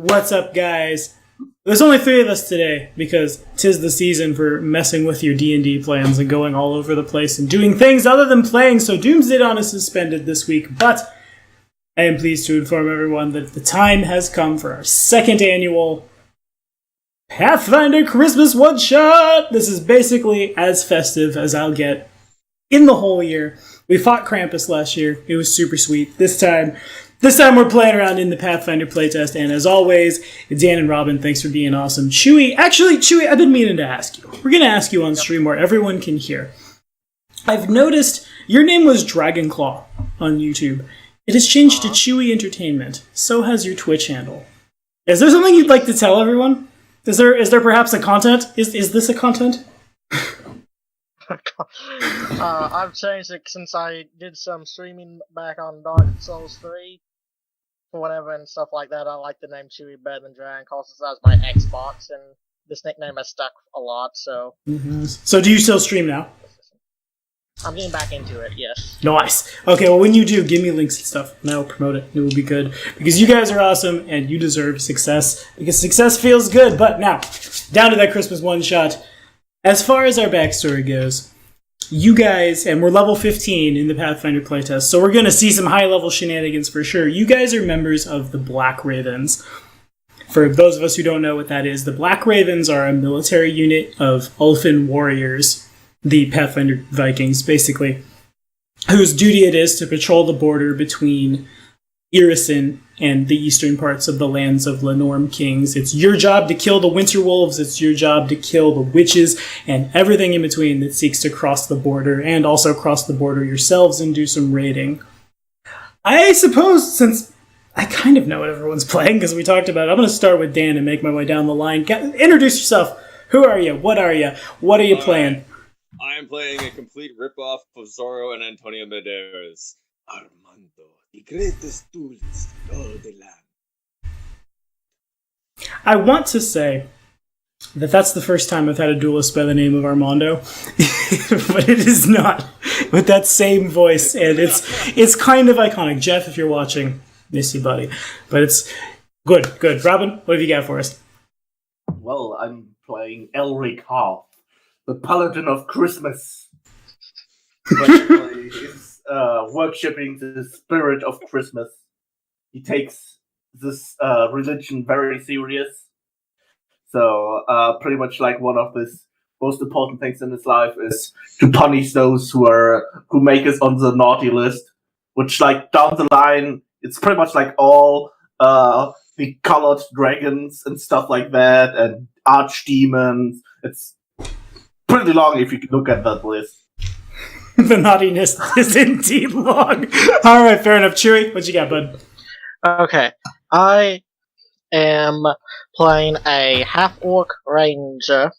What's up, guys? There's only 3 of us today because 'tis the season for messing with your D&D plans and going all over the place and doing things other than playing, so Doomsday Dawn is suspended this week, but I am pleased to inform everyone that the time has come for our 2nd annual Pathfinder Christmas One-Shot! This is basically as festive as I'll get in the whole year. We fought Krampus last year. It was super sweet. This time we're playing around in the Pathfinder playtest, and as always, Dan and Robin, thanks for being awesome. Chewy, I've been meaning to ask you. We're going to ask you on stream where everyone can hear. I've noticed your name was Dragonclaw on YouTube. It has changed to Chewy Entertainment. So has your Twitch handle. Is there something you'd like to tell everyone? Is there perhaps a content? Is this a content? I've changed it since I did some streaming back on Dark Souls 3. For whatever and stuff like that, I like the name Chewy better than Dragon, cause that's my Xbox, and this nickname has stuck a lot, so... Mm-hmm. So do you still stream now? I'm getting back into it, yes. Nice. Okay, well when you do, give me links and stuff, and I'll promote it. It will be good. Because you guys are awesome, and you deserve success, because success feels good. But now, down to that Christmas one-shot. As far as our backstory goes, you guys, and we're level 15 in the Pathfinder playtest, so we're going to see some high-level shenanigans for sure. You guys are members of the Black Ravens. For those of us who don't know what that is, the Black Ravens are a military unit of elfin warriors, the Pathfinder Vikings, basically, whose duty it is to patrol the border between Irison and the eastern parts of the lands of Lenorm Kings. It's your job to kill the Winter Wolves, it's your job to kill the witches, and everything in between that seeks to cross the border, and also cross the border yourselves and do some raiding. I suppose, since I kind of know what everyone's playing, because we talked about it, I'm going to start with Dan and make my way down the line. Introduce yourself. Who are you? What are you? What are you playing? I am playing a complete ripoff of Zorro and Antonio Banderas. Armando, the greatest duelist in all the land. I want to say that that's the first time I've had a duelist by the name of Armando, but it is not with that same voice, and it's kind of iconic. Jeff, if you're watching, miss you, buddy. But it's good. Robin, what have you got for us? Well, I'm playing Elric Half, the Paladin of Christmas. Basically, he's worshipping the spirit of Christmas. He takes this religion very serious. So, pretty much like one of his most important things in his life is to punish those who make us on the naughty list. Which, like, down the line, it's pretty much like all the colored dragons and stuff like that, and archdemons. It's pretty long if you look at that list. The naughtiness is indeed long. Alright, fair enough. Chewy, what you got, bud? Okay, I am playing a half-orc ranger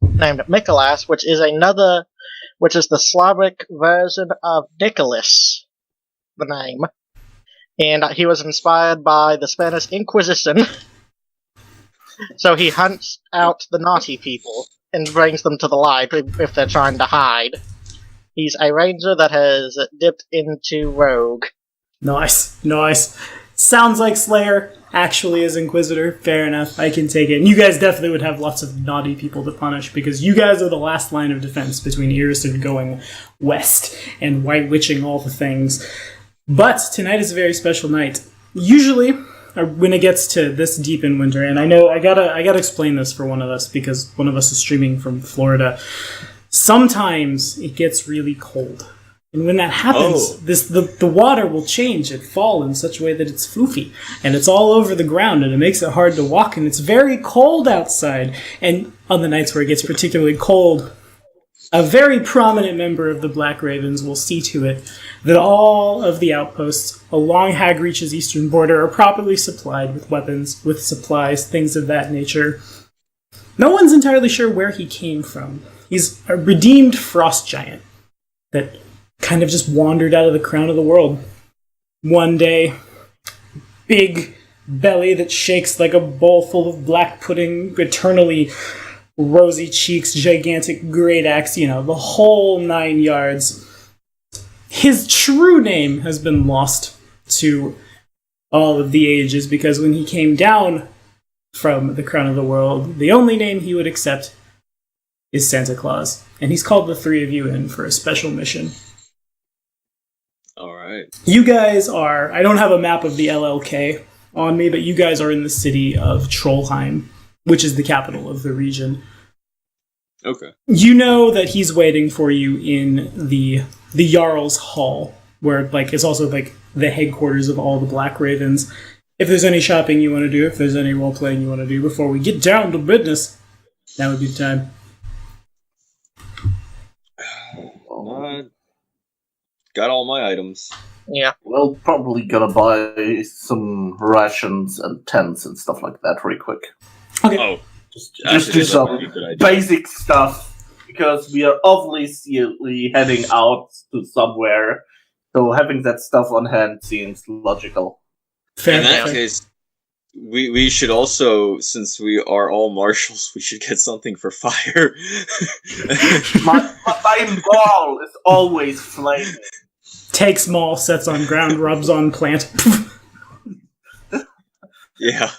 named Mikolas, which is the Slavic version of Nicholas, the name. And he was inspired by the Spanish Inquisition. So he hunts out the naughty people and brings them to the light if they're trying to hide. He's a ranger that has dipped into rogue. Nice. Sounds like Slayer actually is Inquisitor. Fair enough, I can take it. And you guys definitely would have lots of naughty people to punish, because you guys are the last line of defense between Irison going west and White Witching all the things. But tonight is a very special night. Usually, when it gets to this deep in winter, and I know I gotta explain this for one of us, because one of us is streaming from Florida. Sometimes it gets really cold. And when that happens, the water will change and fall in such a way that it's floofy. And it's all over the ground, and it makes it hard to walk, and it's very cold outside. And on the nights where it gets particularly cold, a very prominent member of the Black Ravens will see to it that all of the outposts along Hagreach's eastern border are properly supplied with weapons, with supplies, things of that nature. No one's entirely sure where he came from. He's a redeemed frost giant that kind of just wandered out of the crown of the world. One day, big belly that shakes like a bowl full of black pudding, eternally rosy cheeks, gigantic great axe, the whole 9 yards. His true name has been lost to all of the ages, because when he came down from the crown of the world. The only name he would accept is Santa Claus, and he's called the three of you in for a special mission. All right. You guys are... I don't have a map of the LLK on me, but you guys are in the city of Trollheim, which is the capital of the region. Okay. You know that he's waiting for you in the Jarl's Hall, where it's also the headquarters of all the Black Ravens. If there's any shopping you want to do, if there's any role playing you want to do before we get down to business, that would be the time. Got all my items. Yeah. We're probably gonna buy some rations and tents and stuff like that real quick. Okay. Oh, Just do some basic stuff, because we are obviously heading out to somewhere, so having that stuff on hand seems logical. Fair In that enough. case, we should also, since we are all marshals, we should get something for fire. My ball is always flaming. Take small, sets on ground, rubs on plant. Yeah,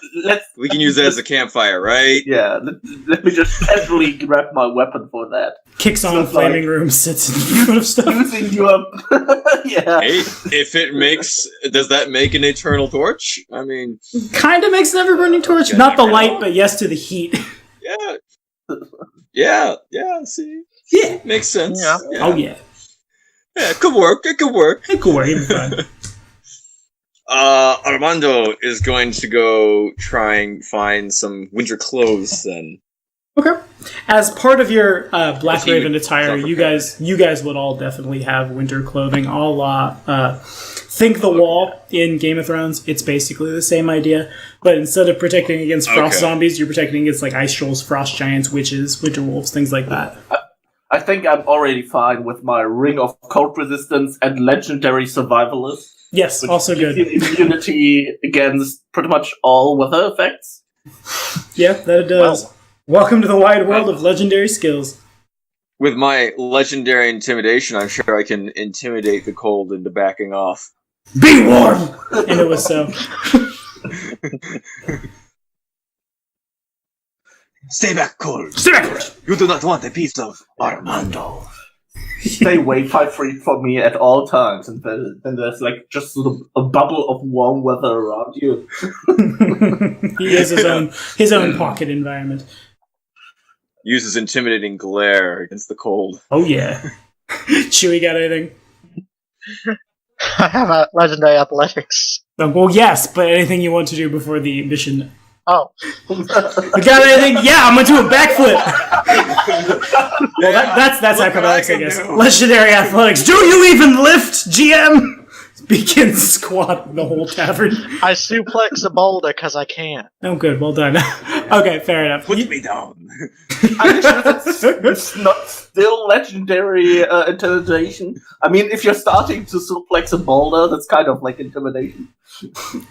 we can use that as a campfire, right? Yeah, let me just casually grab my weapon for that. Kicks on So flaming room, sits in front of stuff. Using your... yeah. Hey, if it makes... Does that make an eternal torch? I mean... Kind of makes an ever-burning torch. Not the light, but yes to the heat. Yeah, see? Yeah. Makes sense. Yeah. Oh, yeah. Yeah, it could work. It could work. It'd be fun. Armando is going to go try and find some winter clothes then. Okay. As part of your Black He Raven would attire, you self-prepare. guys would all definitely have winter clothing, a la Think the Wall in Game of Thrones. It's basically the same idea, but instead of protecting against frost zombies, you're protecting against ice trolls, frost giants, witches, winter wolves, things like that. I think I'm already fine with my Ring of Cold Resistance and Legendary Survivalist. Yes, Which also gives good. you immunity against pretty much all weather effects. Yeah, that it does. Welcome to the wide world of legendary skills. With my legendary intimidation, I'm sure I can intimidate the cold into backing off. Be warm! And it was so. Stay back, cold. Stay back! You do not want a piece of Armando. Stay away 5 feet from me at all times, and then there's just sort of a bubble of warm weather around you. He has his own pocket environment. Uses intimidating glare against the cold. Oh yeah. Chewie got anything? I have a legendary athletics. Well, yes, but anything you want to do before the mission? Oh. You got anything? Yeah, I'm gonna do a backflip. Well, that's acrobatics, I guess. Legendary athletics. Do you even lift, GM? Begins squatting the whole tavern. I suplex a boulder because I can. Oh, good. Well done. Okay, fair enough. Put me down. I'm sure it's not still legendary intimidation. I mean, if you're starting to suplex a boulder, that's kind of like intimidation.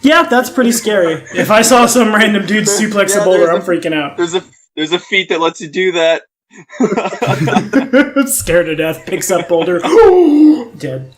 Yeah, that's pretty scary. If I saw some random dude suplex a boulder, I'm freaking out. There's a feat that lets you do that. Scared to death, picks up boulder. Dead.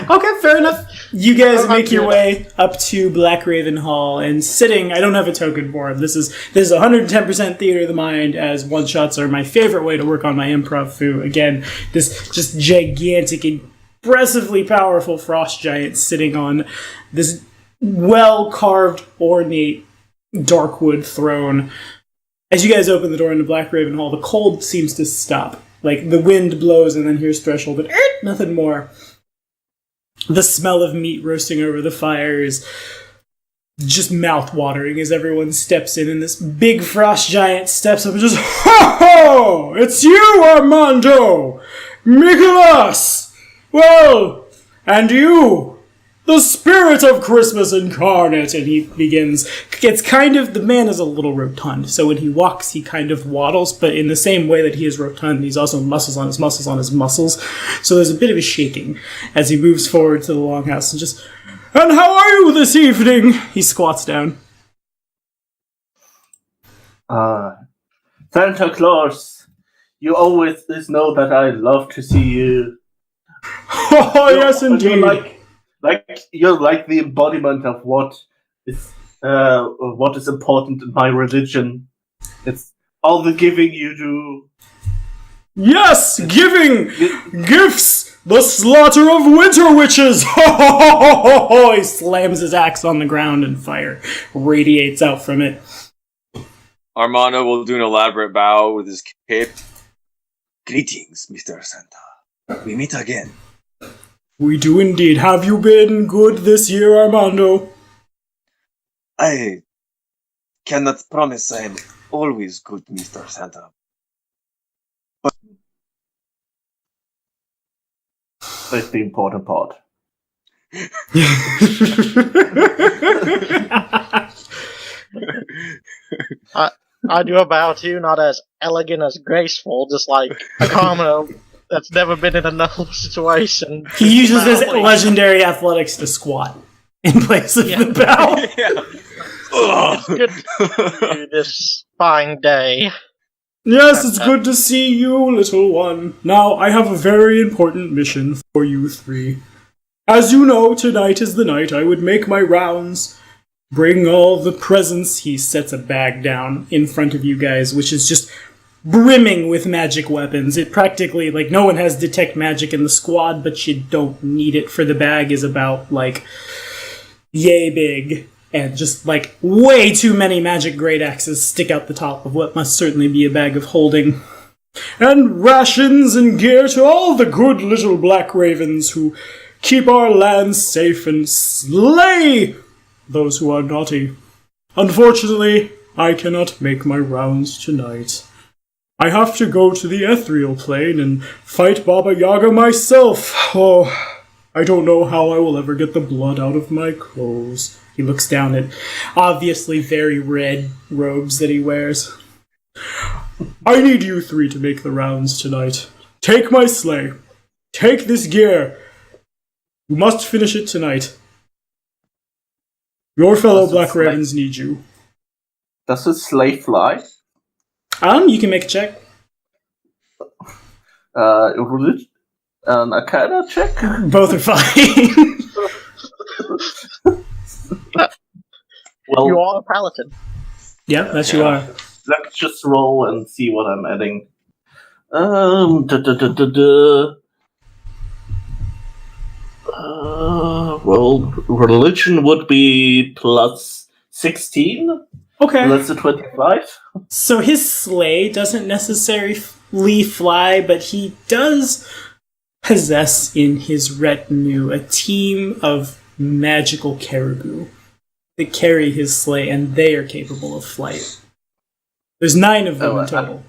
Okay, fair enough. You guys make your way up to Black Raven Hall, and sitting, I don't have a token for him. This is 110% theater of the mind, as one-shots are my favorite way to work on my improv foo. Again, this just gigantic, impressively powerful frost giant sitting on this well-carved, ornate, darkwood throne. As you guys open the door into Black Raven Hall, the cold seems to stop. Like, the wind blows and then here's threshold, but nothing more. The smell of meat roasting over the fire is just mouth-watering as everyone steps in, and this big frost giant steps up and just, "Ho-ho! It's you, Armando! Nicholas! Well, and you! The spirit of Christmas incarnate!" And he begins. It's kind of, the man is a little rotund, so when he walks, he kind of waddles, but in the same way that he is rotund, he's also muscles on his muscles on his muscles. So there's a bit of a shaking as he moves forward to the longhouse and just, "And how are you this evening?" He squats down. Santa Claus, you always know that I love to see you. Oh, yes, indeed. You're like the embodiment of what is what is important in my religion. It's all the giving you do. Yes! Giving! Gifts! The slaughter of winter witches! Ho ho ho ho ho ho! He slams his axe on the ground and fire radiates out from it. Armando will do an elaborate bow with his cape. Greetings, Mr. Santa. We meet again. We do indeed. Have you been good this year, Armando? I cannot promise I am always good, Mr. Santa. That's the important part. I do a bow too, not as elegant as graceful, just like a commoner that's never been in a null situation. He uses his legendary athletics to squat in place of the bow. It's good to see you this fine day. Yes, it's good to see you, little one. Now, I have a very important mission for you three. As you know, tonight is the night I would make my rounds, bring all the presents. He sets a bag down in front of you guys, which is just brimming with magic weapons. It practically, like, no one has detect magic in the squad, but you don't need it, for the bag is about, like, yay big. And just, like, way too many magic great axes stick out the top of what must certainly be a bag of holding. And rations and gear to all the good little black ravens who keep our lands safe and slay those who are naughty. Unfortunately, I cannot make my rounds tonight. I have to go to the ethereal plane and fight Baba Yaga myself. Oh, I don't know how I will ever get the blood out of my clothes. He looks down at obviously very red robes that he wears. I need you three to make the rounds tonight. Take my sleigh. Take this gear. You must finish it tonight. Your fellow Black Ravens need you. Does the sleigh fly? You can make a check. An Arcana check? Both are fine. Well, You are a paladin. Yeah, that you are. let's just roll and see what I'm adding. Well, religion would be plus 16. Okay. That's a 25. So his sleigh doesn't necessarily fly, but he does possess in his retinue a team of magical caribou that carry his sleigh, and they are capable of flight. There's 9 of them in total.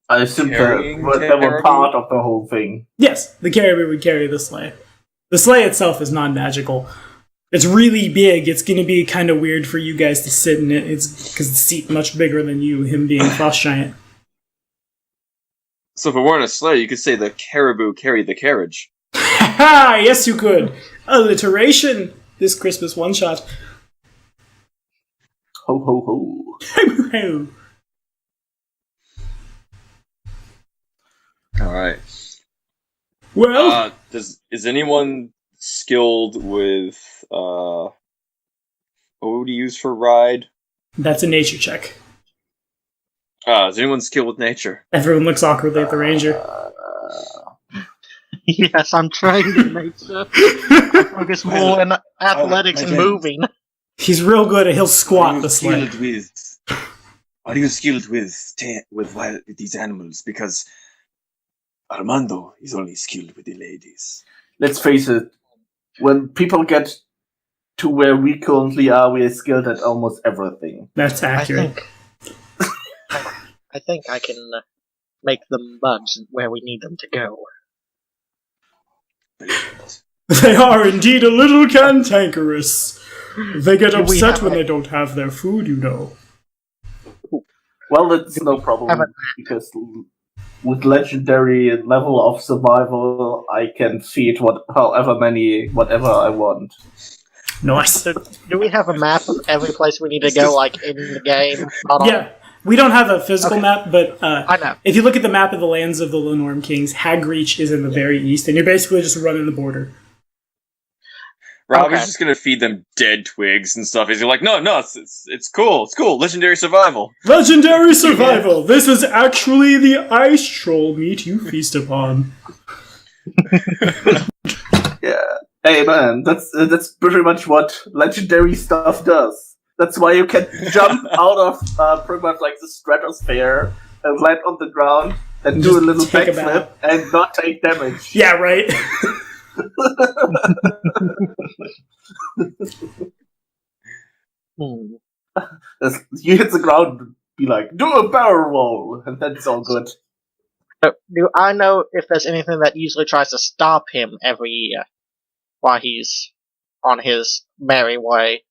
I assume they Carrying were caribou? part of the whole thing. Yes, the caribou would carry the sleigh. The sleigh itself is non-magical. It's really big. It's going to be kind of weird for you guys to sit in it. It's because the seat's much bigger than you, him being Frost Giant. So if it weren't a sleigh, you could say the caribou carried the carriage. Ha! Yes, you could. Alliteration. This Christmas one-shot. Ho ho ho. All right. Well, Is anyone skilled with what would you use for ride? that's a nature check. Is anyone skilled with nature? Everyone looks awkwardly at the ranger. Yes, I'm trained in nature. I focus more on athletics and moving. He's real good at he'll squat the sleigh. Are you skilled with these animals? Because Armando is only skilled with the ladies. Let's face it, when people get to where we currently are, we are skilled at almost everything. That's accurate. I think I can make them budge where we need them to go. They are indeed a little cantankerous. They get upset when have they don't have their food, you know. Well, that's no problem, because with legendary level of survival, I can feed whatever I want. Nice. So, do we have a map of every place we need to go, like, in the game? Yeah, we don't have a physical map, but I know. if you look at the map of the lands of the Lenorm Kings, Hagreach is in the very east, and you're basically just running the border. Robbie's Okay. just gonna feed them dead twigs and stuff. He's like, no, it's cool. It's cool. Legendary survival. Legendary survival! This is actually the ice troll meat you feast upon. Yeah. Hey man, that's pretty much what legendary stuff does. That's why you can jump out of pretty much like the stratosphere and land on the ground and do a Just little take a backflip and not take damage. Yeah, right? You hit the ground, be like, do a barrel roll, and then it's all good. So, do I know if there's anything that usually tries to stop him every year while he's on his merry way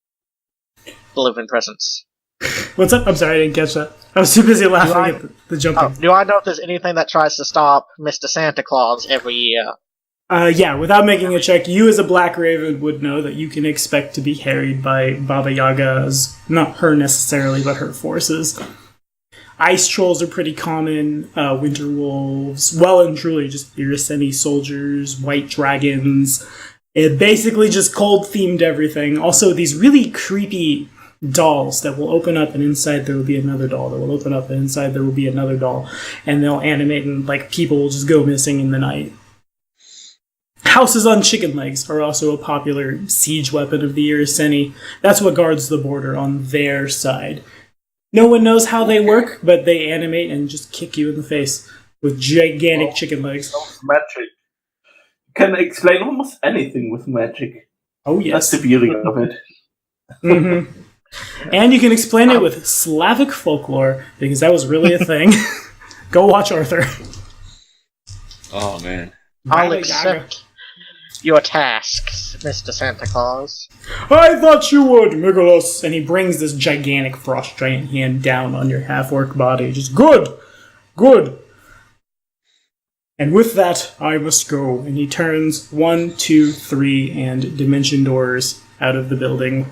delivering presents? What's up? I'm sorry, I didn't catch that. I was too busy laughing at the jumping. Do I know if there's anything that tries to stop Mr. Santa Claus every year? Yeah, without making a check, you as a Black Raven would know that you can expect to be harried by Baba Yaga's, not her necessarily, but her forces. Ice trolls are pretty common, winter wolves, well and truly just Iraseni soldiers, white dragons. It basically just cold-themed everything. Also, these really creepy dolls that will open up and inside there will be another doll that will open up and inside there will be another doll, and they'll animate and like people will just go missing in the night. Houses on chicken legs are also a popular siege weapon of the Iraseni. That's what guards the border on their side. No one knows how they work, but they animate and just kick you in the face with gigantic chicken legs. Magic. You can explain almost anything with magic. Oh yes. That's the beauty of it. Mm-hmm. And you can explain it with Slavic folklore, because that was really a thing. Go watch Arthur. Oh man. I'll Baba accept your tasks, Mr. Santa Claus. I thought you would, Mikolos. And he brings this gigantic frost giant hand down on your half-orc body. Just good. And with that, I must go. And he turns 1, 2, 3, and dimension doors out of the building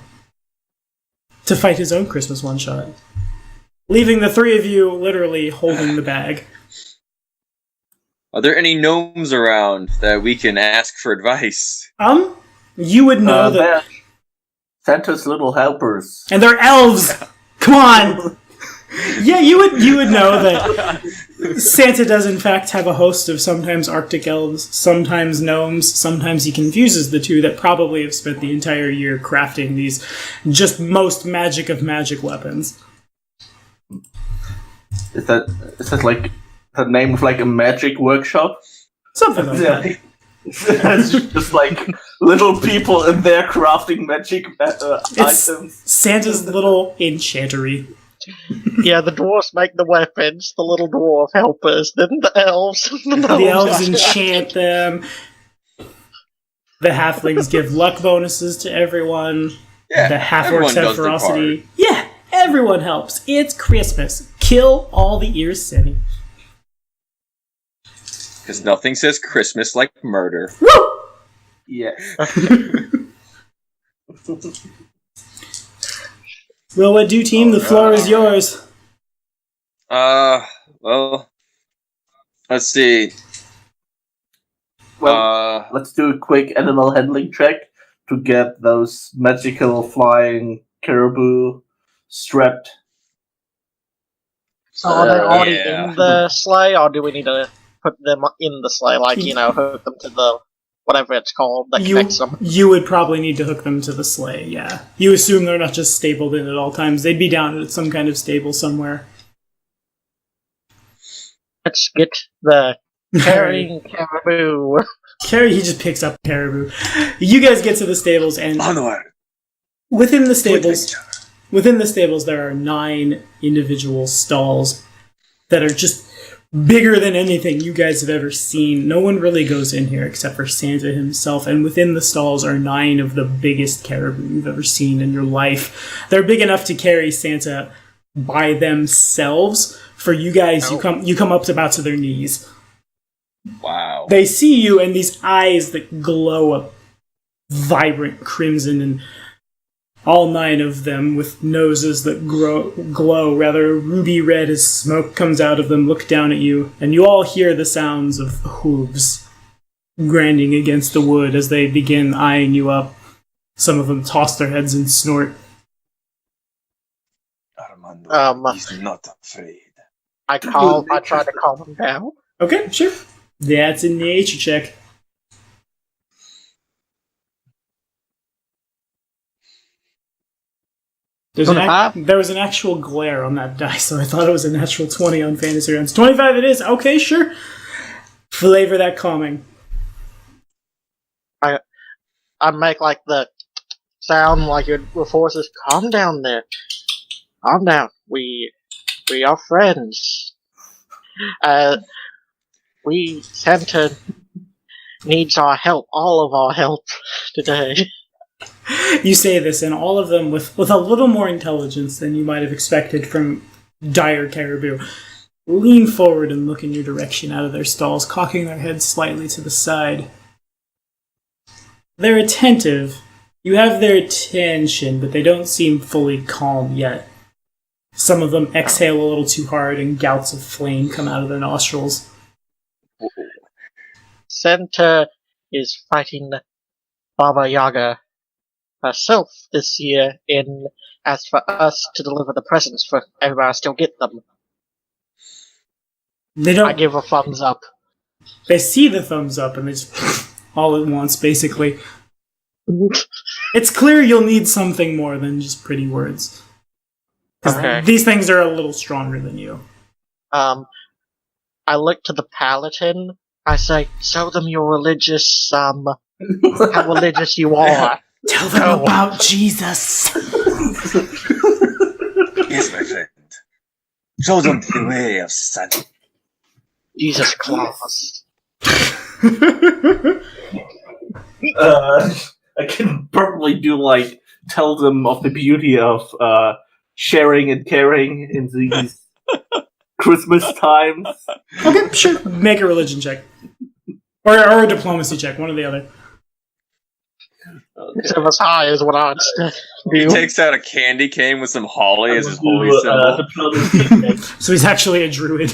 to fight his own Christmas one-shot. Leaving the three of you literally holding the bag. Are there any gnomes around that we can ask for advice? You would know that... they're Santa's little helpers. And they're elves! Come on! Yeah, you would know that Santa does in fact have a host of sometimes Arctic elves, sometimes gnomes, sometimes he confuses the two that probably have spent the entire year crafting these just most magic of magic weapons. Is that like the name of like a magic workshop? Something like that. It's just like little people in there crafting magic It's items. Santa's little enchantery. Yeah, the dwarves make the weapons, the little dwarf helpers, then the elves. The elves enchant them. The halflings give luck bonuses to everyone. Yeah, The half-orcs everyone have does their ferocity. Yeah, everyone helps. It's Christmas. Kill all the Iraseni. Because nothing says Christmas like murder. Woo! Yeah. Well, what do, team? The floor is yours. Well, let's see. Well, let's do a quick animal handling check to get those magical flying caribou strapped. So are they already Yeah. in the sleigh, or do we need to put them in the sleigh, like, hook them to the, whatever it's called, that connects them? You would probably need to hook them to the sleigh, yeah. You assume they're not just stapled in at all times. They'd be down at some kind of stable somewhere. Let's get the carrying caribou. Carrie, he just picks up caribou. You guys get to the stables, and On the way. within the stables, there are 9 individual stalls that are just bigger than anything you guys have ever seen. No one really goes in here except for Santa himself, and within the stalls are 9 of the biggest caribou you've ever seen in your life. They're big enough to carry Santa by themselves. For you guys, you come up to about to their knees. Wow. They see you, and these eyes that glow a vibrant crimson, and all 9 of them with noses that glow rather ruby red as smoke comes out of them look down at you, and you all hear the sounds of hooves grinding against the wood as they begin eyeing you up. Some of them toss their heads and snort. Armando is not afraid. I try to calm him down. Okay, sure. That's a nature check. There was an actual glare on that die, so I thought it was a natural 20 on fantasy rounds. 25 it is. Okay, sure. Flavor that calming. I make like the sound like your forces. Calm down there. Calm down. We are friends. Santa needs our help, all of our help today. You say this, and all of them with a little more intelligence than you might have expected from dire caribou lean forward and look in your direction out of their stalls, cocking their heads slightly to the side. They're attentive. You have their attention, but they don't seem fully calm yet. Some of them exhale a little too hard, and gouts of flame come out of their nostrils. Santa is fighting Baba Yaga herself this year, and as for us to deliver the presents for everybody to still get them. I give a thumbs up. They see the thumbs up, and they just all at once, basically. It's clear you'll need something more than just pretty words. Okay. These things are a little stronger than you. I look to the paladin. I say, show them your religious, how religious you are. Tell them about Jesus. Yes, my friend. Show them the way of Santa. Jesus Claus. I can probably do tell them of the beauty of sharing and caring in these Christmas times. Okay, sure. Make a religion check. Or a diplomacy check, one or the other. Okay. So as high as what I'd do. He takes out a candy cane with some holly as his holy symbol. So he's actually a druid.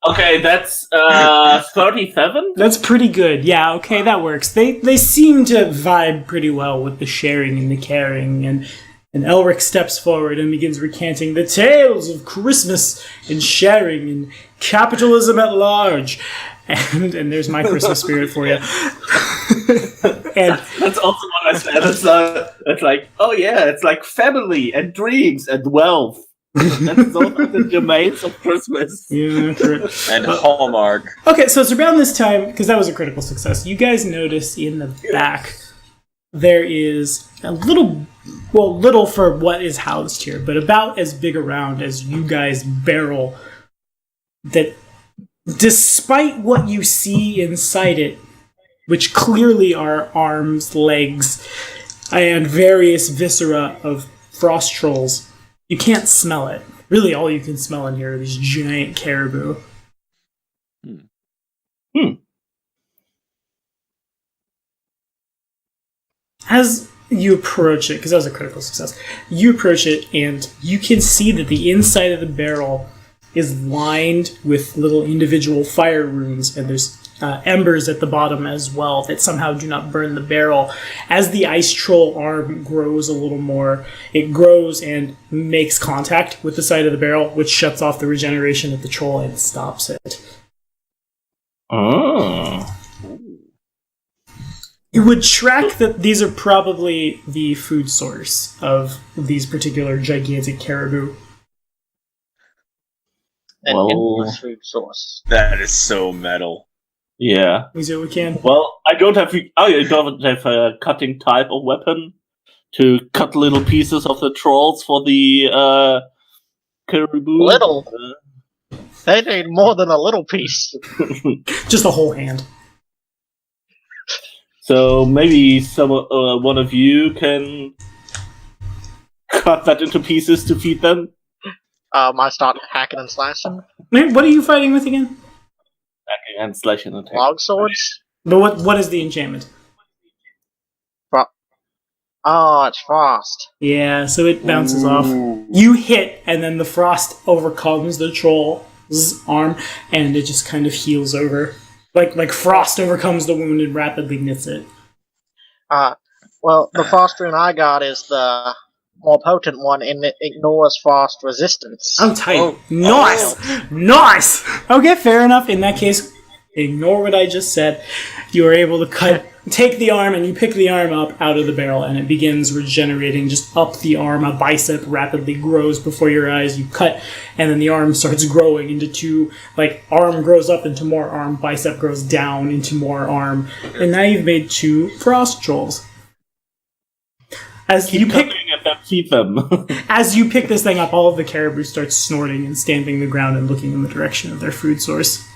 Okay, that's 37? That's pretty good. Yeah, okay, that works. They seem to vibe pretty well with the sharing and the caring, and Elric steps forward and begins recanting the tales of Christmas and sharing and capitalism at large. And there's my Christmas spirit for you. And that's also what I said. It's like, oh yeah, it's like family and dreams and wealth. That's those are the domains of Christmas. Yeah, correct. And Hallmark. Okay, so it's around this time, because that was a critical success. You guys notice in the back there is a little for what is housed here, but about as big around as you guys' barrel that, despite what you see inside it, which clearly are arms, legs, and various viscera of frost trolls, you can't smell it. Really, all you can smell in here are these giant caribou. As you approach it, because that was a critical success, you approach it and you can see that the inside of the barrel is lined with little individual fire runes, and there's embers at the bottom as well that somehow do not burn the barrel. As the ice troll arm grows a little more, it grows and makes contact with the side of the barrel, which shuts off the regeneration of the troll and stops it. Oh. You would track that these are probably the food source of these particular gigantic caribou. An endless food source. That is so metal. Yeah. We do what we can. Well, I don't have a cutting type of weapon to cut little pieces of the trolls for the caribou. Little? They need more than a little piece. Just a whole hand. So maybe one of you can cut that into pieces to feed them? I start hacking and slashing. What are you fighting with again? Hacking and slashing and attacking. Log swords? But what is the enchantment? It's frost. Yeah, so it bounces off. You hit, and then the frost overcomes the troll's arm, and it just kind of heals over. Like frost overcomes the wound and rapidly knits it. Well, the frost rune I got is the more potent one, and it ignores frost resistance. I'm tight. Oh. Nice! Nice! Okay, fair enough. In that case, ignore what I just said. You are able to take the arm, and you pick the arm up out of the barrel, and it begins regenerating just up the arm. A bicep rapidly grows before your eyes. You cut, and then the arm starts growing into two, arm grows up into more arm, bicep grows down into more arm. And now you've made 2 frost trolls. As you pick them. As you pick this thing up, all of the caribou start snorting and stamping the ground and looking in the direction of their food source.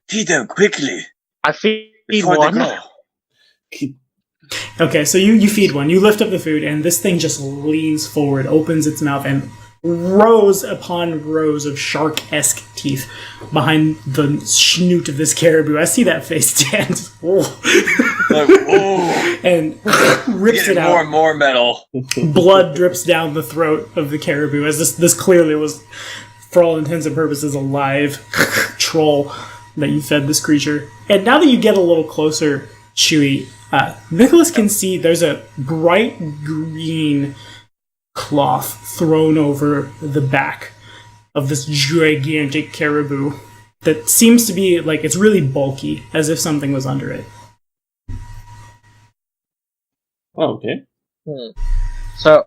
Feed them quickly. I feed Before one. they grow. Okay, so you feed one. You lift up the food, and this thing just leans forward, opens its mouth, and rows upon rows of shark-esque teeth behind the snoot of this caribou. I see that face, Dan. And rips it out. More and more metal. Blood drips down the throat of the caribou, as this clearly was, for all intents and purposes, a live troll that you fed this creature. And now that you get a little closer, Chewie, Nicholas can see there's a bright green cloth thrown over the back of this gigantic caribou that seems to be it's really bulky, as if something was under it. Oh, okay. So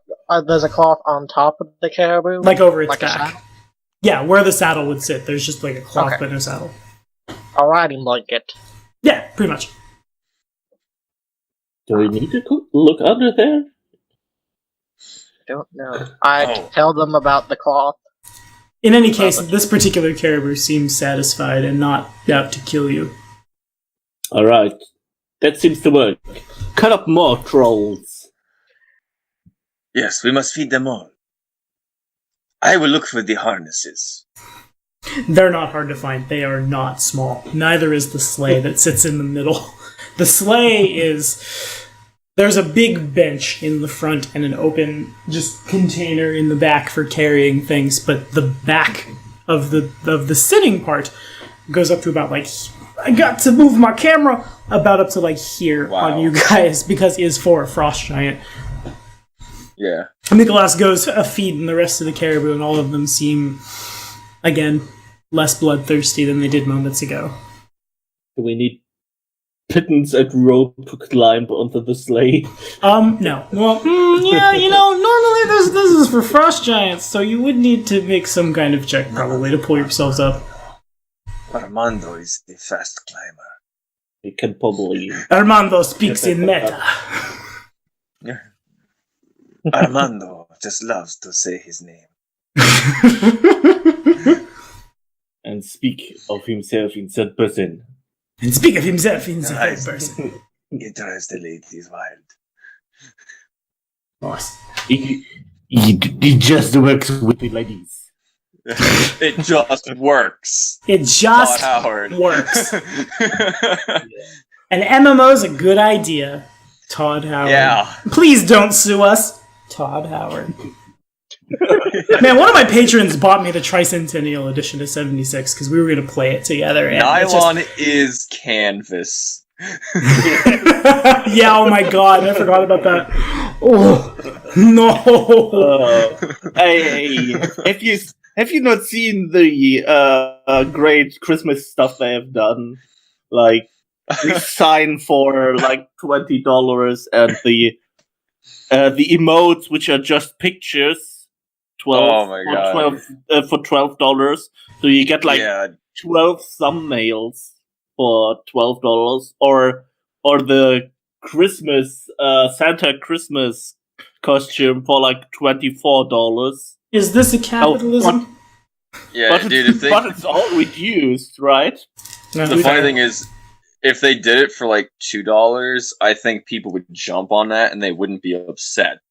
there's a cloth on top of the caribou, Over its like a back. saddle? Yeah, where the saddle would sit. There's just a cloth Okay. but no saddle. A riding blanket. Yeah, pretty much. Do we need to look under there? Don't know. I tell them about the cloth. In any case, this particular caribou seems satisfied and not out to kill you. Alright. That seems to work. Cut up more trolls. Yes, we must feed them all. I will look for the harnesses. They're not hard to find. They are not small. Neither is the sleigh that sits in the middle. The sleigh is... There's a big bench in the front and an open just container in the back for carrying things, but the back of the sitting part goes up to about I got to move my camera about up to here on you guys, because it is for a frost giant. Yeah. Nicholas goes feeding the rest of the caribou, and all of them seem, again, less bloodthirsty than they did moments ago. Do we need pittance and rope to climb onto the sleigh? No. Well, yeah, normally this is for frost giants, so you would need to make some kind of check, probably, to pull yourselves up. Armando is a fast climber. We can probably... Armando speaks in meta. Armando just loves to say his name. and speak of himself in third person. And speak of himself in the third person. He drives the ladies wild. Nice. He just works with the ladies. It just works. It just Todd Howard. works. An MMO's a good idea, Todd Howard. Yeah. Please don't sue us, Todd Howard. Man, one of my patrons bought me the Tricentennial Edition of 76 because we were going to play it together. And Nylon is canvas. Yeah, oh my god, I forgot about that. Oh, no. Hey, have you not seen the great Christmas stuff they have done? Like, we sign for like $20, and the emotes, which are just pictures, for $12. So you get like 12 thumbnails for $12, or the Christmas Santa Christmas costume for like $24. Is this a capitalism? Yeah, dude. But it's all reduced, right? The funny thing is, if they did it for like $2, I think people would jump on that and they wouldn't be upset.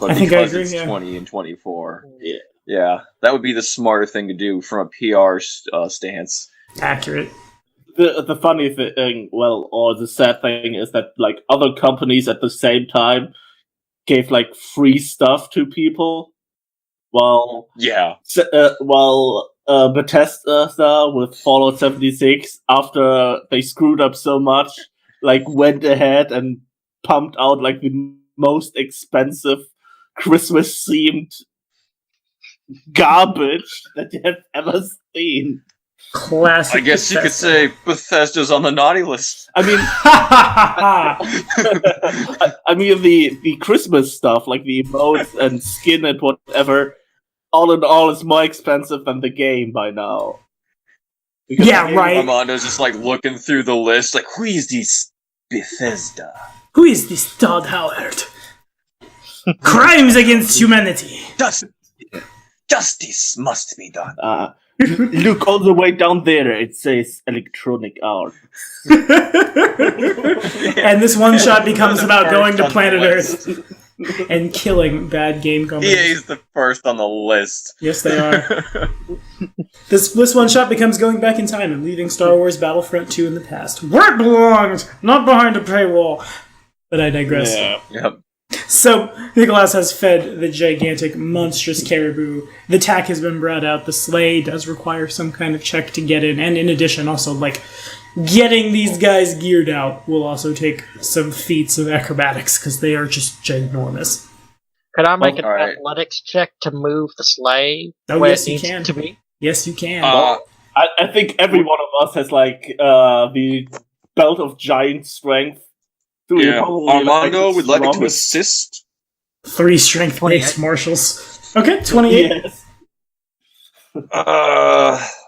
But I think I agree, it's yeah. 20 and 24, yeah, that would be the smarter thing to do from a PR stance. Accurate. The funny thing, or the sad thing, is that like other companies at the same time gave like free stuff to people, while Bethesda with Fallout 76, after they screwed up so much, like went ahead and pumped out like the most expensive Christmas-themed garbage that you have ever seen. Classic. I guess you could say Bethesda's on the naughty list. I mean, I mean the Christmas stuff, like the emotes and skin and whatever, all in all is more expensive than the game by now. Because Yeah, the game- right. Armando's just like looking through the list, like, who is this Bethesda? Who is this Todd Howard? Crimes against humanity. Justice must be done. Look all the way down there. It says Electronic Arts. And this one shot becomes about going to planet Earth and killing bad game companies. EA's the first on the list. Yes, they are. This one shot becomes going back in time and leaving Star Wars Battlefront 2 in the past. Where it belongs, not behind a paywall. But I digress. Yeah. Yep. So, Nicholas has fed the gigantic, monstrous caribou. The tack has been brought out. The sleigh does require some kind of check to get in. And in addition, also, like, getting these guys geared out will also take some feats of acrobatics, because they are just ginormous. Could I make an alright. athletics check to move the sleigh Oh, where yes, it you needs can. to be? Yes, you can. I think every one of us has like the belt of giant strength. So you Yeah. probably, Armando would like to strongest- assist. 3 strength-based marshals. Okay, 28. Yes.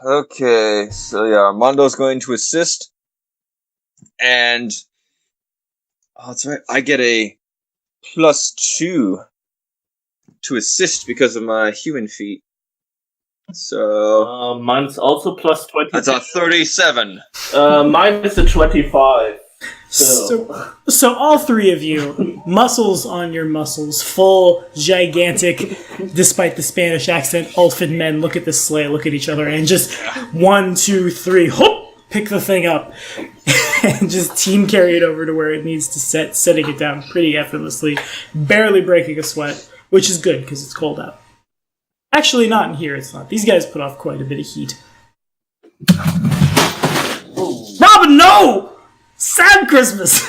Okay. So yeah, Armando's going to assist. And oh, that's right. I get a +2 to assist because of my human feat. So Mine's also plus 20. that's a 37. Mine is a 25. So all three of you, muscles on your muscles, full, gigantic, despite the Spanish accent, elfin men look at this sleigh, look at each other, and just 1, 2, 3, hop, pick the thing up, and just team carry it over to where it needs to setting it down pretty effortlessly, barely breaking a sweat, which is good because it's cold out. Actually, not in here, it's not. These guys put off quite a bit of heat. Robin, no! Sad Christmas!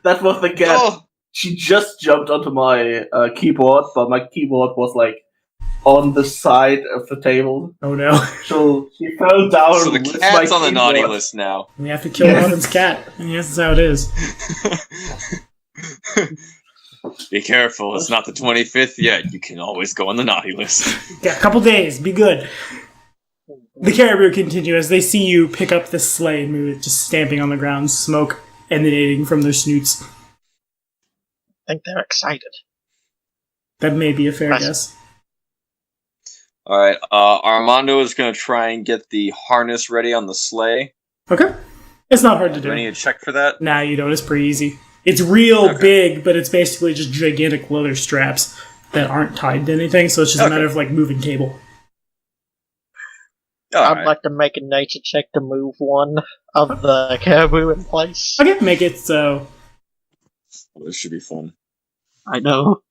That was the cat. Oh, She just jumped onto my keyboard, but my keyboard was like on the side of the table. Oh no. So she fell down. so the with cat's my on the naughty keyboard. list now. We have to kill Yes. Robin's cat. And yes, that's how it is. Be careful, it's not the 25th yet. You can always go on the naughty list. Yeah, a couple days. Be good. The caribou continue as they see you pick up this sleigh and move it, just stamping on the ground, smoke emanating from their snoots. I think they're excited. That may be a fair Nice. guess. Alright, Armando is going to try and get the harness ready on the sleigh. Okay. It's not hard to Do I do. need to check for that? Nah, you don't. It's pretty easy. It's real Okay. big, but it's basically just gigantic leather straps that aren't tied to anything, so it's just a Okay. matter of, like, moving cable. I'd Alright. like to make a nature check to move one of the caribou in place. Okay, make it so... Well, this should be fun. I know.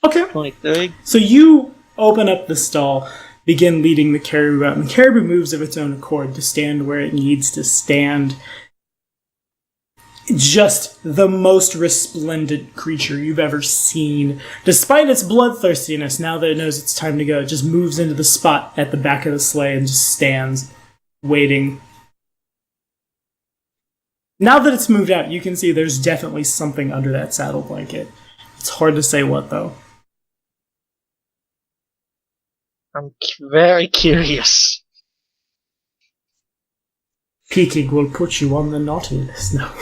Okay. 23. So you open up the stall, begin leading the caribou out, and the caribou moves of its own accord to stand where it needs to stand. Just the most resplendent creature you've ever seen. Despite its bloodthirstiness, now that it knows it's time to go, it just moves into the spot at the back of the sleigh and just stands, waiting. Now that it's moved out, you can see there's definitely something under that saddle blanket. It's hard to say what, though. I'm very curious. Peeking will put you on the naughty list now.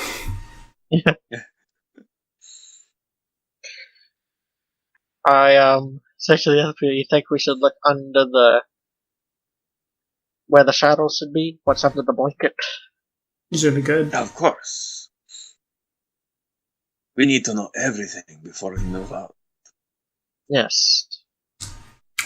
Essentially, you think we should look under where the shadows should be? What's under the blanket? These are the good. Of course. We need to know everything before we move out. Yes.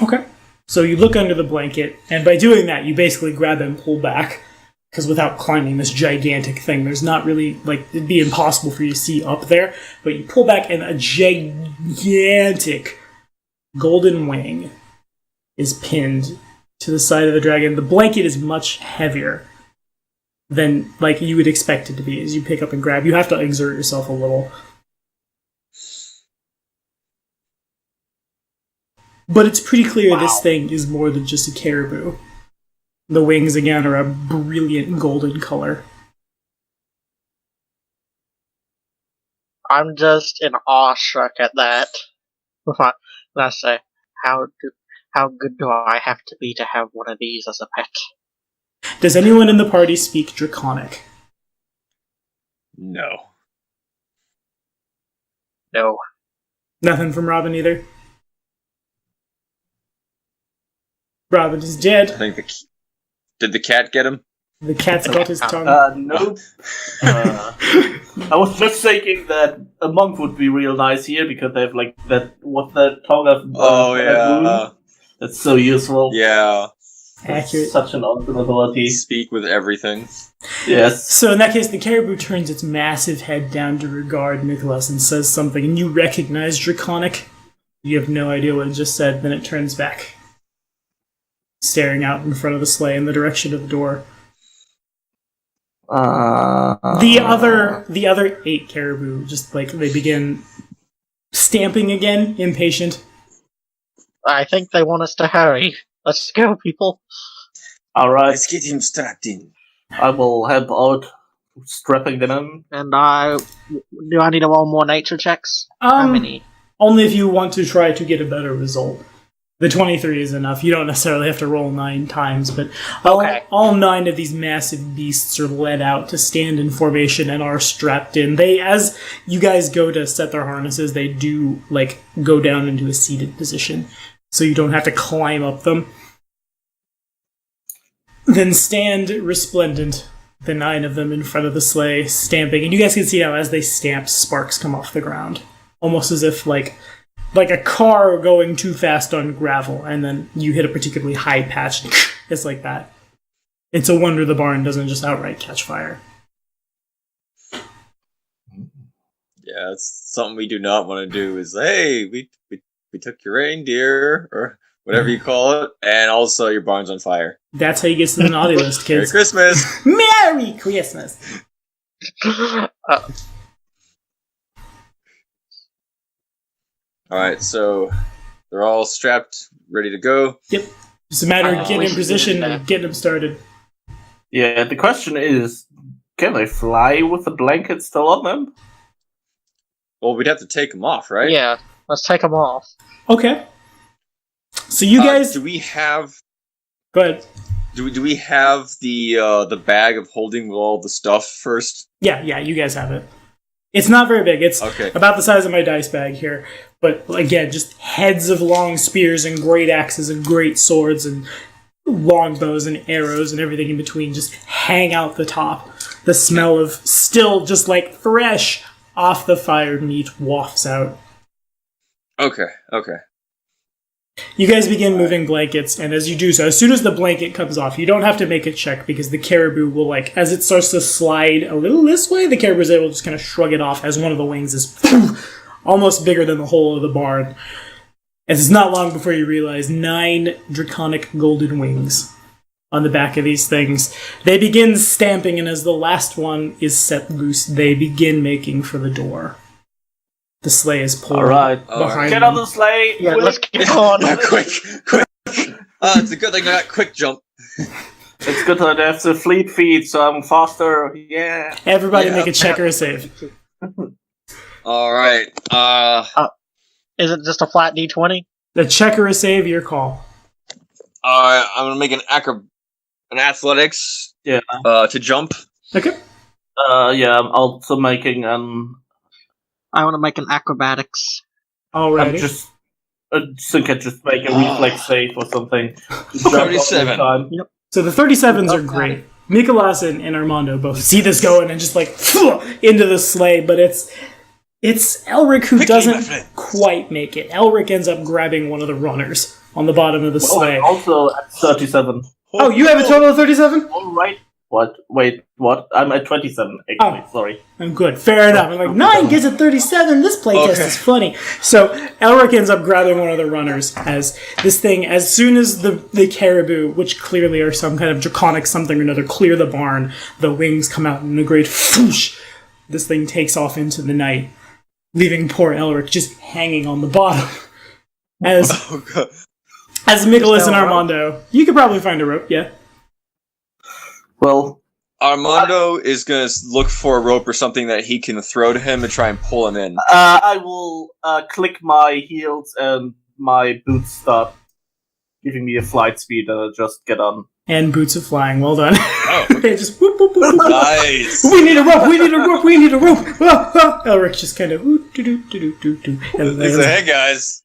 Okay. So you look under the blanket, and by doing that, you basically grab and pull back. Because without climbing this gigantic thing, there's not really, like, it'd be impossible for you to see up there. But you pull back, and a gigantic golden wing is pinned to the side of the dragon. The blanket is much heavier than like you would expect it to be as you pick up and grab. You have to exert yourself a little. But it's pretty clear this thing is more than just a caribou. The wings, again, are a brilliant golden color. I'm just in awestruck at that. And I say, how good do I have to be to have one of these as a pet? Does anyone in the party speak Draconic? No. No. Nothing from Robin either? Robin is dead. I think did the cat get him? The cat's got his tongue. Nope. I was just thinking that a monk would be real nice here because they have like that. What's that tongue of? Yeah. That's so useful. Yeah. Accurate. Such an awesome ability. Speak with everything. Yes. So in that case, the caribou turns its massive head down to regard Nicholas and says something, and you recognize Draconic. You have no idea what it just said. Then it turns back, staring out in front of the sleigh in the direction of the door. The other 8 caribou just like they begin stamping again, impatient. I think they want us to hurry. Let's go, people. All right. Let's get him strapped in. I will help out strapping them in. And do I need to roll more nature checks? How many? Only if you want to try to get a better result. The 23 is enough. You don't necessarily have to roll 9 times, but all 9 of these massive beasts are led out to stand in formation and are strapped in. They, as you guys go to set their harnesses, they do like go down into a seated position, so you don't have to climb up them. Then stand resplendent, the 9 of them in front of the sleigh, stamping, and you guys can see how as they stamp, sparks come off the ground, almost as if like a car going too fast on gravel, and then you hit a particularly high patch. It's like that. It's a wonder the barn doesn't just outright catch fire. Yeah, it's something we do not want to do. Is hey, we took your reindeer or whatever you call it, and also your barn's on fire. That's how you get to the naughty list, kids. Merry Christmas. Merry Christmas. Alright, so they're all strapped, ready to go. Yep. It's a matter of getting in position and getting them started. Yeah, the question is, can they fly with the blanket still on them? Well, we'd have to take them off, right? Yeah, let's take them off. Okay. So you guys... do we have... Go ahead. Do we have the bag of holding all the stuff first? Yeah, you guys have it. It's not very big. It's about the size of my dice bag here. But again, just heads of long spears and great axes and great swords and long bows and arrows and everything in between just hang out the top. The smell of still just like fresh off the fired meat wafts out. Okay. You guys begin moving blankets, and as you do so, as soon as the blanket comes off, you don't have to make a check because the caribou will, like, as it starts to slide a little this way, the caribou is able to just kind of shrug it off as one of the wings is almost bigger than the whole of the barn. As it's not long before you realize 9 draconic golden wings on the back of these things. They begin stamping, and as the last one is set loose, they begin making for the door. The sleigh is pulled behind Get them. on the sleigh! Yeah, let's get on. Quick! It's a good thing I got quick jump. It's good that I have the fleet feet, so I'm faster. Yeah. Everybody make a check or a save. Alright, Is it just a flat D20? The check or a save, your call. I'm gonna make an athletics to jump. Okay. Yeah, I'm also making I want to make an acrobatics. Alrighty. I think I just make a reflex save or something. 37. Yep. So the 37s are great. Mikolas and Armando both see this going and just like into the sleigh, but it's Elric who doesn't quite make it. Elric ends up grabbing one of the runners on the bottom of the sleigh. Also at 37. Oh, you have a total of 37? All right. What? Wait, what? I'm at 27, actually. Sorry. I'm good. Fair enough. I'm like, 9 gets a 37. This playtest is funny. So Elric ends up grabbing one of the runners as this thing, as soon as the caribou, which clearly are some kind of draconic something or another, clear the barn, the wings come out in a great whoosh. This thing takes off into the night, leaving poor Elric just hanging on the bottom. As Nicholas and Armando, you could probably find a rope, yeah. Well, Armando is going to look for a rope or something that he can throw to him and try and pull him in. I will click my heels and my boots start giving me a flight speed and I'll just get on. And boots of flying, well done. Oh, They just whoop, whoop, whoop, whoop. nice. We need a rope, we need a rope, we need a rope. Ah, ah. Elric just kind of and He's like, hey guys.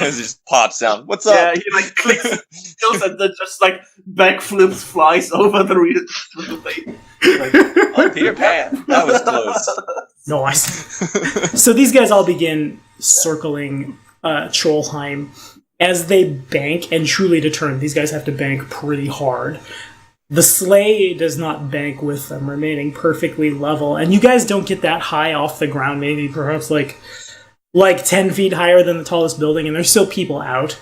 As he just pops down. What's up? Yeah, he like clicks his heels and then just like backflips, flies over the thing. Like, Oh, Peter Pan. That was close. Nice. So these guys all begin circling Trollheim. As they bank, and truly to turn, these guys have to bank pretty hard. The sleigh does not bank with them, remaining perfectly level. And you guys don't get that high off the ground, maybe perhaps like 10 feet higher than the tallest building, and there's still people out.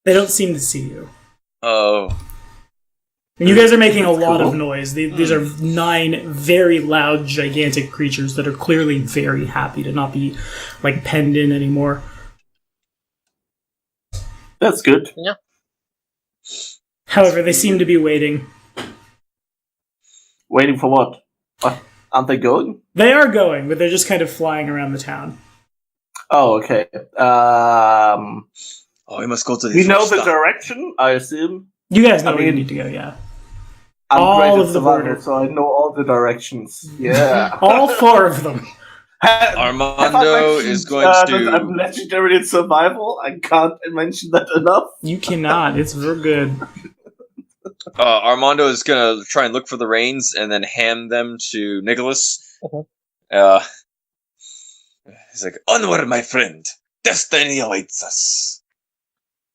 They don't seem to see you. Oh. And you guys are making a lot of noise. These are 9 very loud, gigantic creatures that are clearly very happy to not be, like, penned in anymore. that's good. Yeah. However, they seem to be waiting. Waiting for what? Aren't they going? They are going, but they're just kind of flying around the town. Oh, okay. Oh, we must go to the We know first the stop. direction, I assume. You guys know I where you mean- need to go, yeah. I'm All great of at the survival, border. so I know all the directions. Yeah. All 4 of them. Armando is going that to... I'm legendary in survival. I can't mention that enough. You cannot. It's very good. Armando is going to try and look for the reins and then hand them to Nicholas. Mhm. He's like, onward, my friend. Destiny awaits us.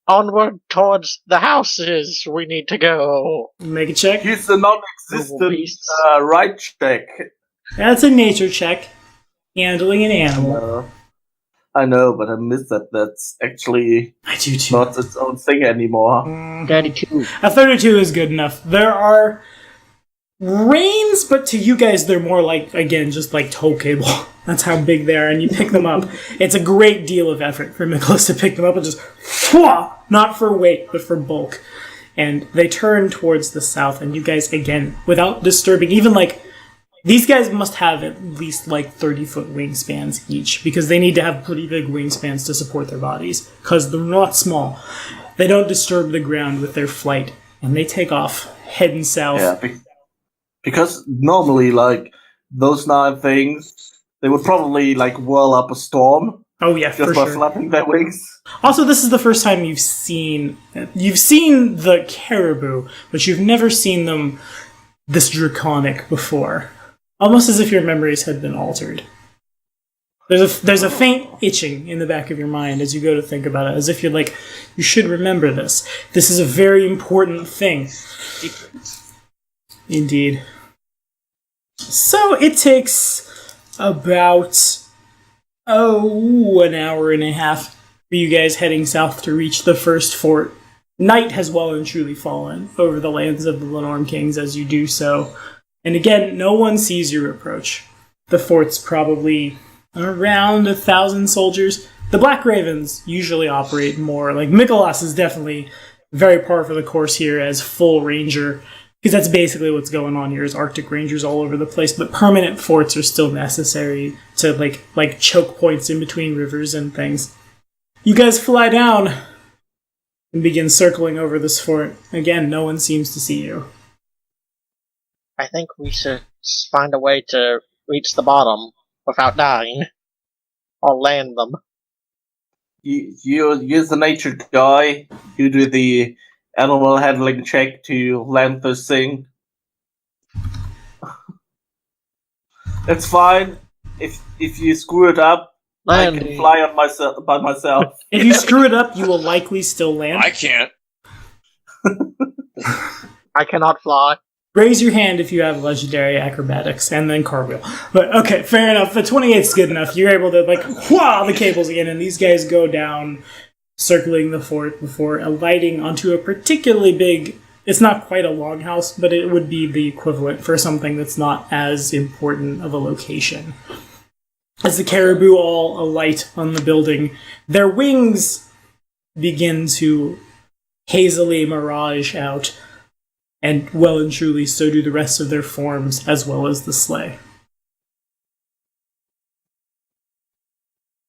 Onward towards the houses we need to go. Make a check. Use the Little non-existent beasts. right check. That's a nature check. Handling an animal. I know, but I missed that. That's actually I do too. not its own thing anymore. Daddy too. A 32 is good enough. There are reins, but to you guys, they're more like, again, just like tow cable. That's how big they are, and you pick them up. It's a great deal of effort for Nicholas to pick them up and just, not for weight, but for bulk. And they turn towards the south, and you guys, again, without disturbing, even like, these guys must have at least like 30-foot wingspans each, because they need to have pretty big wingspans to support their bodies, because they're not small. They don't disturb the ground with their flight, and they take off, heading south. Yeah, because normally, like, those 9 things, they would probably, like, whirl up a storm Oh yeah, just for by sure. flapping their wings. Also, this is the first time you've seen the caribou, but you've never seen them this draconic before. Almost as if your memories had been altered. There's a faint itching in the back of your mind as you go to think about it, as if you're like, you should remember this. This is a very important thing. Indeed. So it takes about an hour and a half for you guys heading south to reach the first fort. Night has well and truly fallen over the lands of the Lenorm Kings as you do so. And again, no one sees your approach. The fort's probably around 1,000 soldiers. The Black Ravens usually operate more. Like, Mikolas is definitely very par for the course here as full ranger, because that's basically what's going on here, is Arctic Rangers all over the place, but permanent forts are still necessary to, like choke points in between rivers and things. You guys fly down and begin circling over this fort. Again, no one seems to see you. I think we should find a way to reach the bottom without dying. Or land them. You're the nature guy. You do the animal handling check to land this thing. That's fine. If you screw it up, I can Landing. fly on by myself. If you screw it up, you will likely still land. I can't. I cannot fly. Raise your hand if you have legendary acrobatics, and then cartwheel. But okay, fair enough. The 28's good enough. You're able to, like, whoa, the cables again, and these guys go down, circling the fort before alighting onto a particularly big... It's not quite a longhouse, but it would be the equivalent for something that's not as important of a location. As the caribou all alight on the building, their wings begin to hazily mirage out, and well and truly so do the rest of their forms, as well as the sleigh.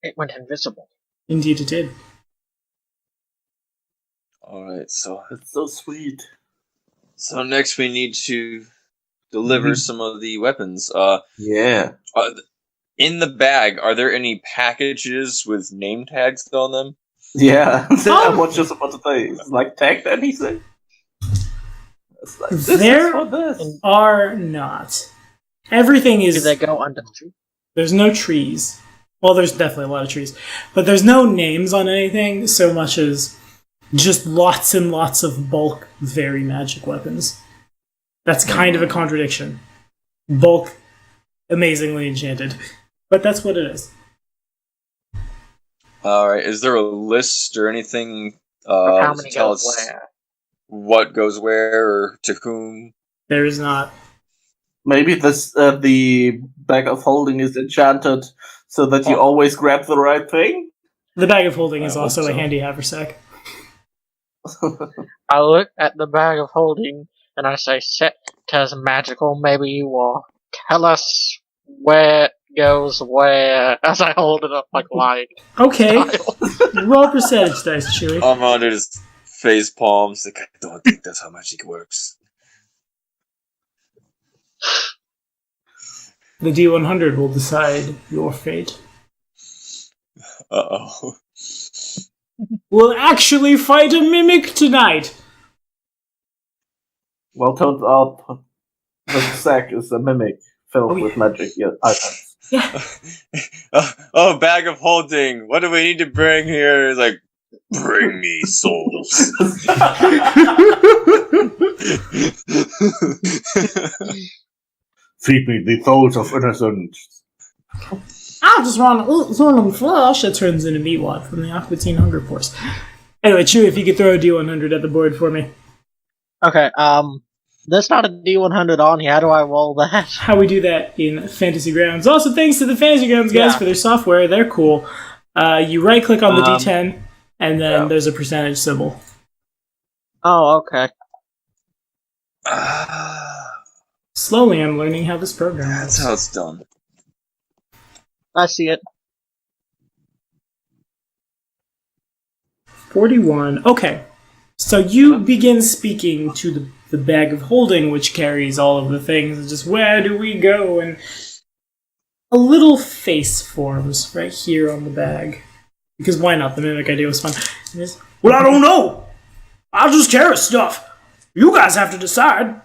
It went invisible. Indeed it did. Alright, so It's so sweet. next we need to deliver some of the weapons. Yeah. In the bag, are there any packages with name tags on them? Yeah, I was just about to say, it's like tagged anything. It's like, this There is for this. are not. Everything Do is... they go under the tree? There's no trees. Well, there's definitely a lot of trees. But there's no names on anything so much as just lots and lots of bulk, very magic weapons. That's kind of a contradiction. Bulk, amazingly enchanted. But that's what it is. Alright, is there a list or anything Or how to many tell go us where? what goes where or to whom? There is not. Maybe this the bag of holding is enchanted so that you always grab the right thing? The bag of holding is I hope also a so. handy haversack. I look at the bag of holding and I say, "Set as magical, maybe you will tell us where it goes where," as I hold it up like lying. Okay. Roll percentage dice, Chewie. Armando just face palms. Like, I don't think that's how magic works. The D100 will decide your fate. Uh-oh. We'll actually fight a mimic tonight. Well, turns out the sack is a mimic filled with magic items. Yeah. Oh, bag of holding. What do we need to bring here? It's like, bring me souls. Feed me the souls of innocence. I just want to eat human flesh. It turns into Meatwad from the Aqua Teen Hunger Force. Anyway, Chewie, if you could throw a D100 at the board for me. Okay, there's not a D100 on here. How do I roll that? How we do that in Fantasy Grounds. Also, thanks to the Fantasy Grounds guys Yeah. for their software. They're cool. You right-click on the Um, D10, and then yeah. there's a percentage symbol. Oh, okay. Slowly, I'm learning how this program That's works. how it's done. I see it. 41. Okay. So you begin speaking to the bag of holding, which carries all of the things, and just, where do we go? And a little face forms right here on the bag. Because why not? The mimic idea was fun. And it's, well, I don't know. I'll just carry stuff. You guys have to decide.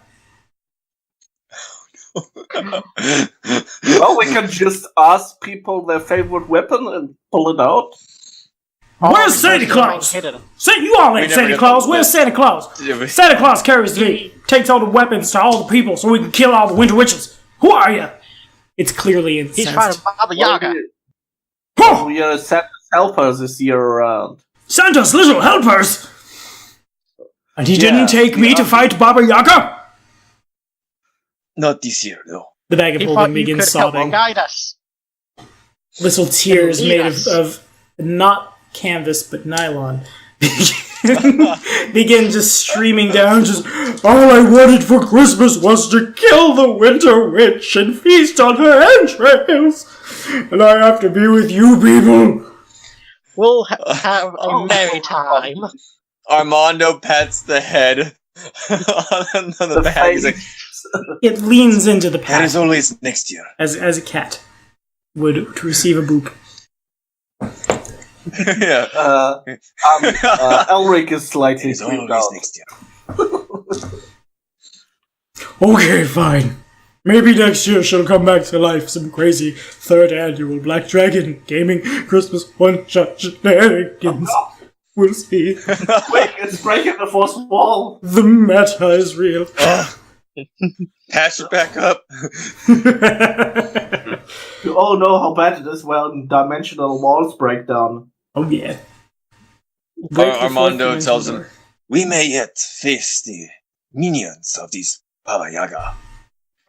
Well, we can just ask people their favorite weapon and pull it out. Where's Santa Claus? Hidden. You all ain't We never Santa got Claus. the Where's list. Santa Claus? Yeah, we- Santa Claus carries takes all the weapons to all the people so we can kill all the winter witches. Who are you? It's clearly He's incensed. trying to Baba Yaga. Huh! We are Santa's helpers this year around. Santa's little helpers! And he Yeah, didn't take me yeah. to fight Baba Yaga? Not this year, no. The bag of He holding thought you begins could help sobbing. guide us. Little tears Lead made us. of not canvas but nylon begin just streaming down. Just, all I wanted for Christmas was to kill the winter witch and feast on her entrails. And I have to be with you people. We'll have a merry time. Armando pats the head on the bag. He's like, It leans into the that pack is only next year. as a cat would to receive a boop. Yeah. Elric is It slightly is creeped always out. next year. Okay, fine. Maybe next year she'll come back to life. Some crazy third annual Black Dragon Gaming Christmas one-shot shenanigans. We'll see. Quick, it's breaking the fourth wall. The meta is real. Patch it back up. You all know how bad it is when dimensional walls break down. Oh yeah. Break the fourth Armando dimension tells him, door. "We may yet face the minions of these Baba Yaga.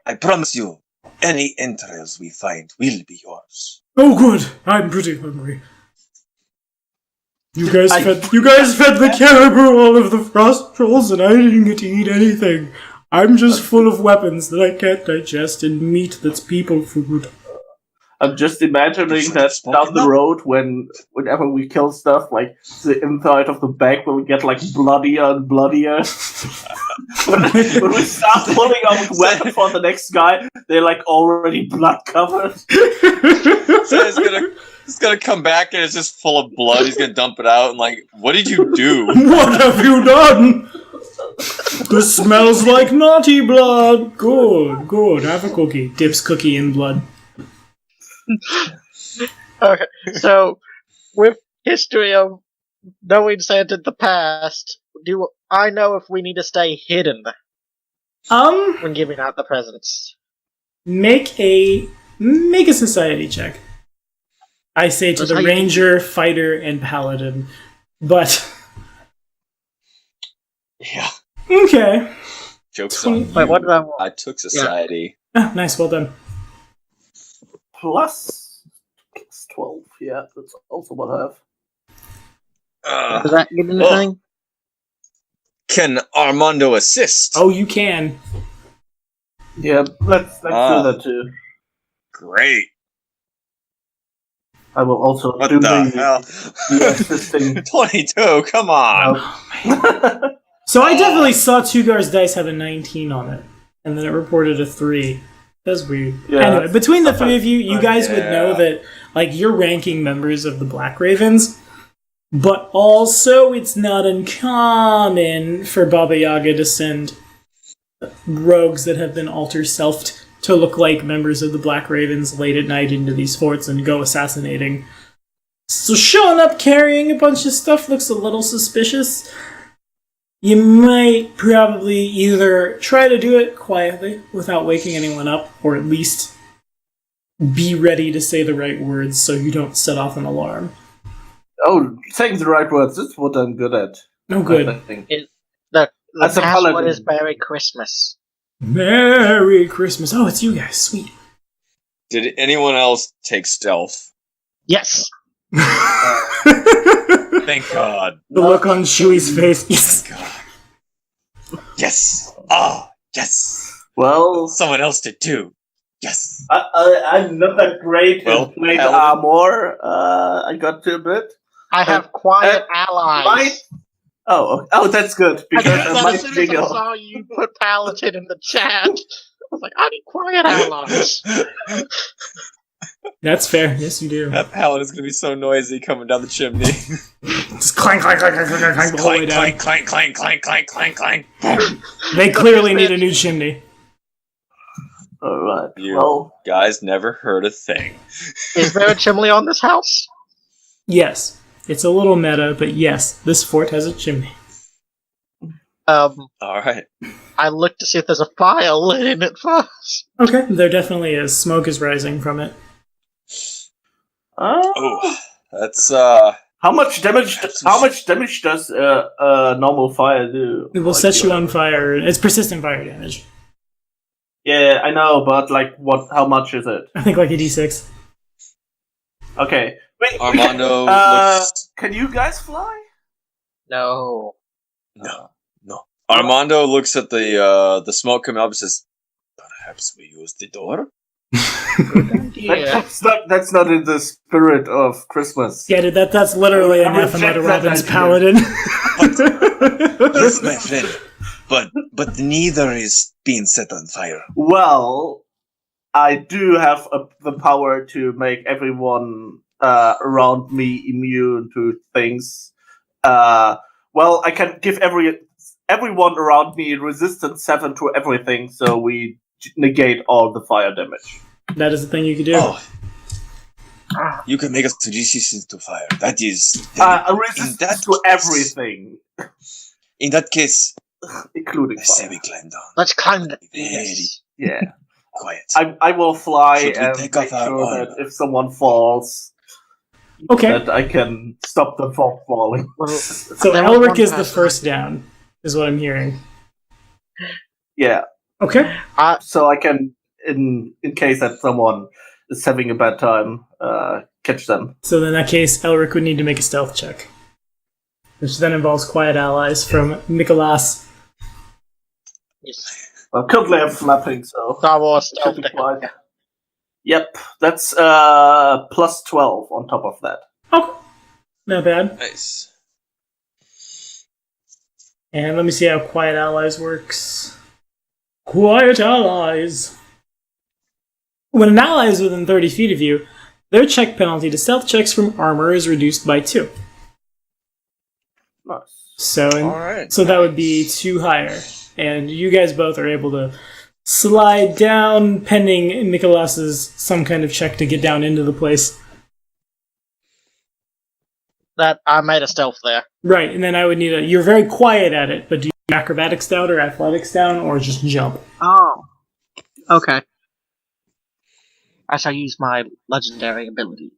I promise you, any entrails we find will be yours." Oh good, I'm pretty hungry. You guys fed the caribou all of the frost trolls and I didn't get to eat anything. I'm just full of weapons that I can't digest and meat that's people food. I'm just imagining that down the road, whenever we kill stuff, like the inside of the bag will get like bloodier and bloodier. when we start pulling out weapon for the next guy, they're like already blood covered. So he's gonna come back and it's just full of blood. He's gonna dump it out and like, what did you do? What have you done? This smells like naughty blood. Good, good. Have a cookie. Dips cookie in blood. Okay, so with history of knowing Santa in the past, do I know if we need to stay hidden when giving out the presents? Make a society check. I say to the ranger, fighter, and paladin, but Yeah. okay. Joke's on you. Wait, what did I want? I took society. Oh, nice, well done. Plus 12, yeah, that's also what I have. Does that get anything? Can Armando assist? Oh, you can. Yeah, let's do that too. Great. I will also What do the the hell? assisting. 22, come on. So I definitely saw Tugar's dice have a 19 on it, and then it reported a 3. That's weird. Yeah, anyway, between the three of you, you guys would Yeah. know that, like, you're ranking members of the Black Ravens, but also it's not uncommon for Baba Yaga to send rogues that have been alter-selfed to look like members of the Black Ravens late at night into these forts and go assassinating. So showing up carrying a bunch of stuff looks a little suspicious. You might probably either try to do it quietly without waking anyone up, or at least be ready to say the right words so you don't set off an alarm. Oh, saying the right words, that's what I'm good at. Oh, good. I think. The As a password paladin. is Merry Christmas. Merry Christmas. Oh, it's you guys. Sweet. Did anyone else take stealth? Yes. Thank God. The look on Shui's face. Yes. Yes. Ah, yes. Well, Someone else did too. Yes. I'm not that great Well, in plate paladin. armor. I got to a bit. I have quiet allies. Might. Oh, that's good I because did I that as might soon as I jiggle. saw you put Paladin in the chat. I was like, I need quiet allies. That's fair. Yes, you do. That paladin is going to be so noisy coming down the chimney. Just clank, clank, clank, clank, clank, clank, the whole way clank, down. clank, clank, clank, clank, clank, clank, clank. They clearly need a new chimney. Alright, You well, guys never heard a thing. Is there a chimney on this house? Yes. It's a little meta, but yes, this fort has a chimney. All right. I looked to see if there's a fire lit in it first. Okay, there definitely is. Smoke is rising from it. Oh, that's how much damage? How much damage does normal fire do? It will Like, set you on fire. It's persistent fire damage. Yeah, I know, but like, what? How much is it? I think like a d6. Okay, wait. Armando looks. Can you guys fly? No. No. Armando looks at the smoke coming up and says, "Perhaps we use the door." Yeah. That's not in the spirit of Christmas. Yeah, dude, that's literally I anathema to reject that Robin's idea. paladin. Yes, my friend. But neither is being set on fire. Well, I do have the power to make everyone around me immune to things. Well, I can give everyone around me resistance 7 to everything, so we negate all the fire damage. That is the thing you can do. Oh. You can make us resistant to fire. That is A resistance to everything. In that case, including I say fire. we climb down. Let's climb the... Very Yeah. quiet. I will fly Should we and take make off our sure armor? that if someone falls, Okay. that I can stop them from falling. Well, So there was Elric one is the person first down, is what I'm hearing. Yeah. Okay. So I can, in case that someone is having a bad time, catch them. So in that case, Elric would need to make a stealth check, which then involves quiet allies from Nicholas. Yes. Well, currently I'm flapping, so Star Wars it should stealth. be quiet. Yep, that's plus 12 on top of that. Oh, not bad. Nice. And let me see how quiet allies works. Quiet allies. When an ally is within 30 feet of you, their check penalty to stealth checks from armor is reduced by 2. Nice. So, Alright. so that would be 2 higher. And you guys both are able to slide down, pending Nicholas's some kind of check to get down into the place. That I made a stealth there. Right, and then I would need a... You're very quiet at it, but do you do acrobatics down or athletics down, or just jump? Oh. Okay. I shall use my legendary ability.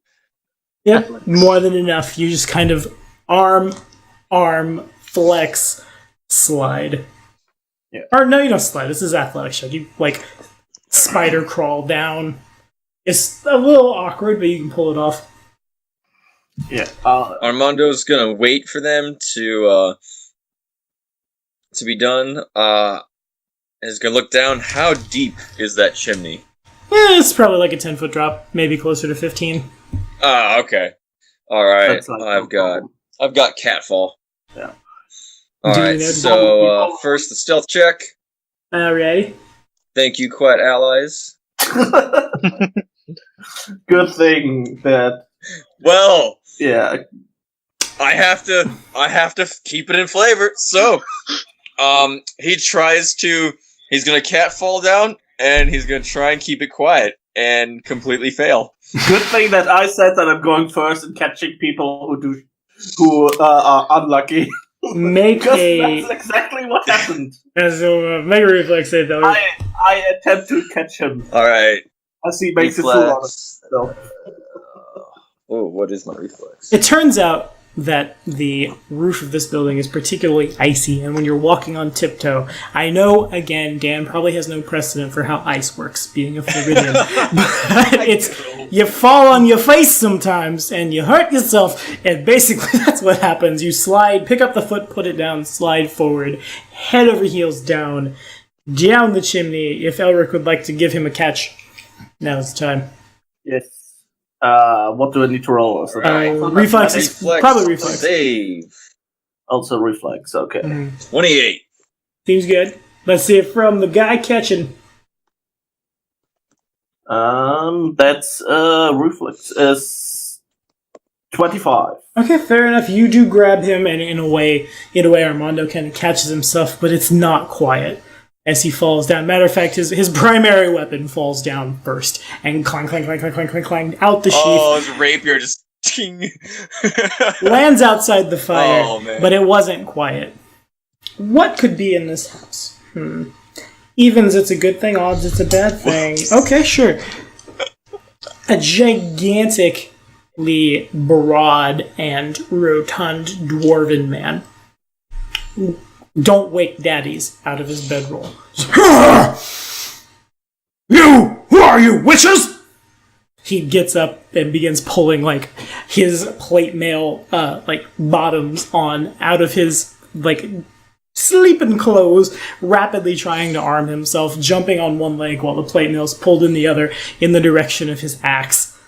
Yep, Athletics. more than enough. You just kind of arm, flex, slide. Yeah. Or no, you don't slide. This is athletics check. You, like, spider crawl down. It's a little awkward, but you can pull it off. Yeah. Armando's gonna wait for them to be done. And is gonna look down. How deep is that chimney? It's probably like a 10-foot drop, maybe closer to 15. Ah, okay. All right. That's like no problem. I've got catfall. Yeah. All Do you right. know- So first the stealth check. Ready? Thank you, quiet allies. Good thing that Well, yeah. I have to keep it in flavor. So, he's gonna catfall down, and he's gonna try and keep it quiet and completely fail. Good thing that I said that I'm going first and catching people who are unlucky. Make Because a... that's exactly what happened. So, make a reflex save, though. I attempt to catch him All right. as he makes a fool out of Reflex. himself. Oh, what is my reflex? It turns out that the roof of this building is particularly icy, and when you're walking on tiptoe, I know, again, Dan probably has no precedent for how ice works, being a Floridian, but it's, you fall on your face sometimes, and you hurt yourself, and basically that's what happens. You slide, pick up the foot, put it down, slide forward, head over heels down the chimney. If Elric would like to give him a catch, now's the time. Yes. What do I need to roll? So Reflex is probably reflex. Save. Also reflex, okay. 28. Seems good. Let's see it from the guy catching. That's reflex is 25. Okay, fair enough. You do grab him, and in a way, Armando kind of catches himself, but it's not quiet as he falls down. Matter of fact, his primary weapon falls down first, and clang, clang, clang, clang, clang, clang, clang, out the sheath. Oh, his rapier just ting. Lands outside the fire, Oh, man. but it wasn't quiet. What could be in this house? Evens, it's a good thing. Odds, it's a bad thing. Okay, sure. A gigantically broad and rotund dwarven man. Don't wake daddies out of his bedroll. You! Who are you, witches? He gets up and begins pulling, like, his plate mail, bottoms on out of his, sleeping clothes, rapidly trying to arm himself, jumping on one leg while the plate mail's pulled in the other in the direction of his axe.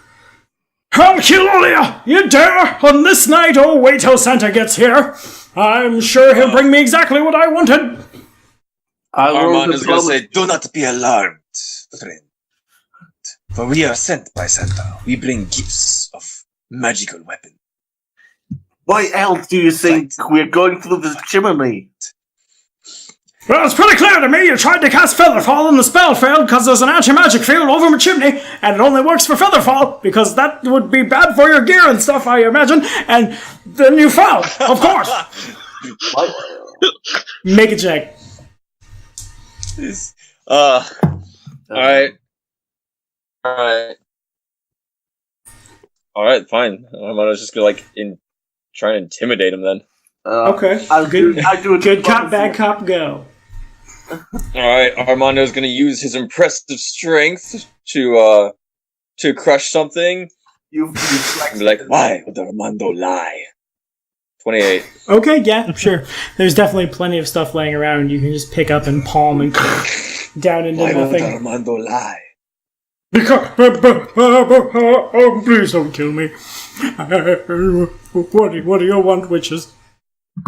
I'll kill all of you! You dare! On this night, oh, wait till Santa gets here! I'm sure he'll bring me exactly what I wanted! Armando's gonna say, "Do not be alarmed, friend. For we are sent by Santa. We bring gifts of magical weapons." Why else do you think we're going through the chimney? Well, it's pretty clear to me you tried to cast Featherfall and the spell failed because there's an anti-magic field over my chimney, and it only works for Featherfall, because that would be bad for your gear and stuff, I imagine, and then you fell, of course! Make a check. Alright. Alright, fine. Armando's just gonna, try and intimidate him then. Okay. I do a Good cop, bad cop, go. Alright, Armando's gonna use his impressive strength to crush something. You Be like, why would Armando lie? 28. Okay, yeah, sure. There's definitely plenty of stuff laying around you can just pick up and palm and down into Why would nothing. Armando lie? Because, please don't kill me. What do you want, witches?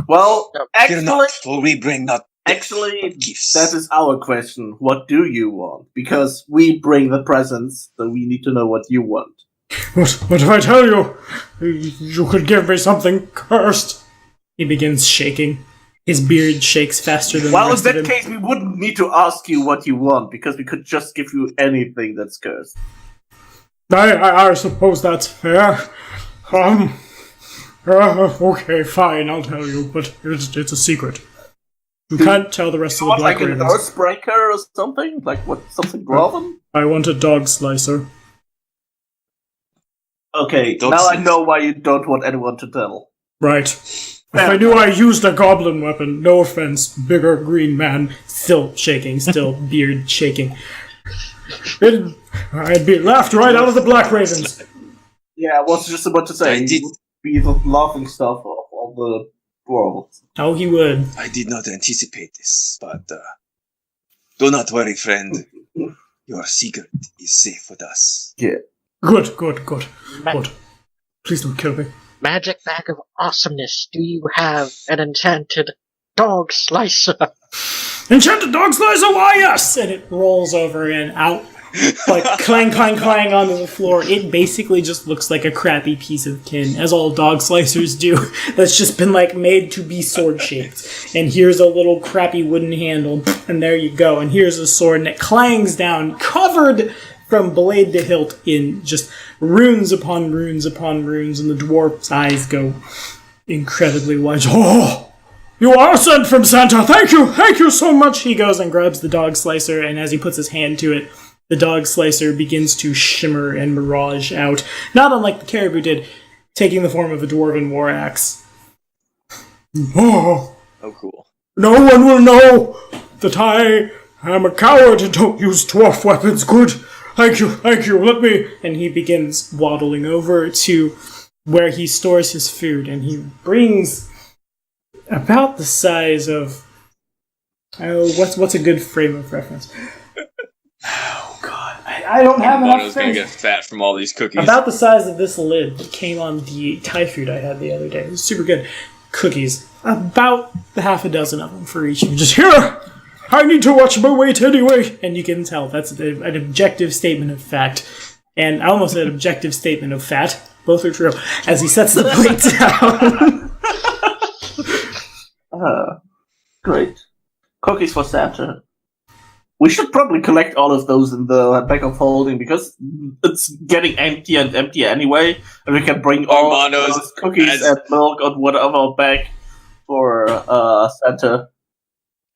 Well, Fear not, for we bring not death, actually, but gifts. that is our question. What do you want? Because we bring the presents, so we need to know what you want. What if I tell you? You could give me something cursed. He begins shaking. His beard shakes faster than the Well, in rest of that him. case, we wouldn't need to ask you what you want, because we could just give you anything that's cursed. I suppose that's fair. Okay, fine, I'll tell you, but it's a secret. You can't tell the rest of the Black Like an Ravens. Earthbreaker or something? Like what? Something dwarven? I want a dog slicer. Okay, Dog now I slicer. know why you don't want anyone to tell. Right. If I knew I used a goblin weapon, no offense, bigger green man, still shaking, still beard shaking. I'd be laughed right out of the Black Ravens. Yeah, I was just about to say, I did- you would be the laughing stuff of the world. Oh, he would. I did not anticipate this, but do not worry, friend. Your secret is safe with us. Good, good, good, Ma- good. Please don't kill me. Magic bag of awesomeness, do you have an enchanted dog slicer? Enchanted dog slicer, why yes! And it rolls over and out, like clang, clang, clang onto the floor. It basically just looks like a crappy piece of tin, as all dog slicers do, that's just been made to be sword shaped. And here's a little crappy wooden handle, and there you go. And here's a sword, and it clangs down, covered from blade to hilt in just runes upon runes upon runes, and the dwarf's eyes go incredibly wide. Oh! You are sent from Santa! Thank you so much! He goes and grabs the dog slicer, and as he puts his hand to it, the dog slicer begins to shimmer and mirage out, not unlike the caribou did, taking the form of a dwarven war axe. Oh, Oh, cool. no one will know that I am a coward and don't use dwarf weapons. Good. Thank you, let me... And he begins waddling over to where he stores his food, and he brings about the size of... Oh, what's a good frame of reference? Oh, God. I don't have enough Armando's gonna space. get fat from all these cookies. About the size of this lid that came on the Thai food I had the other day. It was super good. Cookies. About the half a dozen of them for each. And just, here! I need to watch my weight anyway! And you can tell that's an objective statement of fact. And I almost said objective statement of fat. Both are true. As he sets the plate down. Great. Cookies for Santa. We should probably collect all of those in the bag of holding, because it's getting emptier and emptier anyway, and we can bring all of Armando's those cookies as- and milk and whatever back for Santa.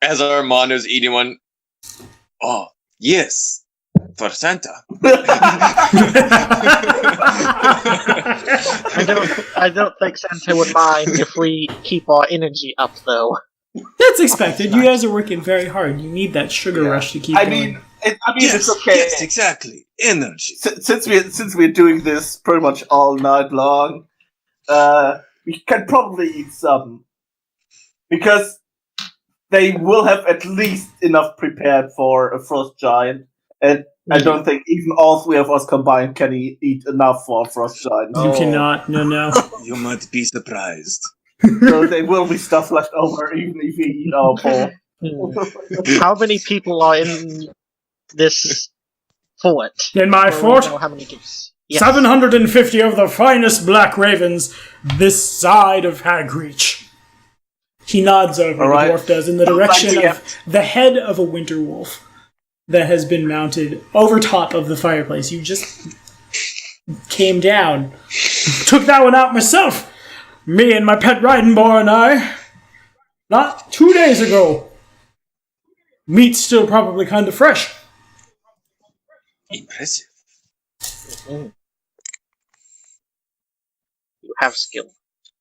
As Armando's eating one. Oh, yes. For Santa. I don't think Santa would mind if we keep our energy up, though. That's expected. You guys are working very hard. You need that sugar rush to keep I going. mean, it's okay. Yes, exactly. Energy. Since we're doing this pretty much all night long, we can probably eat some, because they will have at least enough prepared for a frost giant, and I don't think even all three of us combined can eat enough for a frost giant. You cannot. No. You might be surprised. So there will be stuff left over even if we eat our bowl. How many people are in this fort? In my Or we fort, know how many gifts? Yes. 750 of the finest black ravens this side of Hagreach. He nods over, All right. the dwarf does, in the direction of the head of a winter wolf that has been mounted over top of the fireplace. You just came down. Took that one out myself. Me and my pet riding boar and I. Not 2 days ago. Meat's still probably kind of fresh. Impressive. You have skill.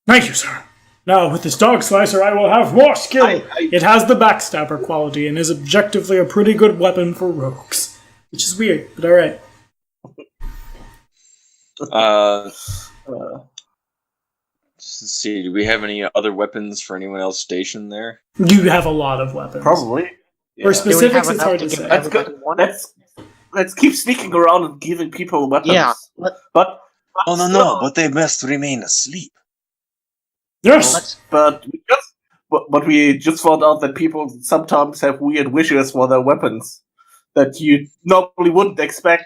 Thank you, sir. Now, with this dog slicer, I will have more skill. It has the backstabber quality and is objectively a pretty good weapon for rogues. Which is weird, but alright. Let's see, do we have any other weapons for anyone else stationed there? You have a lot of weapons. Probably. For specifics, it's enough hard to to give say. Let's go. Let's keep sneaking around and giving people weapons. Yeah. But Oh, no, but they must remain asleep. Yes! but we just found out that people sometimes have weird wishes for their weapons that you normally wouldn't expect.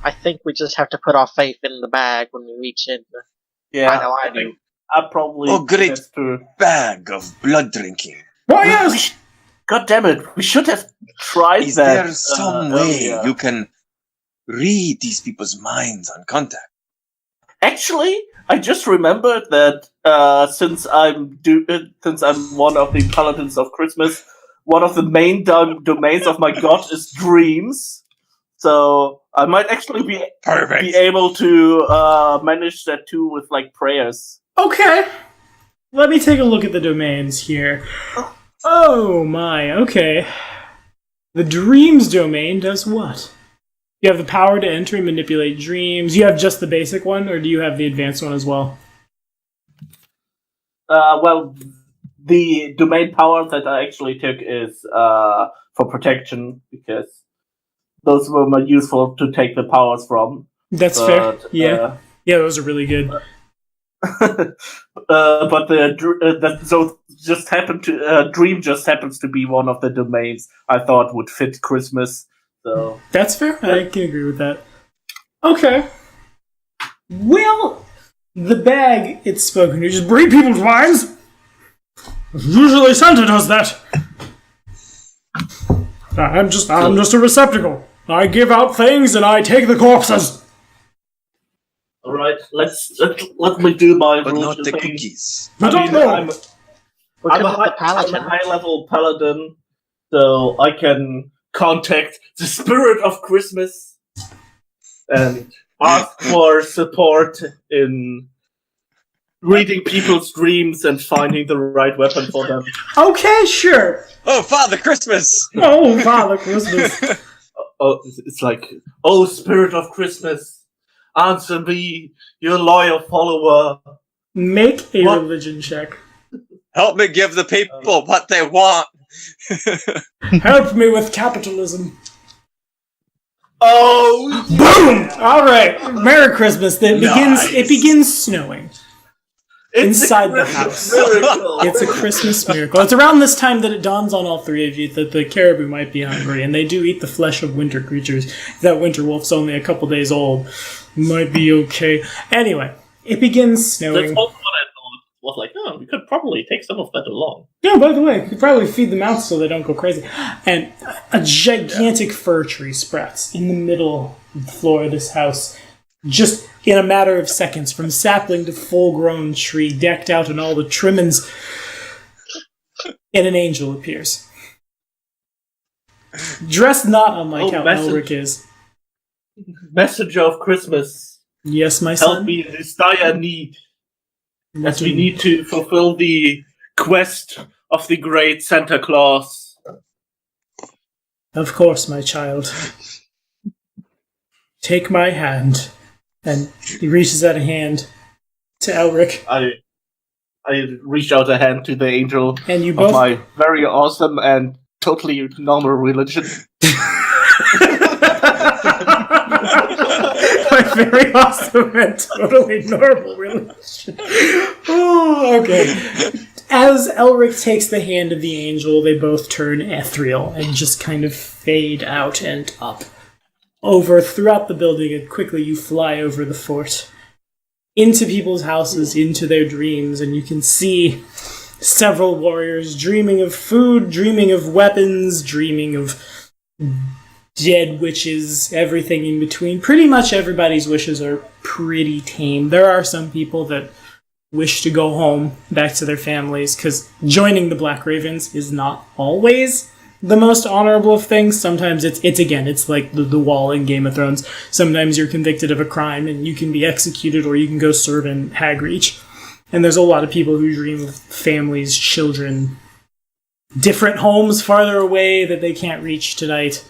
I think we just have to put our faith in the bag when we reach in. Yeah, I know I do. think I probably. Oh, great. That's true. Bag of blood drinking. Oh, yes! God damn it! We should have tried Is that. there some way earlier. you can read these people's minds on contact? Actually, I just remembered that since I'm one of the paladins of Christmas, one of the main domains of my god is dreams. So I might actually be able to manage that too with like prayers. Okay. Let me take a look at the domains here. Oh my, okay. The dreams domain does what? You have the power to enter and manipulate dreams. You have just the basic one, or do you have the advanced one as well? Well, the domain power that I actually took is for protection, because those were more useful to take the powers from. That's fair. Yeah. Yeah, those are really good. But dream just happens to be one of the domains I thought would fit Christmas. So that's fair. I can agree with that. Okay. Well, the bag it's spoken to just read people's minds. Usually Santa does that. I'm just a receptacle. I give out things and I take the corpses. All right, let me do my But not the thing. cookies. I don't know. I'm a high-level paladin, so I can contact the spirit of Christmas and ask for support in reading people's dreams and finding the right weapon for them. Okay, sure. Oh, Father Christmas! Oh, Father Christmas. Oh, it's like, oh, spirit of Christmas, answer me, your loyal follower. Make a religion check. Help me give the people what they want. Help me with capitalism. Oh, Boom! All right. Merry Christmas. It begins snowing inside the house. Miracle. It's a Christmas miracle. It's around this time that it dawns on all three of you that the caribou might be hungry, and they do eat the flesh of winter creatures. If that winter wolf's only a couple days old, might be okay. Anyway, it begins snowing. That's also what I thought. Was like, oh, we could probably take some of that along. Yeah, by the way, you could probably feed them out so they don't go crazy. And a gigantic fir tree sprouts in the middle of the floor of this house. Just in a matter of seconds, from sapling to full-grown tree, decked out in all the trimmings. And an angel appears. Dressed not unlike how Elric is. Messenger of Christmas. Yes, my son. Help me in this dire need. What As do we you- need to fulfill the quest of the great Santa Claus. Of course, my child. Take my hand. And he reaches out a hand to Elric. I reach out a hand to the angel And you of both... my very awesome and totally normal religion. My very awesome and totally normal relation. Oh, okay. As Elric takes the hand of the angel, they both turn ethereal and just kind of fade out and up. Throughout the building, and quickly you fly over the fort. Into people's houses, into their dreams, and you can see several warriors dreaming of food, dreaming of weapons, dreaming of dead witches, everything in between. Pretty much everybody's wishes are pretty tame. There are some people that wish to go home back to their families, because joining the Black Ravens is not always the most honorable of things. Sometimes it's like the wall in Game of Thrones. Sometimes you're convicted of a crime and you can be executed, or you can go serve in Hagreach. And there's a lot of people who dream of families, children, different homes farther away that they can't reach tonight.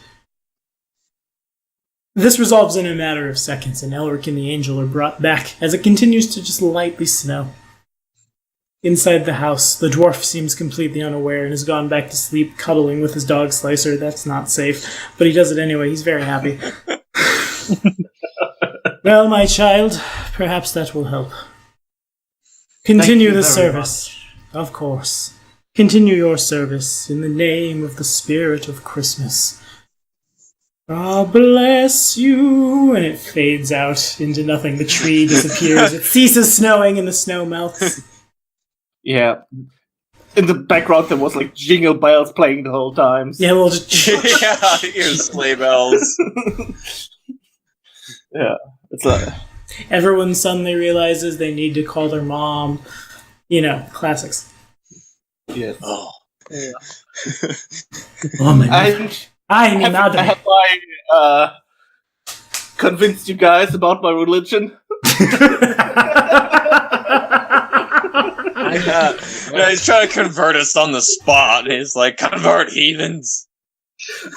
This resolves in a matter of seconds, and Elric and the Angel are brought back as it continues to just lightly snow. Inside the house, the dwarf seems completely unaware and has gone back to sleep, cuddling with his dog Slicer. That's not safe, but he does it anyway. He's very happy. Well, my child, perhaps that will help. Continue the service. Of course. Continue your service in the name of the spirit of Christmas. God bless you. And it fades out into nothing. The tree disappears. It ceases snowing and the snow melts. Yeah. In the background, there was like jingle bells playing the whole time. Yeah, we'll just... Yeah, here's sleigh bells. Yeah, it's like... Everyone suddenly realizes they need to call their mom. You know, classics. Yes. Oh. Yeah. Oh my god. Have I convinced you guys about my religion? Yeah, he's trying to convert us on the spot. He's like, convert heathens.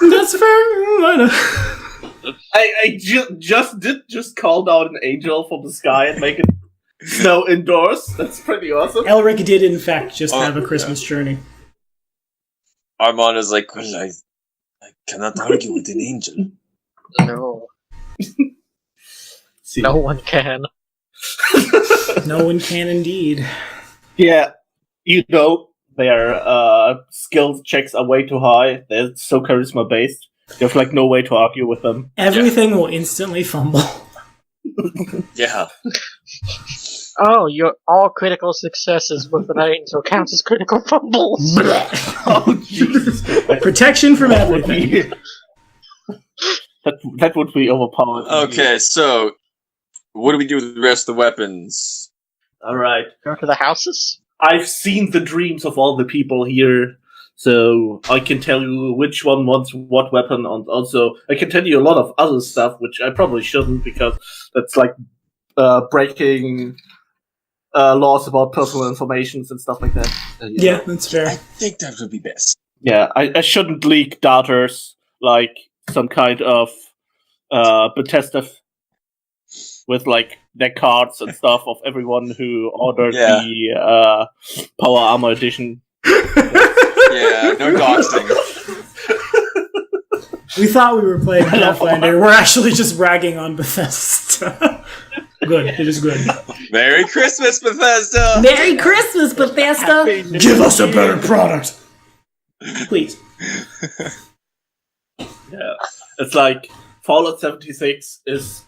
That's fair. I just call down an angel from the sky and make it snow indoors. That's pretty awesome. Elric did, in fact, just have a Christmas journey. Armand is like, well, I cannot argue with an angel. No. No one can. No one can indeed. Yeah, you know, their skills checks are way too high. They're so charisma based. There's like no way to argue with them. Everything will instantly fumble. Yeah. Oh, your all critical successes with an angel counts as critical fumbles. Oh, Jesus. Protection from everything. That would be overpowered. Okay, so what do we do with the rest of the weapons? Alright. Go to the houses? I've seen the dreams of all the people here, so I can tell you which one wants what weapon, and also I can tell you a lot of other stuff, which I probably shouldn't, because that's like breaking laws about personal information and stuff like that. Yeah, that's fair. I think that would be best. Yeah, I shouldn't leak datas like some kind of Bethesda with like their cards and stuff of everyone who ordered the Power Armor Edition. Yeah, no doxing. We thought we were playing Pathfinder. We're actually just ragging on Bethesda. Good, it is good. Merry Christmas, Bethesda! Merry Christmas, Bethesda! Give us a better product! Please. Yeah, it's like Fallout 76 is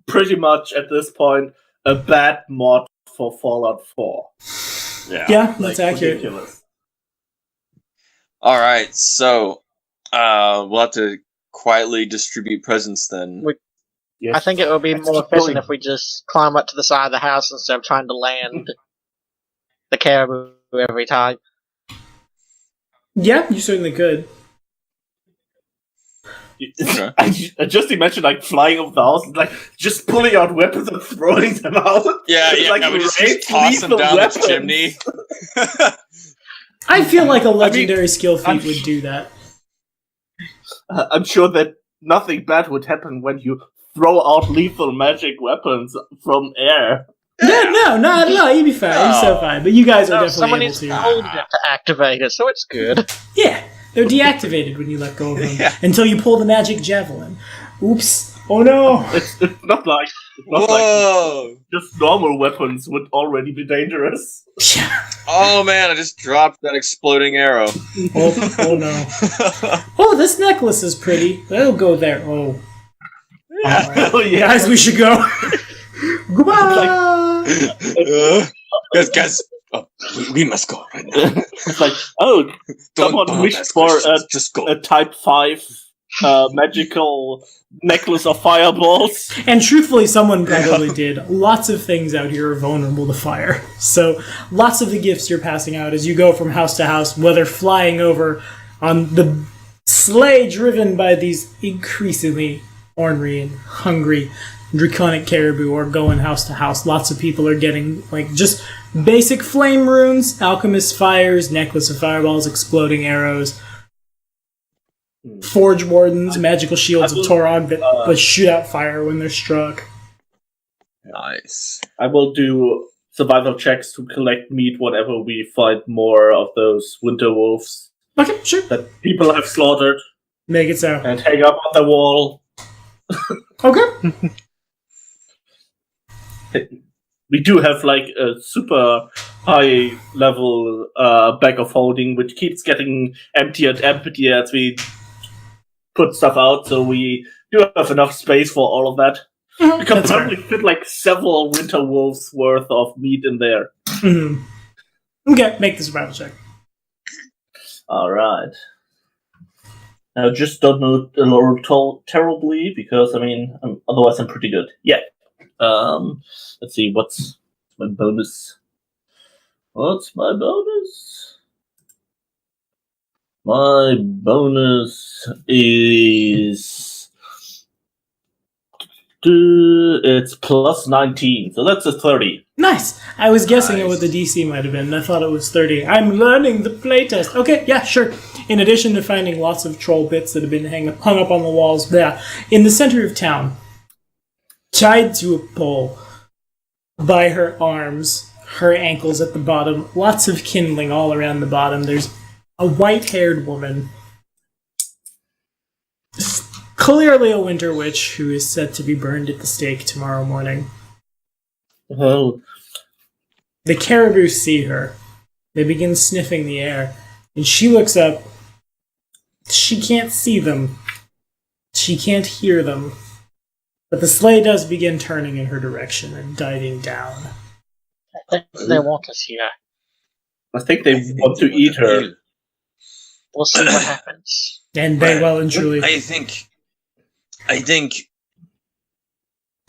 pretty much at this point a bad mod for Fallout 4. Yeah, that's accurate. Ridiculous. Alright, so we'll have to quietly distribute presents then. Yes. I think it would be more efficient if we just climb up to the side of the house instead of trying to land the caribou every time. Yeah, you certainly could. Okay. I just imagine like flying over the house and like just pulling out weapons and throwing them out. Yeah, It's like we just great toss them lethal down weapons. the chimney. I feel like a legendary skill feat would do that. I'm sure that nothing bad would happen when you throw out lethal magic weapons from air. No, you'd be fine. You're so fine. But you guys are No, definitely someone able is to. told it to activate it, so it's good. Yeah, they're deactivated when you let go of them. Yeah. Until you pull the magic javelin. Oops. Oh no. It's not like Whoa! just normal weapons would already be dangerous. Oh man, I just dropped that exploding arrow. Oh no. Oh, this necklace is pretty. That'll go there. Oh. Oh yeah. Guys, we should go. Goodbye. Guys, we must go right now. It's like, oh, someone wished for just go. a Type 5 magical necklace of fireballs. And truthfully, someone probably did. Lots of things out here are vulnerable to fire. So lots of the gifts you're passing out as you go from house to house, whether flying over on the sleigh driven by these increasingly ornery and hungry draconic caribou, or going house to house. Lots of people are getting just basic flame runes, alchemist fires, necklace of fireballs, exploding arrows, forge wardens, magical shields of Torog that shoot out fire when they're struck. Nice. I will do survival checks to collect meat whenever we find more of those winter wolves. Okay, sure. That people have slaughtered. Make it so. And hang up on the wall. Okay. We do have a super high level bag of holding, which keeps getting emptier and emptier as we put stuff out, so we do have enough space for all of that. Mm-hmm. We can probably fit several winter wolves worth of meat in there. Mm-hmm. Okay, make the survival check. Alright. Now just don't know terribly, because otherwise I'm pretty good. Yeah. Let's see, what's my bonus? What's my bonus? My bonus is... It's plus 19, so that's a 30. Nice! I was guessing at what the DC might have been, and I thought it was 30. I'm learning the playtest. Okay, yeah, sure. In addition to finding lots of troll bits that have been hung up on the walls, in the center of town, tied to a pole, by her arms, her ankles at the bottom, lots of kindling all around the bottom. There's a white-haired woman, clearly a winter witch, who is set to be burned at the stake tomorrow morning. Oh. The caribou see her. They begin sniffing the air, and she looks up. She can't see them. She can't hear them. But the sleigh does begin turning in her direction and diving down. I think they want us here. I think they want to eat her. We'll see what happens. And they well and truly... I think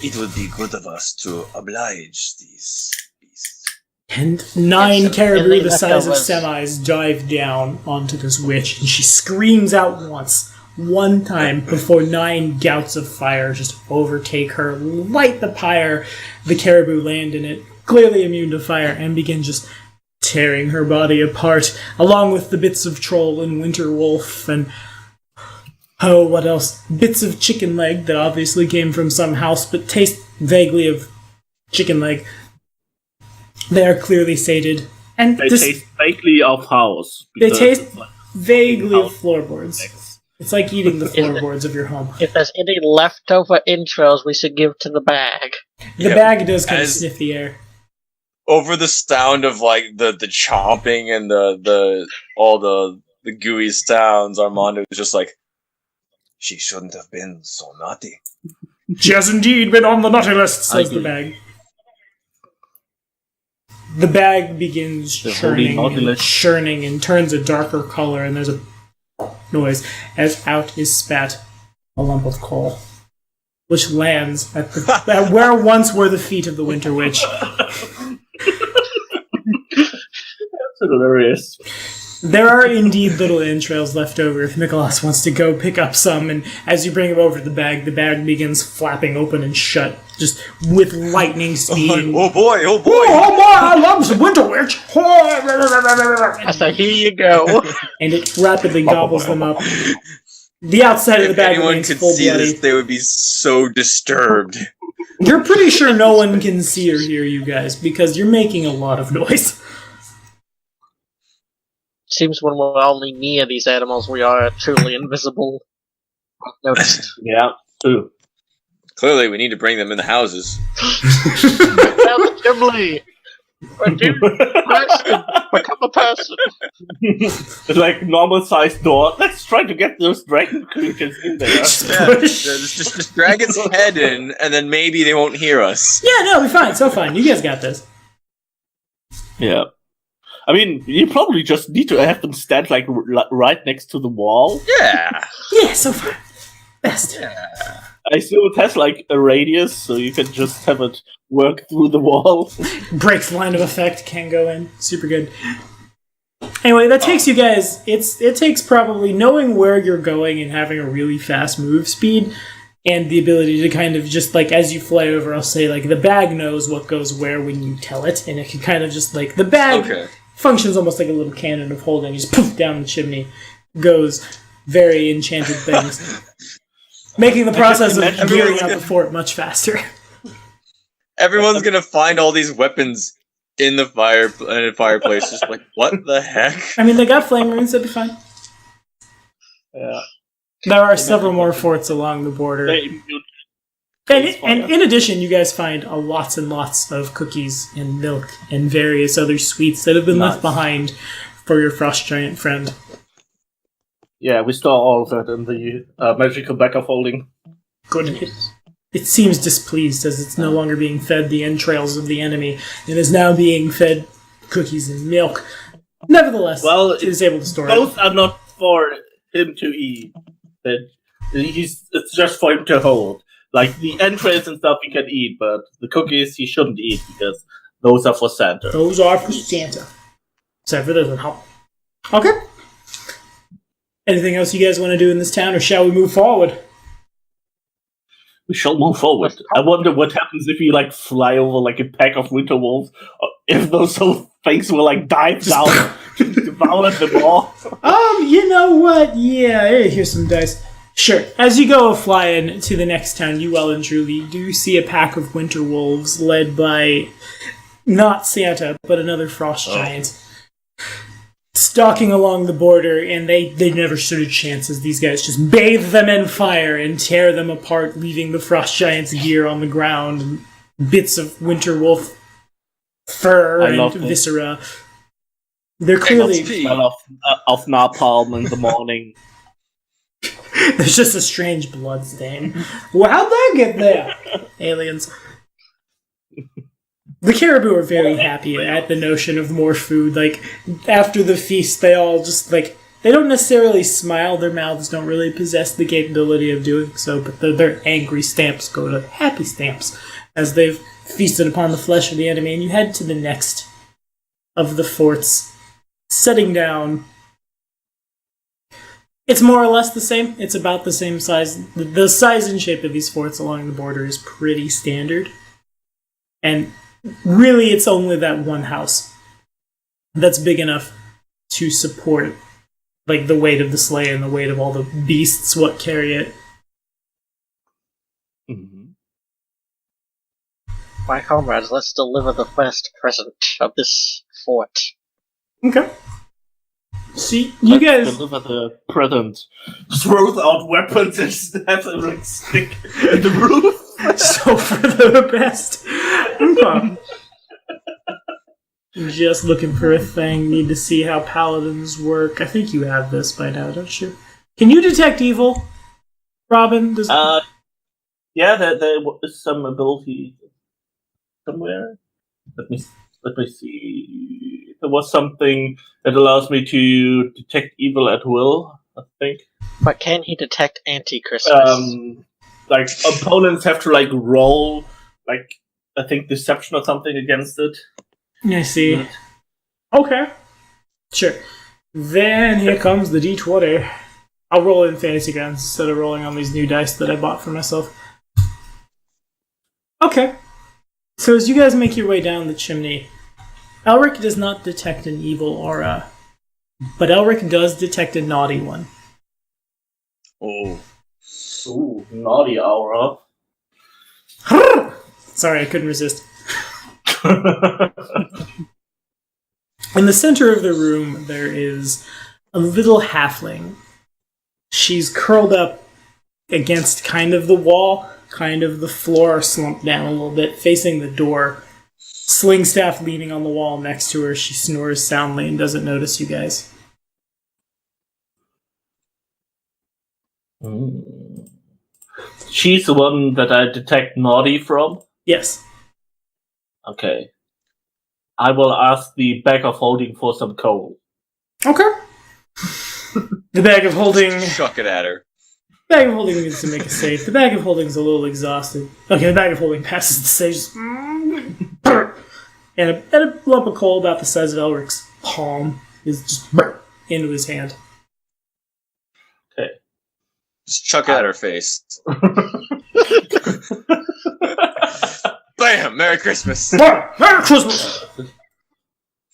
it would be good of us to oblige these beasts. And 9 caribou the size of leftovers. semis dive down onto this witch, and she screams out one time, before 9 gouts of fire just overtake her, light the pyre. The caribou land in it, clearly immune to fire, and begin just tearing her body apart, along with the bits of troll and winter wolf, and what else? Bits of chicken leg that obviously came from some house, but taste vaguely of chicken leg. They are clearly sated. And they taste vaguely of house. They taste vaguely of house floorboards. It's like eating the floorboards of your home. If there's any leftover intros, we should give to the bag. The bag does kind of sniff the air. Over the sound of the chomping and all the gooey sounds, Armando is just like, she shouldn't have been so naughty. She has indeed been on the naughty list, says the bag. The bag begins churning and turns a darker color, and there's a noise as out is spat a lump of coal, which lands at where once were the feet of the Winter Witch. That's hilarious. There are indeed little entrails left over if Nicholas wants to go pick up some, and as you bring him over the bag begins flapping open and shut, just with lightning speed. Oh boy! Oh my, I love some Winter Witch! I say, here you go. And it rapidly gobbles them up. The outside of the bag remains full bloody. If anyone could see this, they would be so disturbed. You're pretty sure no one can see or hear you guys, because you're making a lot of noise. Seems when we're only near these animals, we are truly invisible. Noticed. Yeah, true. Clearly, we need to bring them in the houses. Chimley! Become a person! It's like normal-sized door. Let's try to get those dragon creatures in there. Just drag its head in, and then maybe they won't hear us. Yeah, no, we're fine. So fine. You guys got this. Yeah. I mean, you probably just need to have them stand right next to the wall. Yeah. Yeah, so fine. Best. I assume it has like a radius, so you can just have it work through the wall. Breaks line of effect, can go in. Super good. Anyway, that takes you guys. It takes probably knowing where you're going and having a really fast move speed, and the ability to kind of just like as you fly over. I'll say like the bag knows what goes where when you tell it, and it can kind of just like the bag functions almost like a little cannon of holding. You just poof down the chimney, goes very enchanted things. Making the process of gearing out the fort much faster. Everyone's gonna find all these weapons in the fireplace. Just like, what the heck? I mean, they got flame runes, that'd be fine. Yeah. There are several more forts along the border. And in addition, you guys find lots and lots of cookies and milk and various other sweets that have been left behind for your frost giant friend. Yeah, we store all of that in the magical bag of holding. Good. It seems displeased as it's no longer being fed the entrails of the enemy and is now being fed cookies and milk. Nevertheless, it is able to store both are not for him to eat. It's just for him to hold. Like, the entrails and stuff he can eat, but the cookies he shouldn't eat because those are for Santa. Those are for Santa. Except for this one. Okay. Anything else you guys want to do in this town, or shall we move forward? We shall move forward. I wonder what happens if you, like, fly over, like, a pack of winter wolves, or if those whole things will, like, dive down to devour them all. You know what? Yeah, here's some dice. Sure. As you go flying to the next town, you well and truly do see a pack of winter wolves led by not Santa, but another frost giant. Stalking along the border, and they never stood a chance as these guys just bathe them in fire and tear them apart, leaving the frost giant's gear on the ground and bits of winter wolf fur and viscera. They're clearly smell of napalm in the morning. There's just a strange blood stain. Well, how'd that get there? Aliens. The caribou are very happy at the notion of more food. Like, after the feast, they all just, like, they don't necessarily smile. Their mouths don't really possess the capability of doing so, but their angry stamps go to happy stamps as they've feasted upon the flesh of the enemy. And you head to the next of the forts, setting down. It's more or less the same. It's about the same size. The size and shape of these forts along the border is pretty standard. And really, it's only that one house that's big enough to support, like, the weight of the sleigh and the weight of all the beasts what carry it. Mm-hmm. My comrades, let's deliver the first present of this fort. Okay. See, you guys deliver the present. Throws out weapons and have a red stick in the roof. So for the best. Okay. Just looking for a thing. Need to see how paladins work. I think you have this by now, don't you? Can you detect evil, Robin? Yeah, there is some ability somewhere. Let me see. There was something that allows me to detect evil at will, I think. But can he detect anti-Christmas? Like, opponents have to, like, roll, like, I think deception or something against it. I see. Okay. Sure. Then here comes the D20. I'll roll in fantasy grounds instead of rolling on these new dice that I bought for myself. Okay. So as you guys make your way down the chimney, Elric does not detect an evil aura, but Elric does detect a naughty one. Oh. Ooh, naughty aura. Sorry, I couldn't resist. In the center of the room, there is a little halfling. She's curled up against kind of the wall, kind of the floor, slumped down a little bit, facing the door. Sling staff leaning on the wall next to her. She snores soundly and doesn't notice you guys. She's the one that I detect naughty from? Yes. Okay. I will ask the bag of holding for some coal. Okay. The bag of holding... Chuck it at her. Bag of holding needs to make a save. The bag of holding's a little exhausted. Okay, the bag of holding passes the save. And a lump of coal about the size of Elric's palm is just into his hand. Okay. Just chuck it at her face. Bam! Merry Christmas! Merry Christmas!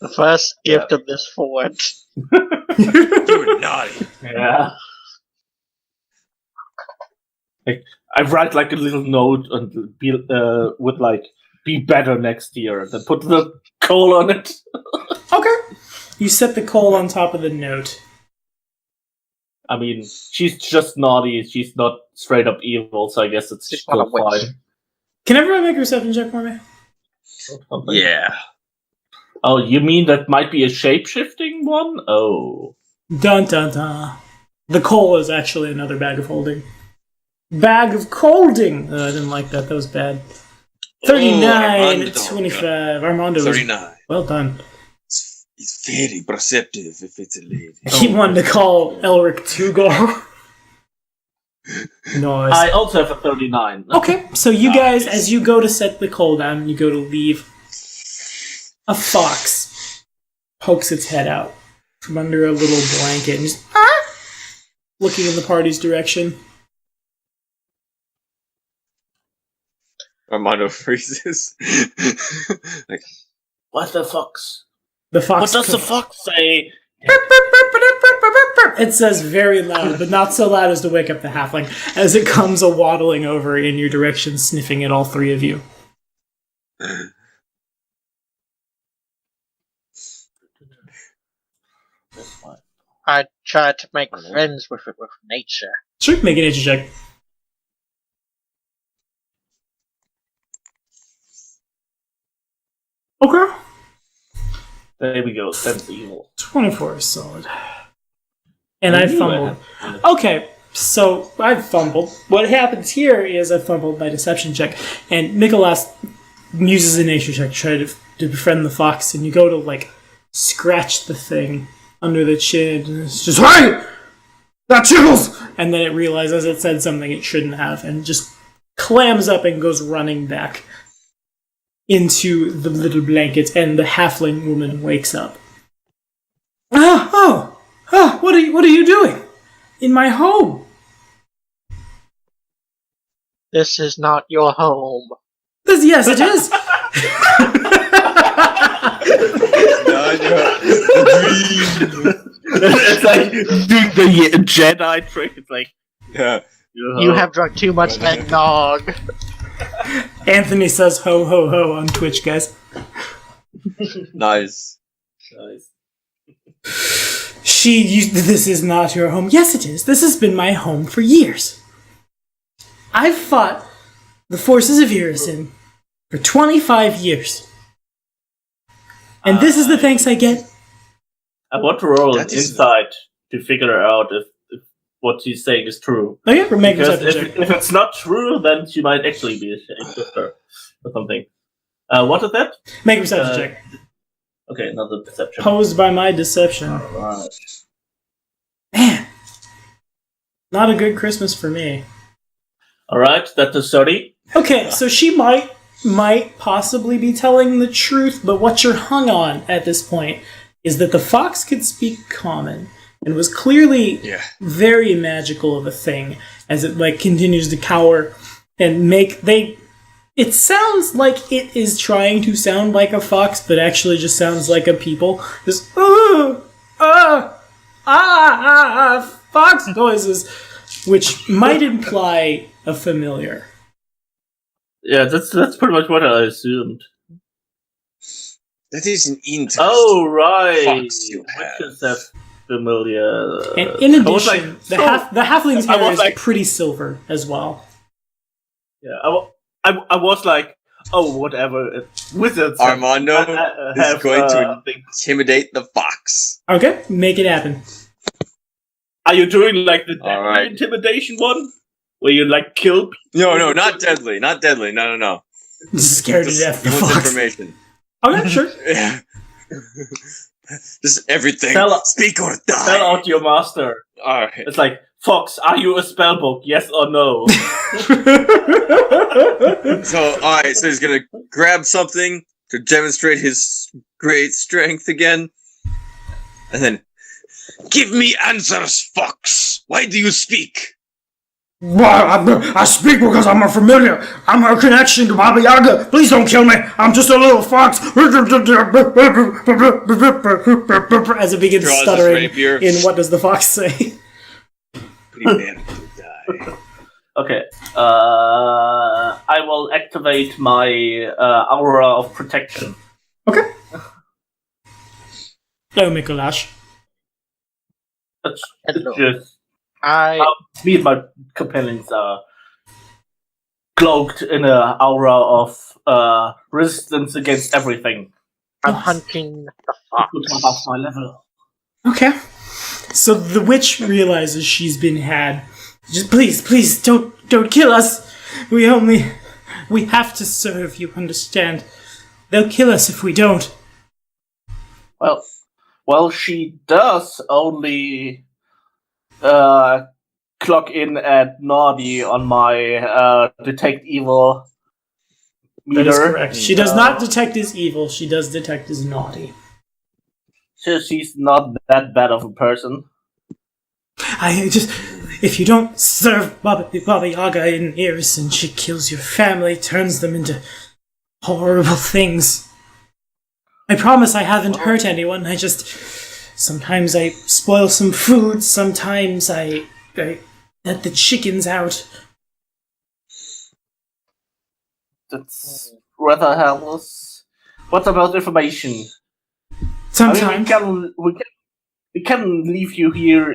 The first gift of this fort. You naughty. Yeah. I write like a little note and be with like be better next year. Then put the coal on it. Okay. You set the coal on top of the note. I mean, she's just naughty. She's not straight up evil, so I guess it's She's still not a witch. fine. Can everyone make a perception check for me? Yeah. Oh, you mean that might be a shape-shifting one? Oh. Dun dun dun. The coal is actually another bag of holding. Bag of colding! I didn't like that. That was bad. 39, Armando. 25. Armando. 39. Well done. It's very perceptive if it's a lady. He wanted to call Elric Tugor. Nice. I also have a 39. Okay, so you guys, as you go to set the coal down, you go to leave, a fox pokes its head out from under a little blanket and just looking in the party's direction. Armando freezes. Like, What the fox? The fox. What does the fox say? It says very loud, but not so loud as to wake up the halfling, as it comes a-waddling over in your direction, sniffing at all three of you. I try to make friends with it with nature. Sure, make an nature check. Okay. There we go. Sense evil. 24 is solid. And I fumbled. Okay, so I fumbled. What happens here is I fumbled my deception check, and Nicholas uses a nature check to try to befriend the fox, and you go to, like, scratch the thing under the chin, and it's just, hey! That tickles! And then it realizes it said something it shouldn't have, and just clams up and goes running back into the little blanket, and the halfling woman wakes up. What are you doing? In my home? This is not your home. Yes, it is. It's like doing the Jedi trick. It's like, yeah. You have drunk too much eggnog. Anthony says ho ho ho on Twitch, guys. Nice. This is not your home. Yes, it is. This has been my home for years. I've fought the forces of Irison for 25 years. And this is the thanks I get. I want to roll an That is- insight to figure out if what she's saying is true. Okay, we're making Because a check. if it's not true, then she might actually be a shapeshifter or something. What is that? Make a perception check. Okay, another perception. Posed by my deception. Alright. Man. Not a good Christmas for me. Alright, that's a 30. Okay, so she might possibly be telling the truth, but what you're hung on at this point is that the fox could speak common and was clearly very magical of a thing as it like continues to cower and it sounds like it is trying to sound like a fox, but actually just sounds like a people. Just fox noises, which might imply a familiar. Yeah, that's pretty much what I assumed. That is an interesting Oh, right. fox you have. Witches have familiar. And in I was addition, like, the halfling's I hair was is like- pretty silver as well. Yeah, I was like, oh, whatever. Wizards Armando is going to thing. intimidate the fox. Okay, make it happen. Are you doing like the deadly Alright. intimidation one? Where you like kill people? No, not deadly. No. Scared to Just, death. he The wants fox. information. Okay, sure. Yeah. Just everything. Tell- Speak or Tell die. out your master. Alright. It's like, Fox, are you a spellbook? Yes or no? So he's gonna grab something to demonstrate his great strength again. And then, give me answers, Fox! Why do you speak? Well, I speak because I'm a familiar. I'm a connection to Baba Yaga. Please don't kill me. I'm just a little fox. As it begins Draws his stuttering rapier. in what does the fox say? Prepare to die. Okay. I will activate my aura of protection. Okay. Hello, Mikolash. It's Hello. just I me and my companions are cloaked in an aura of resistance against everything. am hunting the fox. Good to have my level. Okay. So the witch realizes she's been had. Just please, don't kill us. We have to serve, you understand? They'll kill us if we don't. Well, she does only clock in at naughty on my detect evil meter. That is correct. She does not detect as evil, she does detect as naughty. So she's not that bad of a person. If you don't serve Baba Yaga in Irison, she kills your family, turns them into horrible things. I promise I haven't hurt anyone, sometimes I spoil some food, sometimes I let the chickens out. That's rather harmless. What about information? Sometimes. I mean, we can leave you here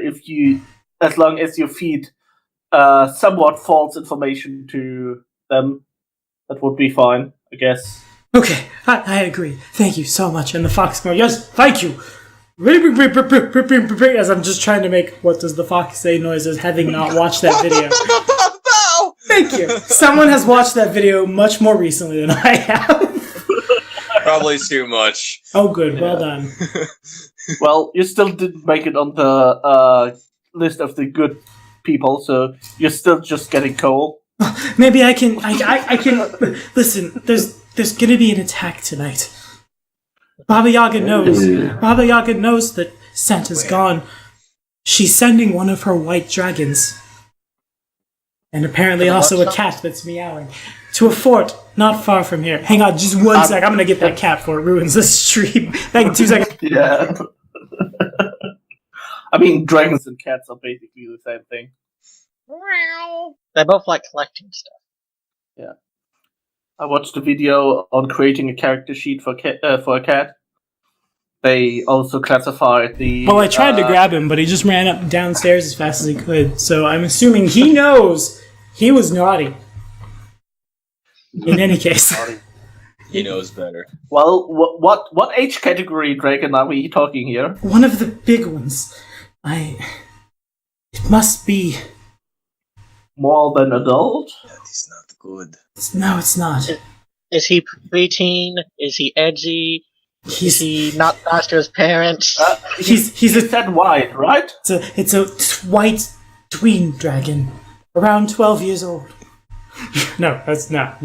as long as you feed somewhat false information to them. That would be fine, I guess. Okay, I agree. Thank you so much. And the fox goes, yes, thank you. As I'm just trying to make what does the fox say noises, having not watched that video. Thank you. Someone has watched that video much more recently than I have. Probably too much. Oh, good. Well done. Well, you still didn't make it on the list of the good people, so you're still just getting coal. Maybe I can. Listen, there's gonna be an attack tonight. Baba Yaga knows. Baba Yaga knows that Santa's gone. She's sending one of her white dragons. And apparently also a cat that's meowing. To a fort not far from here. Hang on, just one sec. I'm gonna get that cat before it ruins the stream. Back in 2 seconds. Yeah. I mean, dragons and cats are basically the same thing. They both like collecting stuff. Yeah. I watched a video on creating a character sheet for a cat. They also classified the... Well, I tried to grab him, but he just ran up downstairs as fast as he could. So I'm assuming he knows he was naughty. In any case. He knows better. Well, what age category dragon are we talking here? One of the big ones. It must be... More than adult? That is not good. No, it's not. Is he preteen? Is he edgy? Is he not nice to his parents? He's a said white, right? It's a white tween dragon, around 12 years old. No, that's not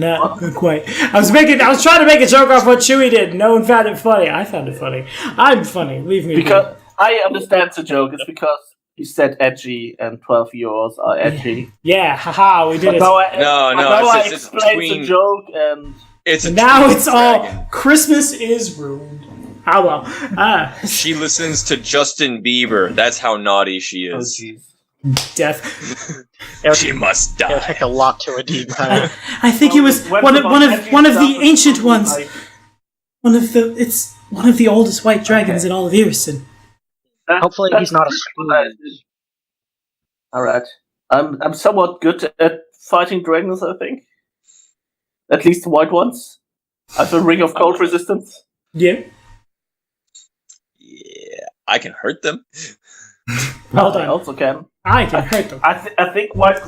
quite. I was trying to make a joke off what Chewie did. No one found it funny. I found it funny. I'm funny. Leave me because be. I understand the joke. It's because you said edgy, and 12-year-olds are edgy. Yeah, haha, we did it. I explained the joke, and now it's all Christmas is ruined. How well? She listens to Justin Bieber. That's how naughty she is. Oh, jeez. Death. She must die. It'll take a lot to redeem her. I think it was one of the ancient ones. It's one of the oldest white dragons in all of Irison. Hopefully he's not a spoon. Alright. I'm somewhat good at fighting dragons, I think. At least the white ones. I have a ring of cold resistance. Yeah. Yeah, I can hurt them. Well done. I also can. I can hurt them. I think white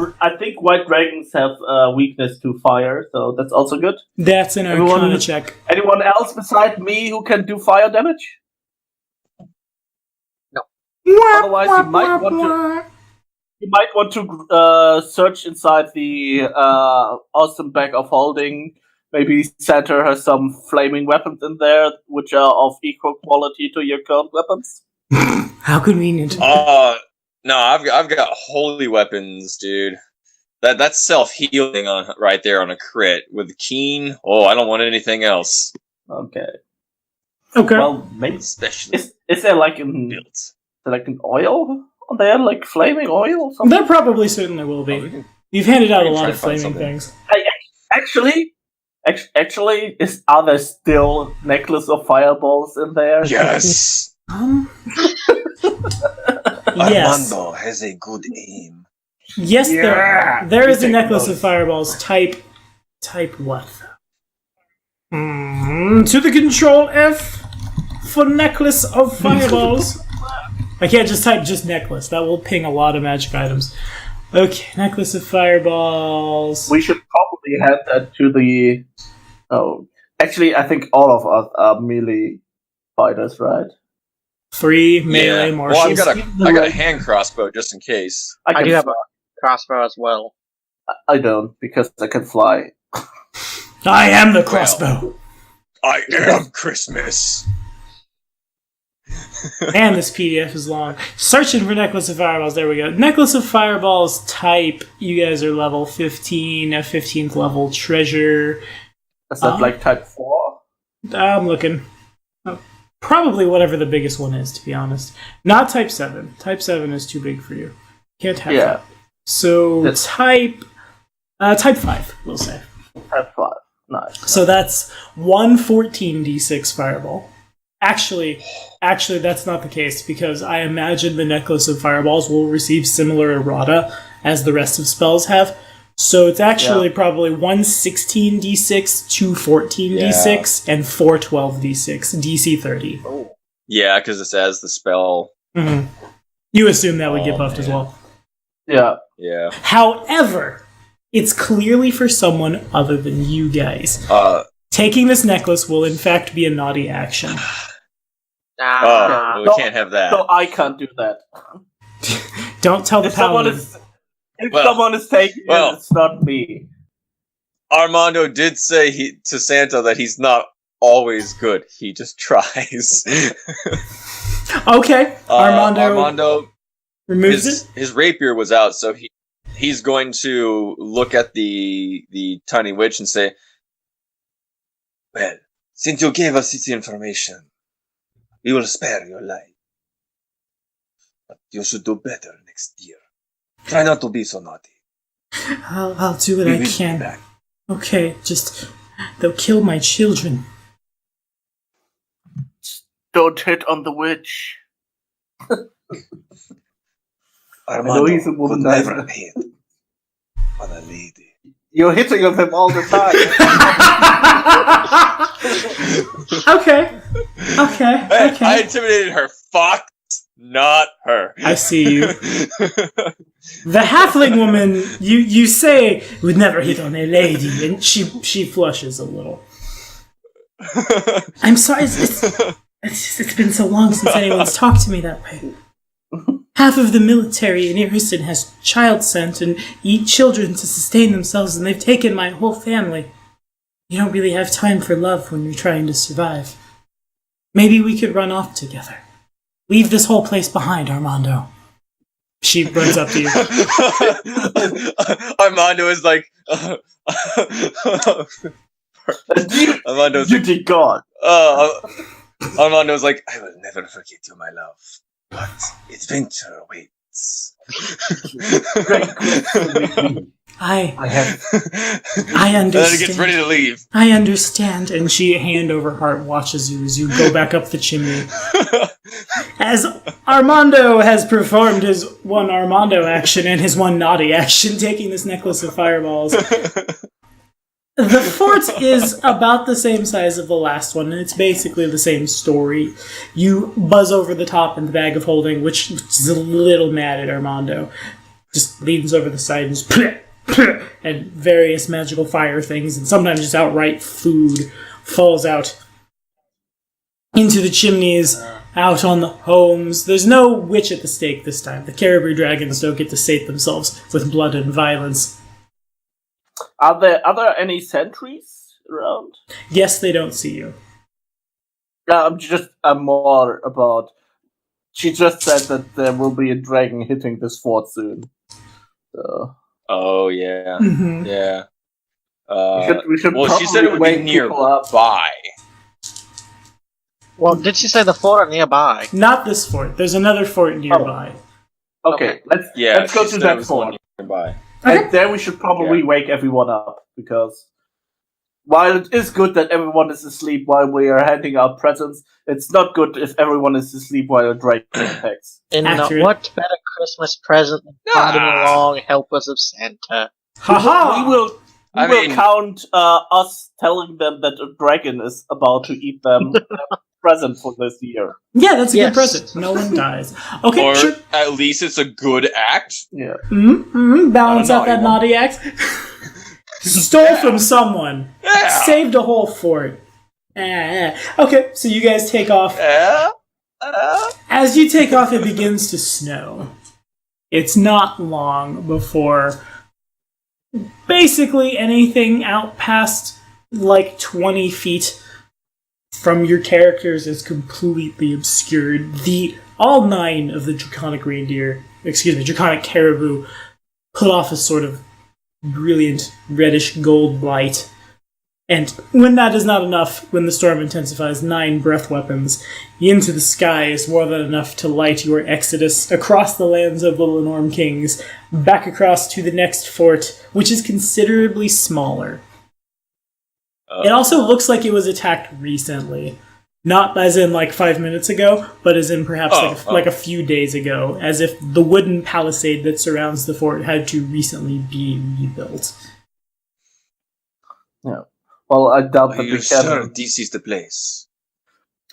dragons have a weakness to fire, so that's also good. That's an Arcana check. Anyone else beside me who can do fire damage? No. Otherwise, you might want to search inside the awesome bag of holding. Maybe Santa has some flaming weapons in there, which are of equal quality to your current weapons. How convenient. No, I've got holy weapons, dude. That's self-healing right there on a crit with keen. Oh, I don't want anything else. Okay. Well, maybe Especially is there like an oil on there, like flaming oil or something? There probably certainly will be. You've handed out a lot of flaming things. Actually, are there still necklace of fireballs in there? Yes. Yes. Armando has a good aim. Yes, Yeah. there is a You necklace take of fireballs. Type what? To the control F for necklace of fireballs. I can't just type just necklace. That will ping a lot of magic items. Okay, necklace of fireballs. We should probably add that to the. Oh, actually, I think all of us are melee fighters, right? 3 melee martials. Well, I got a hand crossbow just in case. I do have a crossbow as well. I don't, because I can fly. I am the crossbow. I am Christmas. And this PDF is long. Searching for necklace of fireballs. There we go. Necklace of fireballs type. You guys are level 15, a 15th level treasure. Is that like type 4? I'm looking. Probably whatever the biggest one is, to be honest. Not type 7. Type 7 is too big for you. Can't have that. So type 5, we'll say. Type 5. Nice. So that's 114d6 fireball. Actually, that's not the case, because I imagine the necklace of fireballs will receive similar errata as the rest of spells have. So it's actually probably 116d6, 214d6, and 412d6, DC 30. Oh. Yeah, because it's as the spell. Mm-hmm. You assume that would get buffed as well. Yeah. Yeah. However, it's clearly for someone other than you guys. Taking this necklace will in fact be a naughty action. We can't have that. So I can't do that. Don't tell the paladin. If someone is taking it, it's not me. Armando did say to Santa that he's not always good. He just tries. Okay. Armando removes it. His rapier was out, so he's going to look at the tiny witch and say, "Well, since you gave us this information, we will spare your life. But you should do better next year. Try not to be so naughty. I'll do what I can. Okay, just they'll kill my children. Don't hit on the witch." Armando he's a woman, could never hit on a lady. You're hitting on him all the time. Okay. I intimidated her. Fuck, not her. I see you. The halfling woman, you say, would never hit on a lady, and she flushes a little. I'm sorry, it's been so long since anyone's talked to me that way. Half of the military in Iriston has child sent and eat children to sustain themselves, and they've taken my whole family. You don't really have time for love when you're trying to survive. Maybe we could run off together. Leave this whole place behind, Armando. She runs up to you. Armando is like... Armando's Duty God. Armando's like, "I will never forget you, my love. But adventure awaits." I understand. And then he gets ready to leave. I understand, and she, hand over heart, watches you as you go back up the chimney. As Armando has performed his one Armando action and his one naughty action, taking this necklace of fireballs. The fort is about the same size of the last one, and it's basically the same story. You buzz over the top in the bag of holding, which is a little mad at Armando. Just leans over the side and just and various magical fire things, and sometimes just outright food falls out into the chimneys. out on the homes. There's no witch at the stake this time. The caribou dragons don't get to sate themselves with blood and violence. Are there any sentries around? Yes, they don't see you. I'm more about. She just said that there will be a dragon hitting this fort soon. So. Oh yeah, Mm-hmm. yeah. We should Well, she said it would be nearby. Well, did she say the fort or nearby? Not this fort. There's another fort nearby. Okay, let's go to that fort. Nearby. And there we should probably wake everyone up, because while it is good that everyone is asleep while we are handing out presents, it's not good if everyone is asleep while a dragon attacks. And Accurate. what better Christmas present than riding along helpers of Santa? Haha! We will count us telling them that a dragon is about to eat them a present for this year. Yeah, that's a Yes. good present. No one dies. Okay, Or sure. at least it's a good act. Yeah. Balance Not out a that naughty naughty act. Stole from someone. Yeah. Saved a whole fort. Okay, so you guys take off. As you take off, it begins to snow. It's not long before basically anything out past like 20 feet from your characters is completely obscured. All 9 of the draconic draconic caribou put off a sort of brilliant reddish gold light. And when that is not enough, when the storm intensifies, 9 breath weapons into the sky is more than enough to light your exodus across the lands of the Lenorm Kings, back across to the next fort, which is considerably smaller. It also looks like it was attacked recently. Not as in like 5 minutes ago, but as in perhaps like a few days ago, as if the wooden palisade that surrounds the fort had to recently be rebuilt. Yeah. Well, I doubt that we Sir, can. this is the place.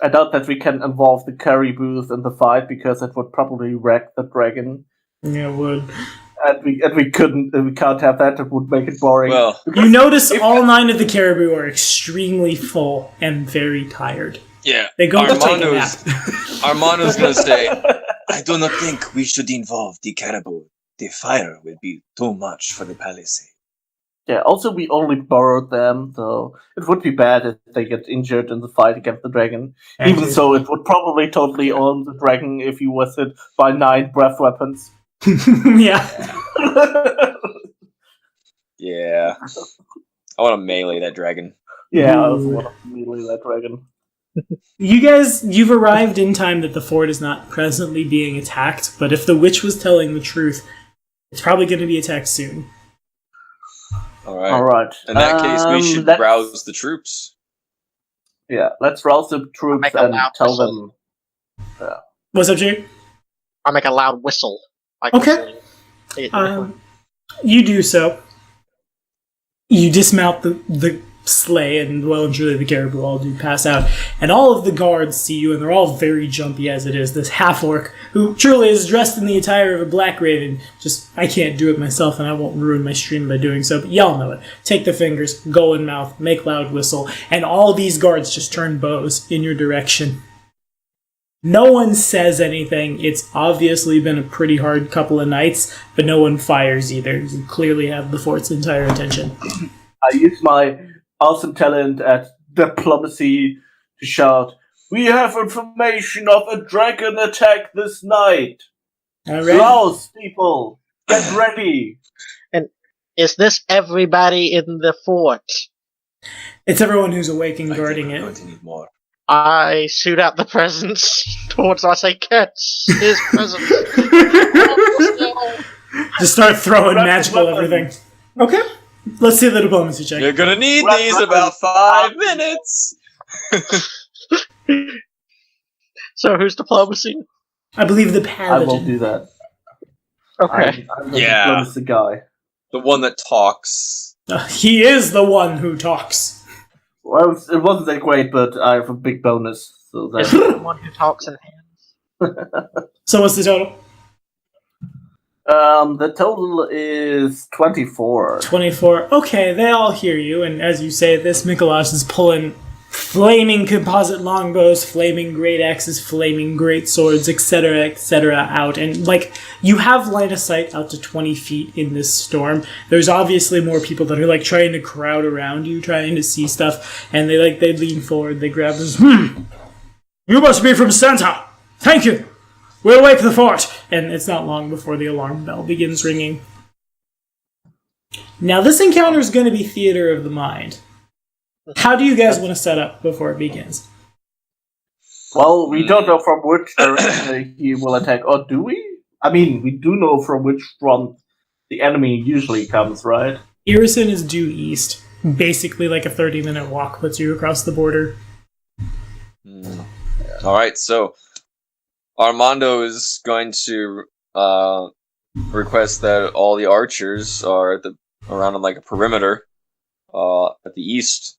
I doubt that we can involve the caribous in the fight, because it would probably wreck the dragon. Yeah, it would. And we can't have that. It would make it boring. Well, You notice all 9 of the caribou are extremely full and very tired. yeah. They go to take a nap. Armando's gonna say, I do not think we should involve the caribou. The fire will be too much for the palisade. Yeah, also we only borrowed them, so it would be bad if they get injured in the fight against the dragon. Even so, it would probably totally own the dragon if he was hit by 9 breath weapons. Yeah. Yeah. I want to melee that dragon. Yeah, I also want to melee that dragon. You've arrived in time that the fort is not presently being attacked, but if the witch was telling the truth, it's probably going to be attacked soon. Alright. In that case, we should rouse the troops. Yeah, let's rouse the troops make a and loud tell whistle. them. What's up, Jay? I make a loud whistle. Like Okay. You do so. You dismount the sleigh, and well and truly the caribou all do pass out. And all of the guards see you, and they're all very jumpy as it is. This half-orc, who truly is dressed in the attire of a black raven. I can't do it myself, and I won't ruin my stream by doing so, but y'all know it. Take the fingers, go in mouth, make loud whistle, and all these guards just turn bows in your direction. No one says anything. It's obviously been a pretty hard couple of nights, but no one fires either. You clearly have the fort's entire attention. I use my awesome talent at diplomacy to shout, "We have information of a dragon attack this night! All right. Rouse, people! Get ready!" And is this everybody in the fort? It's everyone who's awake and guarding I think we're it. going to need more. I shoot out the presents towards. I say, "Catch his presents." Just start throwing Grab magical the weapon. everything. Okay. Let's see the diplomacy check. You're gonna need Right, these in right. about 5 minutes! So who's diplomacy? I believe the I won't paladin. do that. Okay. I'm the Yeah. diplomacy guy. The one that talks. He is the one who talks. Well, it wasn't that great, but I have a big bonus. So Is that he the one who talks in hands? So what's the total? the total is 24. 24. Okay, they all hear you, and as you say this, MacLeod is pulling flaming composite longbows, flaming great axes, flaming great swords, etc., out. And, like, you have line of sight out to 20 feet in this storm. There's obviously more people that are, like, trying to crowd around you, trying to see stuff, and they lean forward, they grab this, You must be from Santa. Thank you. We'll wake the fort. and it's not long before the alarm bell begins ringing. Now, this encounter is going to be theater of the mind. How do you guys want to set up before it begins? Well, we don't know from which direction he will attack, or do we? I mean, we do know from which front the enemy usually comes, right? Irison is due east. Basically, like a 30-minute walk puts you across the border. Alright, so Armando is going to request that all the archers are around on like a perimeter at the east.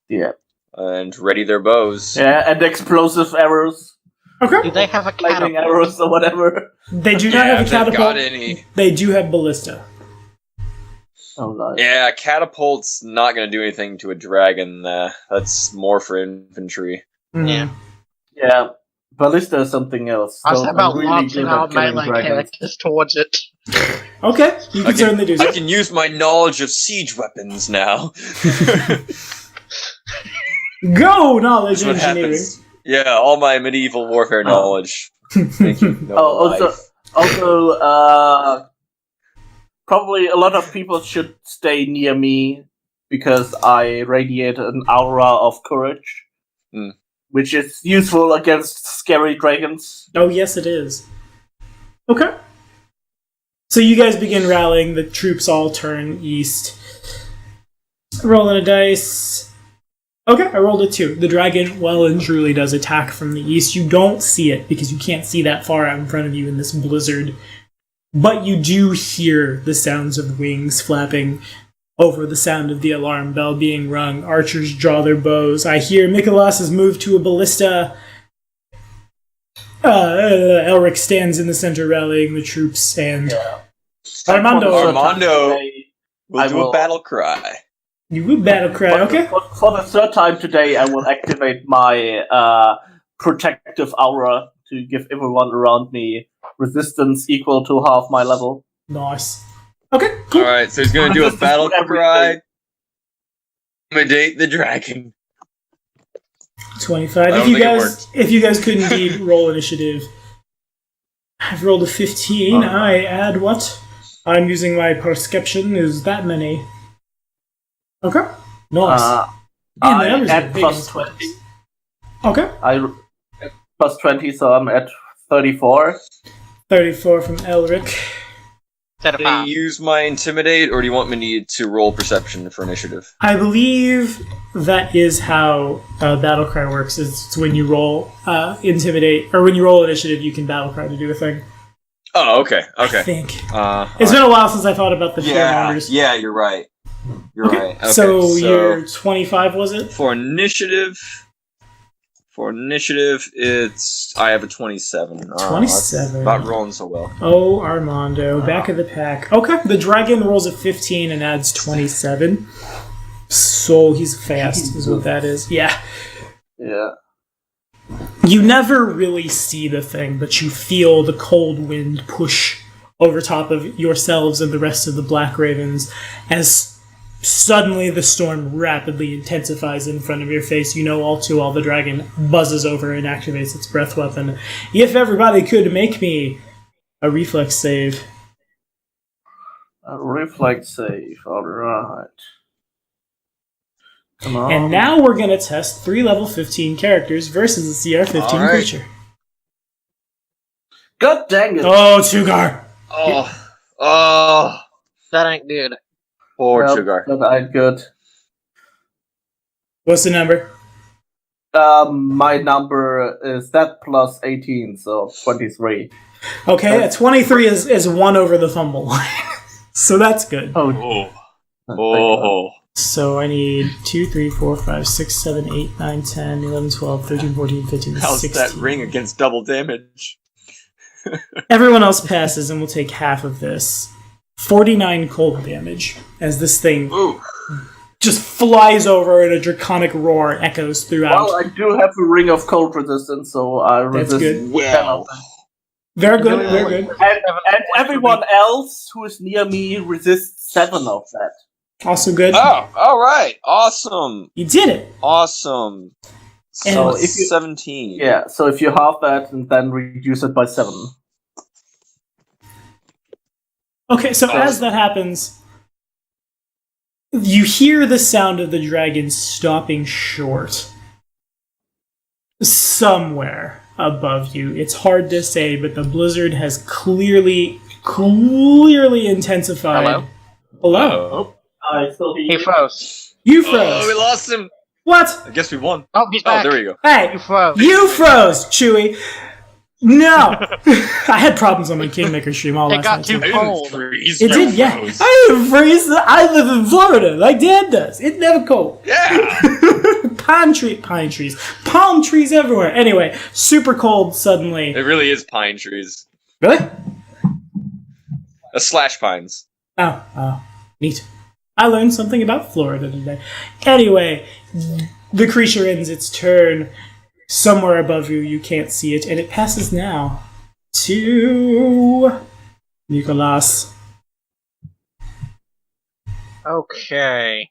Yeah. And ready their bows. Yeah, and explosive arrows. Okay. Do they have a Lightning catapult? arrows or whatever. They do not have a if they've catapult. got any. They do have ballista. Oh, nice. Yeah, catapult's not going to do anything to a dragon. That's more for infantry. Yeah. Yeah, ballista is something else. I was So about I'm really launching good our at killing melee dragons. characters towards it. Okay, you can certainly do I so. can use my knowledge of siege weapons now. Go, knowledge That's what engineering. happens. Yeah, all my medieval warfare knowledge. Thank you. No Also, probably a lot of people should stay near me because I radiate an aura of courage, which is useful against scary dragons. Oh, yes, it is. Okay. So you guys begin rallying. The troops all turn east. Rolling a dice. Okay, I rolled a 2. The dragon well and truly does attack from the east. You don't see it because you can't see that far out in front of you in this blizzard. But you do hear the sounds of wings flapping over the sound of the alarm bell being rung. Archers draw their bows. I hear Mikolas has moved to a ballista. Elric stands in the center rallying the troops, and Armando will do a battle cry. You would battle cry, okay? For the third time today, I will activate my protective aura to give everyone around me resistance equal to half my level. Nice. Okay, cool. Alright, so he's going to do a battle cry. Intimidate the dragon. 25. If you guys could indeed roll initiative. I've rolled a 15. I add what? I'm using my perception. Is that many? Okay. Nice. I numbers are add big plus and 20. Okay. I plus 20, so I'm at 34. 34 from Elric. Set Do you use my intimidate, or do you want me to roll perception for initiative? I believe that is how Battlecry works. It's when you roll intimidate, or when you roll initiative, you can Battlecry to do a thing. Oh, okay. I think. It's Alright. been a while since I thought about the fearmongers. Yeah, you're right. You're right. Okay, so you're 25, was it? For initiative, I have a 27. 27. Not rolling so well. Oh, Armando, back of the pack. Okay, the dragon rolls a 15 and adds 27. So he's fast, is what that is. Yeah. Yeah. You never really see the thing, but you feel the cold wind push over top of yourselves and the rest of the Black Ravens as suddenly the storm rapidly intensifies in front of your face. You know all too well the dragon buzzes over and activates its breath weapon. If everybody could make me a reflex save. A reflex save, alright. Come on. And now we're going to test 3 level 15 characters versus a CR 15 All right. creature. God dang it! Oh, Tugar! Oh, That ain't good. poor Well, Sugar. that ain't good. What's the number? My number is that plus 18, so 23. Okay, a 23 is 1 over the fumble line. So that's good. Oh. So I need 2, 3, 4, 5, 6, 7, 8, 9, 10, 11, 12, 13, 14, 15, How's 16. that ring against double damage? Everyone else passes and we'll take half of this. 49 cold damage as this thing Ooh. just flies over and a draconic roar echoes throughout. Well, I do have a ring of cold resistance, so I resist. good. Well, Very good, very good. And everyone else who is near me resists 7 of that. Also good. oh, all right, awesome, You did it. awesome. And So if you- 17. Yeah, so if you halve that and then reduce it by 7. Okay, so as that happens, you hear the sound of the dragon stopping short. Somewhere above you. It's hard to say, but the blizzard has clearly intensified. Hello? Hello? I still hear He you. froze. You Oh, we froze. lost him. What? I guess we won. Oh, he's Oh, back. there we go. Hey, You froze. you froze, Chewie. No! I had problems on my Kingmaker stream all It last got night, too too. cold. It did, yeah. I didn't freeze. I live in Florida, like Dad does. It's never cold. Yeah. Palm trees everywhere. Anyway, super cold suddenly. It really is pine trees. Really? Slash pines. Oh, neat. I learned something about Florida today. Anyway, the creature ends its turn somewhere above you. You can't see it, and it passes now to Nicholas. Okay.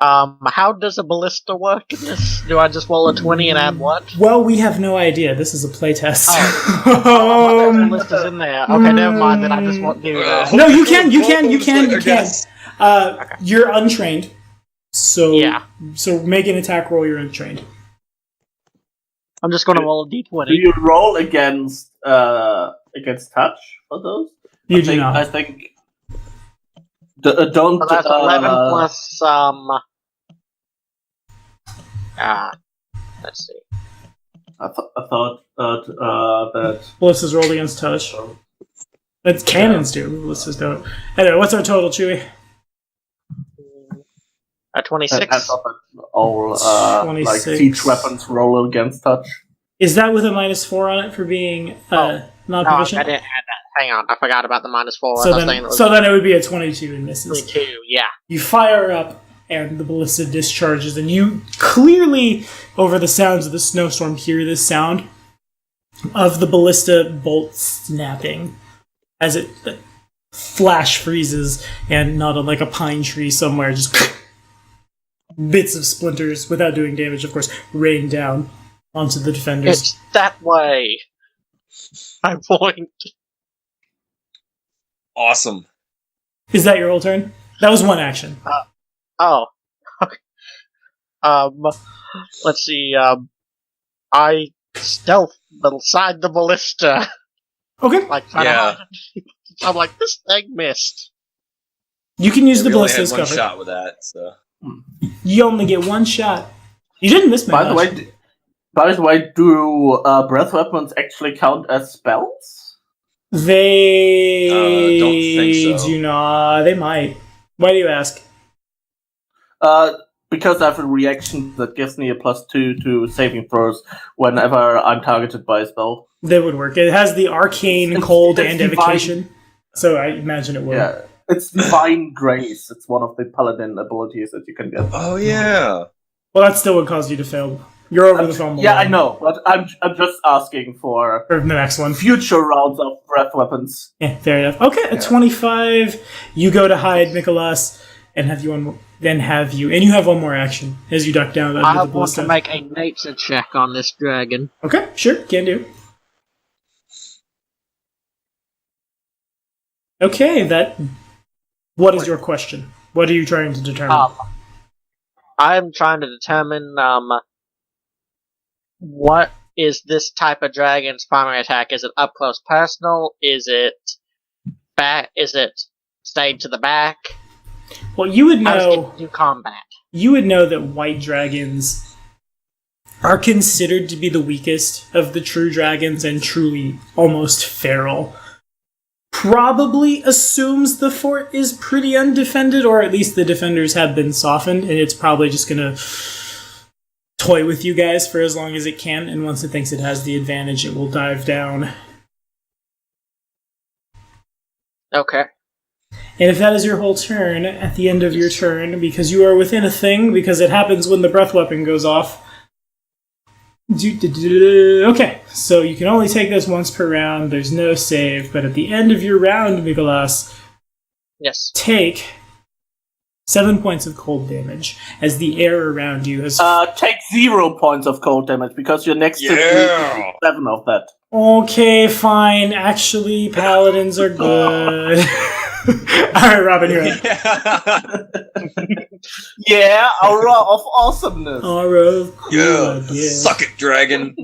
How does a ballista work in this? Do I just roll a 20 and add what? Well, we have no idea. This is a playtest. Oh, the ballista's in there. Okay, never mind. Then I just won't do that. No, you can. I guess. You're untrained, so Yeah. So make an attack roll. You're untrained. I'm just gonna roll a Do d20. you roll against touch for those? You do not. I think. Don't. So that's 11 plus let's see. I thought that. Ballistas rolled against touch. It's cannons do. Ballistas don't. Anyway, what's our total, Chewie? A 26. I thought that all 26. siege weapons roll against touch. Is that with a -4 on it for being No, non-proficient? I didn't add that. Hang on, I forgot about the -4. I So was saying it then, was it would be a 22 and misses. 22. Yeah. You fire up, and the ballista discharges, and you clearly, over the sounds of the snowstorm, hear the sound of the ballista bolt snapping as it flash freezes, and not unlike a pine tree somewhere, just bits of splinters, without doing damage, of course, rain down onto the defenders. It's that way. I point. Awesome. Is that your whole turn? That was one action. Oh. Okay. Let's see. I stealth beside the ballista. Okay. Like, Yeah. I'm like, this thing missed. You can use the We only ballista had as one cover. shot with that, so. You only get one shot. You didn't miss my By the way, do breath weapons actually count as spells? They Don't think so. do not. They might. Why do you ask? Because I have a reaction that gives me a +2 to saving throws whenever I'm targeted by a spell. That would work. It has the arcane, It's- cold, it's and divine. evocation. So I imagine it would. Yeah, it's Divine Grace. It's one of the paladin abilities that you can get. Oh, yeah. Well, that still would cause you to fail. You're over the fumble. Yeah, I line. know, but I'm just asking for For the next one. future rounds of breath weapons. Yeah, fair enough. Okay, a 25. You go to hide Nicholas, and have you and you have one more action as you duck down under I the want ballista. to make a nature check on this dragon. Okay, sure, can do. Okay, what is your question? What are you trying to determine? I'm trying to determine what is this type of dragon's primary attack? Is it up close personal? Is it back? Is it stayed to the back? Well, you would How does know. it do combat? You would know that white dragons are considered to be the weakest of the true dragons and truly almost feral. Probably assumes the fort is pretty undefended, or at least the defenders have been softened, and it's probably just gonna toy with you guys for as long as it can, and once it thinks it has the advantage, it will dive down. Okay. And if that is your whole turn, at the end of your turn, because you are within a thing, because it happens when the breath weapon goes off. Okay, so you can only take this once per round. There's no save, but at the end of your round, Nicholas, Yes. take 7 points of cold damage as the air around you has. Take 0 points of cold damage because you're next to 7 of that. Okay, fine. Actually, paladins are good. Alright, Robin, you're up. Yeah, aura of awesomeness. Aura of Yeah, cool, yeah. suck it, dragon.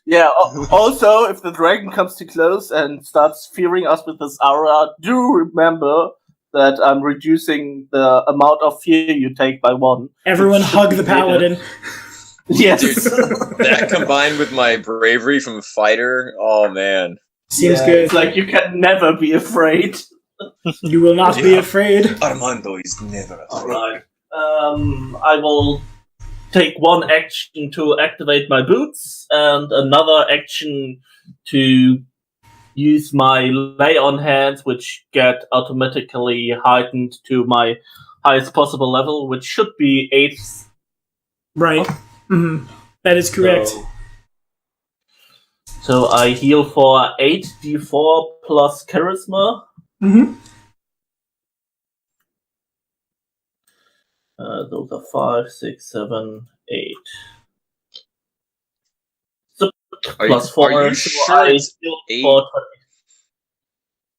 Yeah, also, if the dragon comes too close and starts fearing us with his aura, do remember that I'm reducing the amount of fear you take by 1. Everyone hug the paladin. Yes. Dude, that combined with my bravery from fighter, oh man. Seems Yeah, good. It's like you can never be afraid. You will not be Yeah. afraid. Armando is never afraid. Alright. I will take 1 action to activate my boots, and another action to use my lay on hands, which get automatically heightened to my highest possible level, which should be 8th. Right. That is correct. So I heal for 8d4 plus charisma. Those are 5, 6, 7, 8. So plus 4. Are you so sure I it's heal 8? for 20.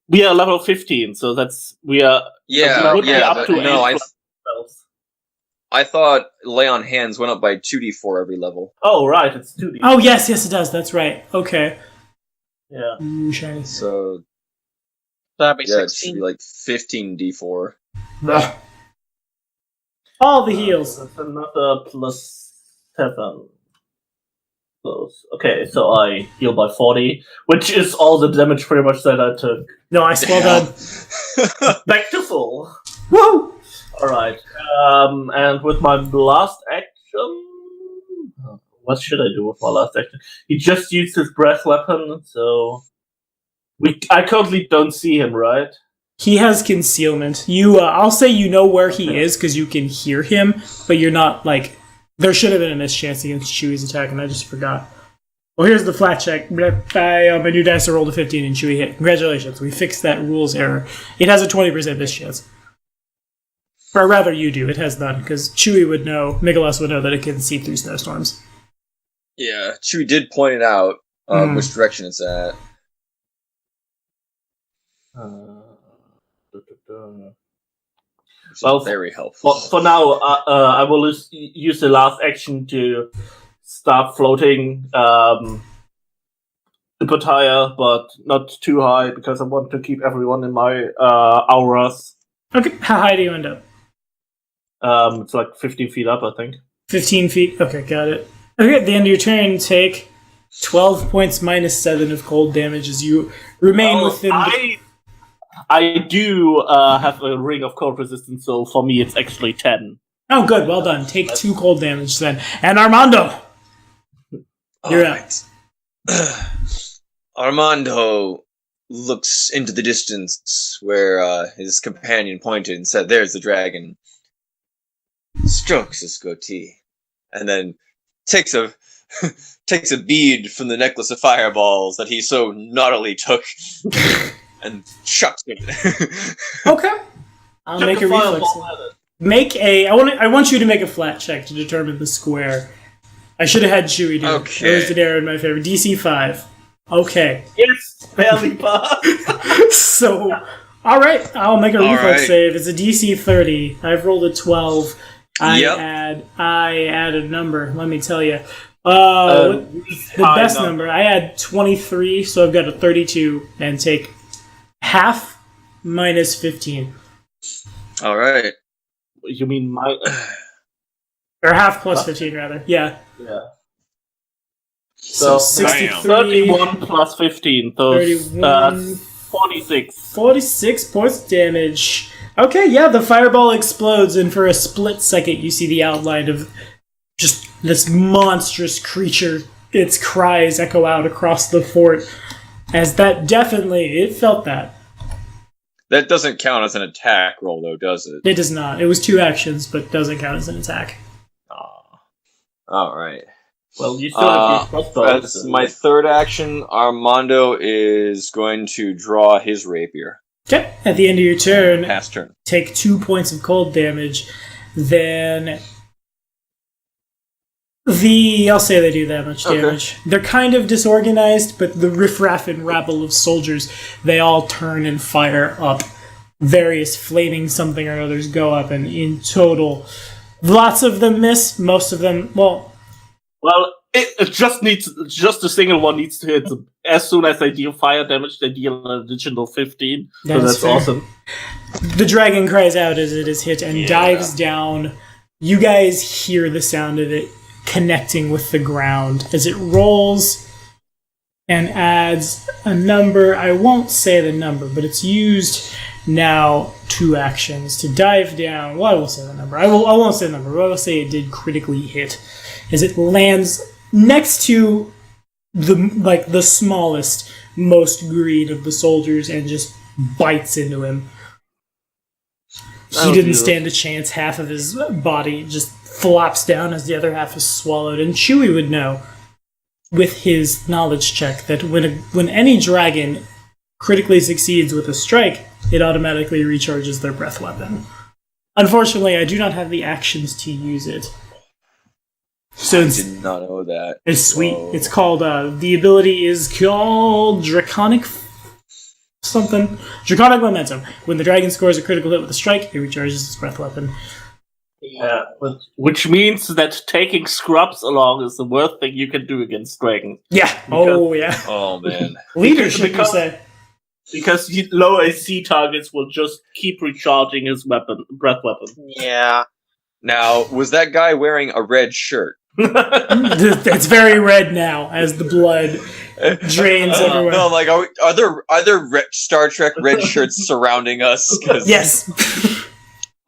We are level 15, so we are Yeah, be up but to no, 8 plus spells. I thought lay on hands went up by 2d4 every level. Oh, right, it's 2d. Oh, yes, it does. That's right. Okay. Yeah. Ooh, shiny. So That'd be yeah, it should 16. be like 15d4. All the heals. That's another plus 7. Close. Okay, so I heal by 40, which is all the damage pretty much that I took. Nice, well done. Back to full. Woo! Alright. And with my last action... What should I do with my last action? He just used his breath weapon, so... I currently don't see him, right? He has concealment. I'll say you know where he is because you can hear him, but you're not, like... There should have been a mischance against Chewie's attack, and I just forgot. Well, here's the flat check. My new dice rolled a 15 and Chewie hit. Congratulations, we fixed that rules error. It has a 20% mischance. Or rather, you do. It has none, because Chewie would know, Nicholas would know that it can see through snowstorms. Yeah, Chewie did point it out, which direction it's at. Which is very helpful. For now, I will use the last action to start floating the Pattaya, but not too high, because I want to keep everyone in my auras. Okay, how high do you end up? It's like 15 feet up, I think. 15 feet? Okay, got it. Okay, at the end of your turn, take 12 points minus 7 of cold damage as you remain within I do have a ring of cold resistance, so for me it's actually 10. Oh, good, well done. Take 2 cold damage then. And Armando! You're up. Armando looks into the distance where his companion pointed and said, "There's the dragon." Strokes his goatee, and then takes a bead from the necklace of fireballs that he so naughtily took and chucks it. Okay. I'll make a reflex. I want you to make a flat check to determine the square. I should have had Chewie do it. Okay. There's an arrow in my favor. DC 5. Okay. Yes, barely passed. So, alright, I'll make a reflex Alright. save. It's a DC 30. I've rolled a 12. I Yep. add a number, let me tell you. The best number. I had 23, so I've got a 32, and take half minus 15. All right. You mean my... Or half plus 15, rather. Yeah. Yeah. So, So, 63, 31 plus 15, so 31, 46. 46 points of damage. Okay, yeah, the fireball explodes, and for a split second, you see the outline of just this monstrous creature. Its cries echo out across the fort. As that definitely, it felt that. That doesn't count as an attack roll, though, does it? It does not. It was 2 actions, but doesn't count as an attack. All right. Well, you still have your crossbow. As my third action, Armando is going to draw his rapier. Okay. At the end of your turn, Past turn. take 2 points of cold damage. Then I'll say they do that much damage. Okay. They're kind of disorganized, but the riffraff and rabble of soldiers, they all turn and fire up. Various flaming something or others go up, and in total, lots of them miss. Most of them, well, it just a single one needs to hit. As soon as they deal fire damage, they deal an additional 15. So that's awesome. The dragon cries out as it is hit and dives down. You guys hear the sound of it connecting with the ground as it rolls and adds a number. I won't say the number, but it's used now 2 actions to dive down. Well, I will say the number. I won't say the number, but I will say it did critically hit as it lands next to the smallest, most green of the soldiers and just bites into him. He didn't stand a chance. Half of his body just flops down as the other half is swallowed. And Chewie would know, with his knowledge check, that when any dragon critically succeeds with a strike, it automatically recharges their breath weapon. Unfortunately, I do not have the actions to use it. So I did not know that. It's sweet. Whoa. It's called, the ability is called Draconic Momentum. When the dragon scores a critical hit with a strike, it recharges its breath weapon. Yeah, which means that taking scrubs along is the worst thing you can do against dragons. Yeah. Oh, man. Leadership, you say. Because low AC targets will just keep recharging his breath weapon. Yeah. Now, was that guy wearing a red shirt? It's very red now as the blood drains everywhere. No, like, are there Star Trek red shirts surrounding us? Yes.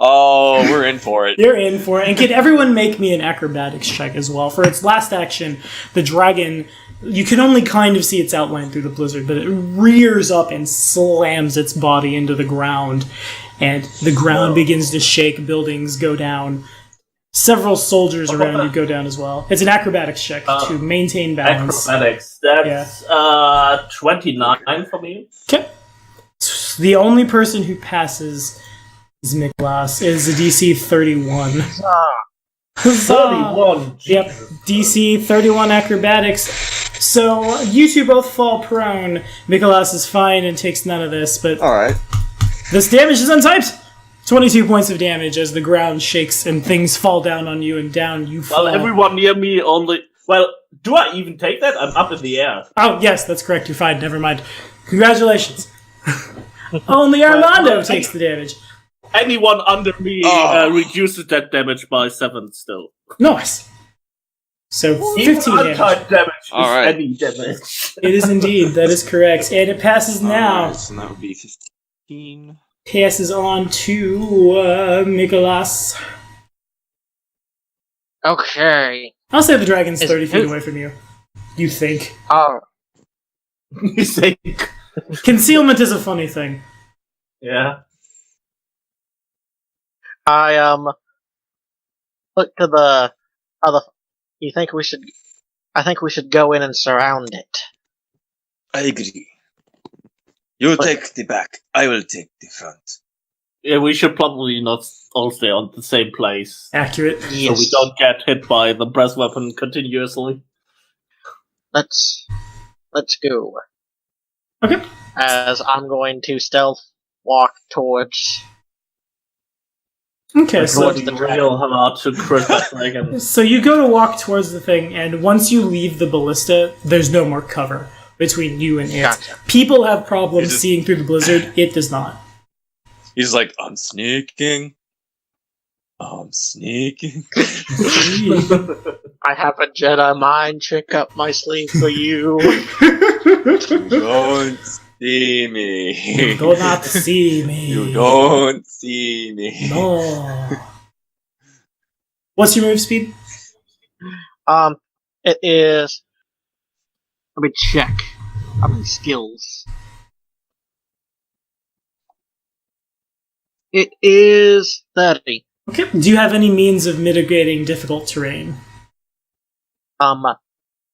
Oh, we're in for it. You're in for it. And can everyone make me an acrobatics check as well? For its last action, the dragon, you can only kind of see its outline through the blizzard, but it rears up and slams its body into the ground. And the ground begins to shake, buildings go down. Several soldiers around you go down as well. It's an acrobatics check to maintain balance. Acrobatics. That's 29 for me. Okay. The only person who passes is MacLeod. Is a DC 31. 31. Yep. DC 31 acrobatics. So you two both fall prone. MacLeod is fine and takes none of this, but alright. This damage is untyped. 22 points of damage as the ground shakes and things fall down on you, and down you fall. Well, everyone near me only... Well, do I even take that? I'm up in the air. Oh, yes, that's correct. You're fine. Never mind. Congratulations. Only Armando takes the damage. Anyone under me reduces that damage by 7 still. Nice. So 15 damage is right. any damage. It is indeed. That is correct. And it passes now. Right, so that would be 15. Passes on to Nicholas. Okay. I'll say the dragon's 30 feet away from you. You think. Oh. You think. Concealment is a funny thing. Yeah. I look to the other. I think we should go in and surround it. I agree. You take the back. I will take the front. Yeah, we should probably not all stay on the same place. Accurate. Yes. So we don't get hit by the breath weapon continuously. Let's go. Okay. As I'm going to stealth walk towards. Okay, it's so real hard to crush the dragon. So you go to walk towards the thing, and once you leave the ballista, there's no more cover between you and it. Gotcha. People have problems seeing through the blizzard. It does not. He's like, I'm sneaking. I'm sneaking. I have a Jedi mind trick up my sleeve for you. You don't see me. You do not see me. You don't see me. No. What's your move speed? It is. Let me check. How many skills? It is 30. Okay. Do you have any means of mitigating difficult terrain?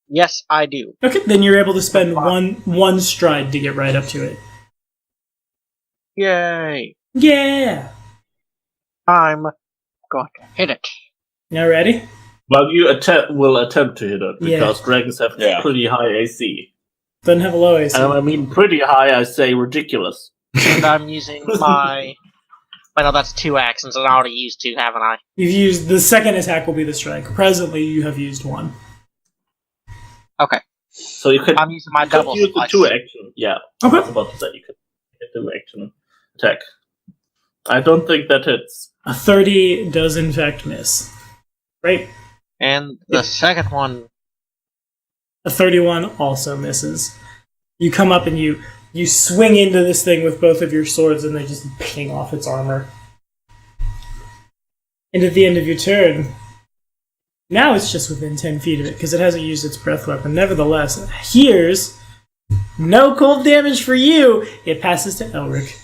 Yes, I do. Okay, then you're able to spend one stride to get right up to it. Yay! Yeah. I'm going to hit it. Now ready? Well, you will attempt to hit it, because Yeah. dragons have pretty high AC. Doesn't have a low AC. And I mean pretty high, I say ridiculous. And I'm using my... Well, no, that's 2 actions, and I already used 2, haven't I? You've used the second attack will be the strike. Presently, you have used 1. Okay. So you can I'm using my double use the slice. 2 action. Yeah. Okay. I was about to say you could get the 2 action attack. I don't think that hits. A 30 does in fact miss. Right. And the second one... A 31 also misses. You come up and you swing into this thing with both of your swords and they just ping off its armor. And at the end of your turn, now it's just within 10 feet of it because it hasn't used its breath weapon. Nevertheless, here's no cold damage for you. It passes to Elric.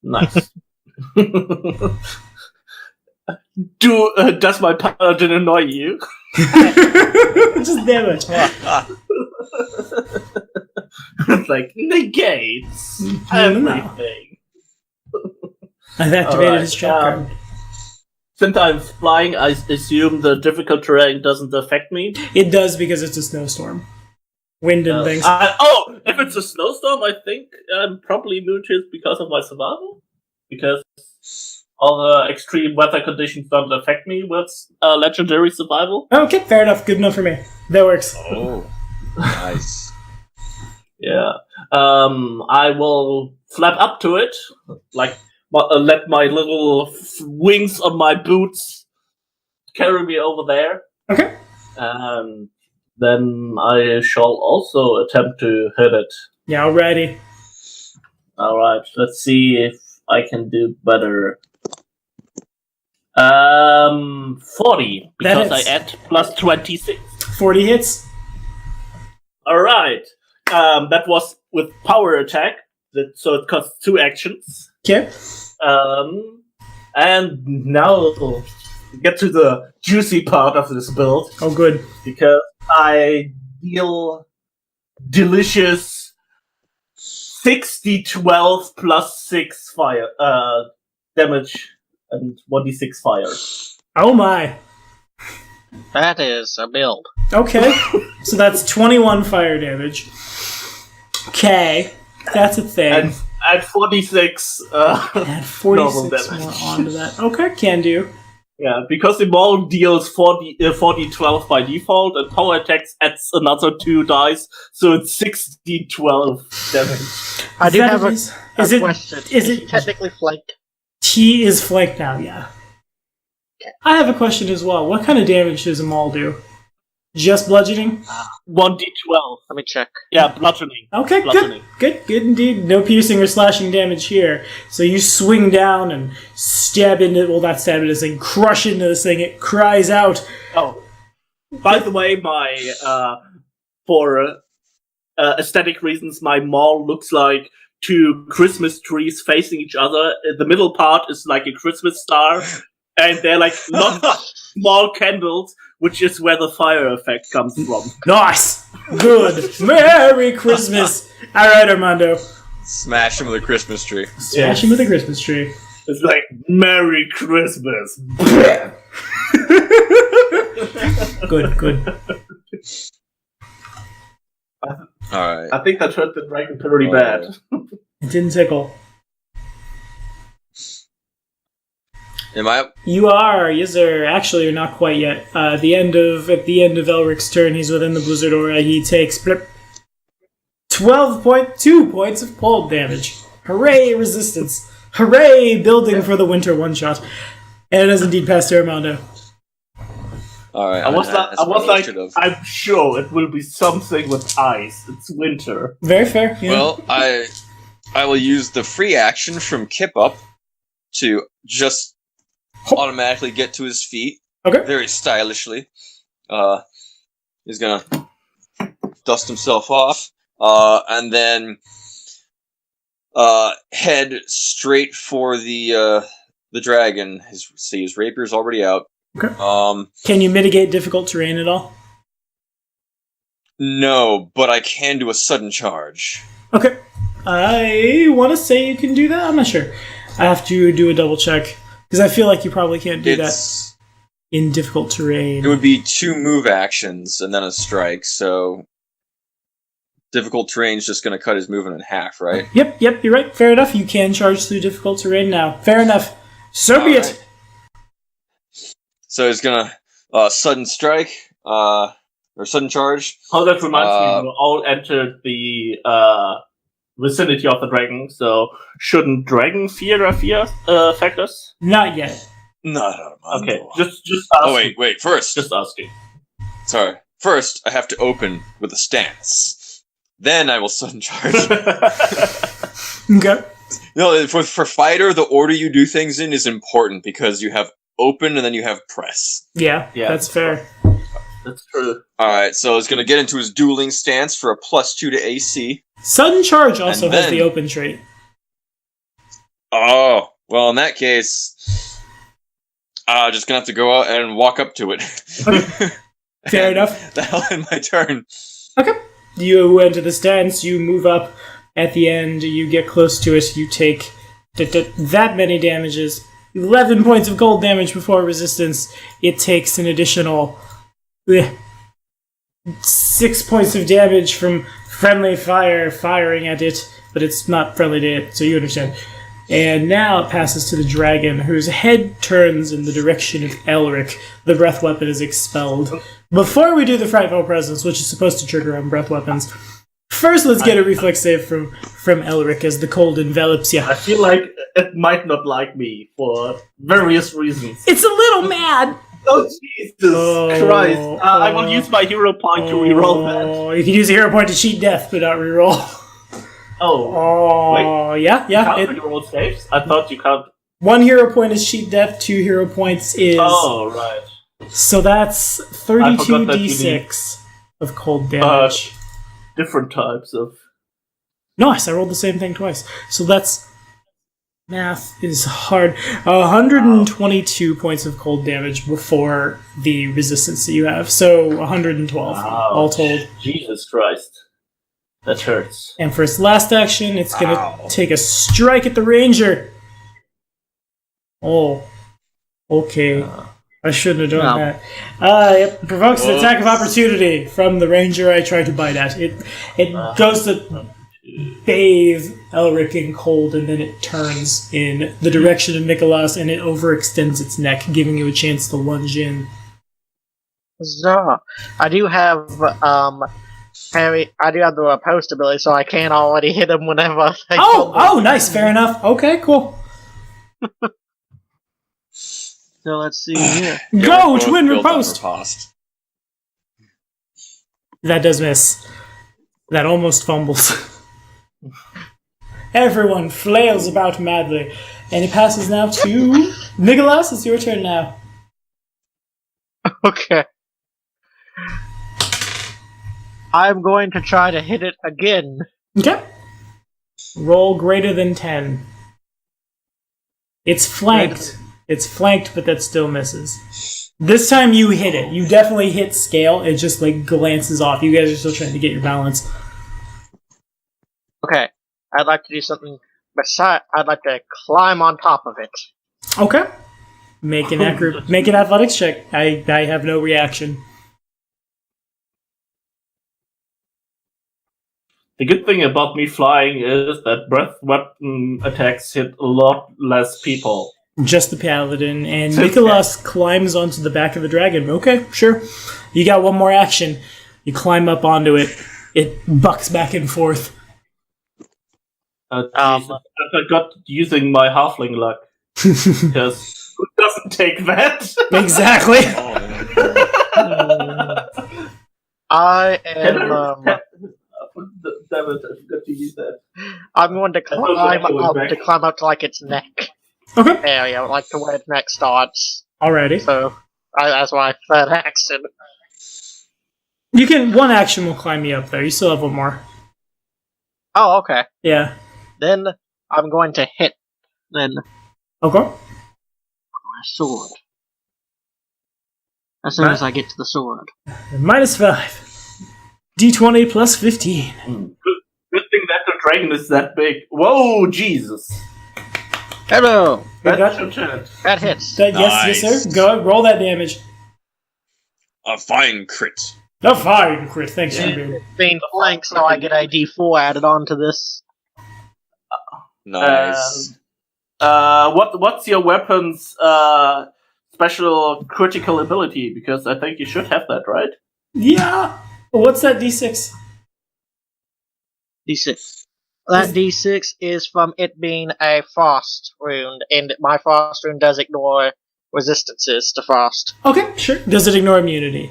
Nice. Does my paladin annoy you? Just damage. It's like negates everything. I've activated his trap card. Since I'm flying, I assume the difficult terrain doesn't affect me. It does because it's a snowstorm. Wind and things. If it's a snowstorm, I think I'm probably immune to it because of my survival. Because all the extreme weather conditions don't affect me with legendary survival. Okay, fair enough. Good enough for me. That works. Oh, nice. Yeah. I will flap up to it, like let my little wings on my boots carry me over there. Okay. And then I shall also attempt to hit it. Yeah, alrighty. Alright, let's see if I can do better. 40, because I add plus 26. 40 hits. Alright. That was with power attack, so it costs 2 actions. Okay. And now we'll get to the juicy part of this build. Oh, good. Because I deal delicious 6d12 plus 6 fire damage and 1d6 fire. Oh my. That is a build. Okay. So that's 21 fire damage. Okay. That's a thing. And add 46 Add 46 normal more damage. onto that. Okay, can do. Yeah, because the maul deals 4d12 by default, and power attacks adds another 2 dice, so it's 6d12 damage. I do have a is it question. is he it technically flanked? He is flanked now, yeah. I have a question as well. What kind of damage does a maul do? Just bludgeoning? 1d12. Let me check. Yeah, bludgeoning. Okay, Bludgeoning. good indeed. No piercing or slashing damage here. So you swing down and stab into, well, not stab into this thing, crush into this thing. It cries out. Oh, by the way, my for aesthetic reasons, my maul looks like 2 Christmas trees facing each other. The middle part is like a Christmas star, and they're like not small candles, which is where the fire effect comes from. Nice! Good. Merry Christmas! Alright, Armando. Smash him with a Christmas tree. Smash him with a Christmas tree. It's like, Merry Christmas! Good. Alright. I think that hurt the dragon pretty bad. It didn't tickle. Am I up? You are, yes sir. Actually, you're not quite yet. At the end of Elric's turn, he's within the Blizzard Aura. He takes 12.2 points of cold damage. Hooray, resistance. Hooray, building for the winter one-shot. And it does indeed pass to Armando. Alright. I was like, should've. I'm sure it will be something with ice. It's winter. Very fair. Yeah. Well, I will use the free action from Kip Up to just automatically get to his feet. Okay. Very stylishly. He's gonna dust himself off, and then head straight for the dragon. His rapier's already out. Okay. Um, Can you mitigate difficult terrain at all? no, but I can do a sudden charge. Okay. I want to say you can do that. I'm not sure. I have to do a double check because I feel like you probably can't do that in difficult terrain. It would be 2 move actions and then a strike, so difficult terrain's just going to cut his movement in half, right? Yep, you're right. Fair enough. You can charge through difficult terrain now. Fair enough. So be it. So he's going to sudden strike, or sudden charge. Oh, that reminds me, we all entered the vicinity of the dragon, so shouldn't dragon fear affect us? Not yet. No. Okay, just asking. Oh, wait, first. Just asking. Sorry. First, I have to open with a stance. Then I will sudden charge. Okay. No, for fighter, the order you do things in is important because you have open and then you have press. Yeah, that's fair. That's true. Alright, so he's going to get into his dueling stance for a +2 to AC. Sudden charge also And has then- the open trait. Oh, well, in that case, just going to have to go out and walk up to it. Fair enough. That'll end my turn. Okay. You enter the stance, you move up. At the end, you get close to it, you take that many damages. 11 points of cold damage before resistance. It takes an additional 6 points of damage from friendly fire firing at it, but it's not friendly to it, so you understand. And now it passes to the dragon, whose head turns in the direction of Elric. The breath weapon is expelled. Before we do the Frightful Presence, which is supposed to trigger on breath weapons, first let's get a reflex save from Elric as the cold envelops you. I feel like it might not like me for various reasons. It's a little mad! Oh, Jesus Christ. I will use my hero point to reroll that. You can use a hero point to cheat death, but not reroll. Oh. Wait. Yeah. You can't reroll saves? I thought you can't. 1 hero point is cheat death, 2 hero points is... Oh, right. So that's I forgot that you 32d6 of cold damage. Different types of... Nice, I rolled the same thing twice. So that's... Math is hard. 122 points of cold damage before the resistance that you have. So 112 all told. Jesus Christ. That hurts. And for its last action, it's going to take a strike at the ranger. Oh. Okay. I shouldn't have done that. It provokes an attack of opportunity from the ranger I tried to bite at. It goes to bathe Elric in cold, and then it turns in the direction of Nicholas, and it overextends its neck, giving you a chance to lunge in. So, I do have the opposed ability, so I can already hit him whenever they Oh, nice, fair enough. Okay, cool. So let's see here. Go, twin riposte! Riposte. That does miss. That almost fumbles. Everyone flails about madly. And it passes now to... Nicholas, it's your turn now. Okay. I'm going to try to hit it again. Okay. Roll greater than 10. It's flanked. It's flanked, but that still misses. This time you hit it. You definitely hit scale. It just, glances off. You guys are still trying to get your balance. Okay. I'd like to do something beside. I'd like to climb on top of it. Okay. Make an athletics check. I have no reaction. The good thing about me flying is that breath weapon attacks hit a lot less people. Just the paladin, and Nicholas climbs onto the back of the dragon. Okay, sure. You got one more action. You climb up onto it. It bucks back and forth. I forgot using my halfling luck. Because who doesn't take that? Exactly. I am. Damn it, I forgot to use that. I'm going to climb up to its neck. Okay. Area, to where its neck starts. Alrighty. So that's my third action. You can. One action will climb you up there. You still have one more. Oh, okay. Yeah. Then I'm going to hit. Then Okay. my sword. As soon as I get to the sword. -5. D20 plus 15. Good thing that the dragon is that big. Whoa, Jesus. Hello. That- That's your chance. That hits. yes, sir. Go roll that damage. A fine crit. Oh, fine, crit. Thanks, Beard. Being flank, so I get a D4 added on to this. Nice. What's your weapon's special critical ability? Because I think you should have that, right? Yeah. What's that D6? D6. That D6 is from it being a frost wound, and my frost wound does ignore resistances to frost. Okay, sure. Does it ignore immunity?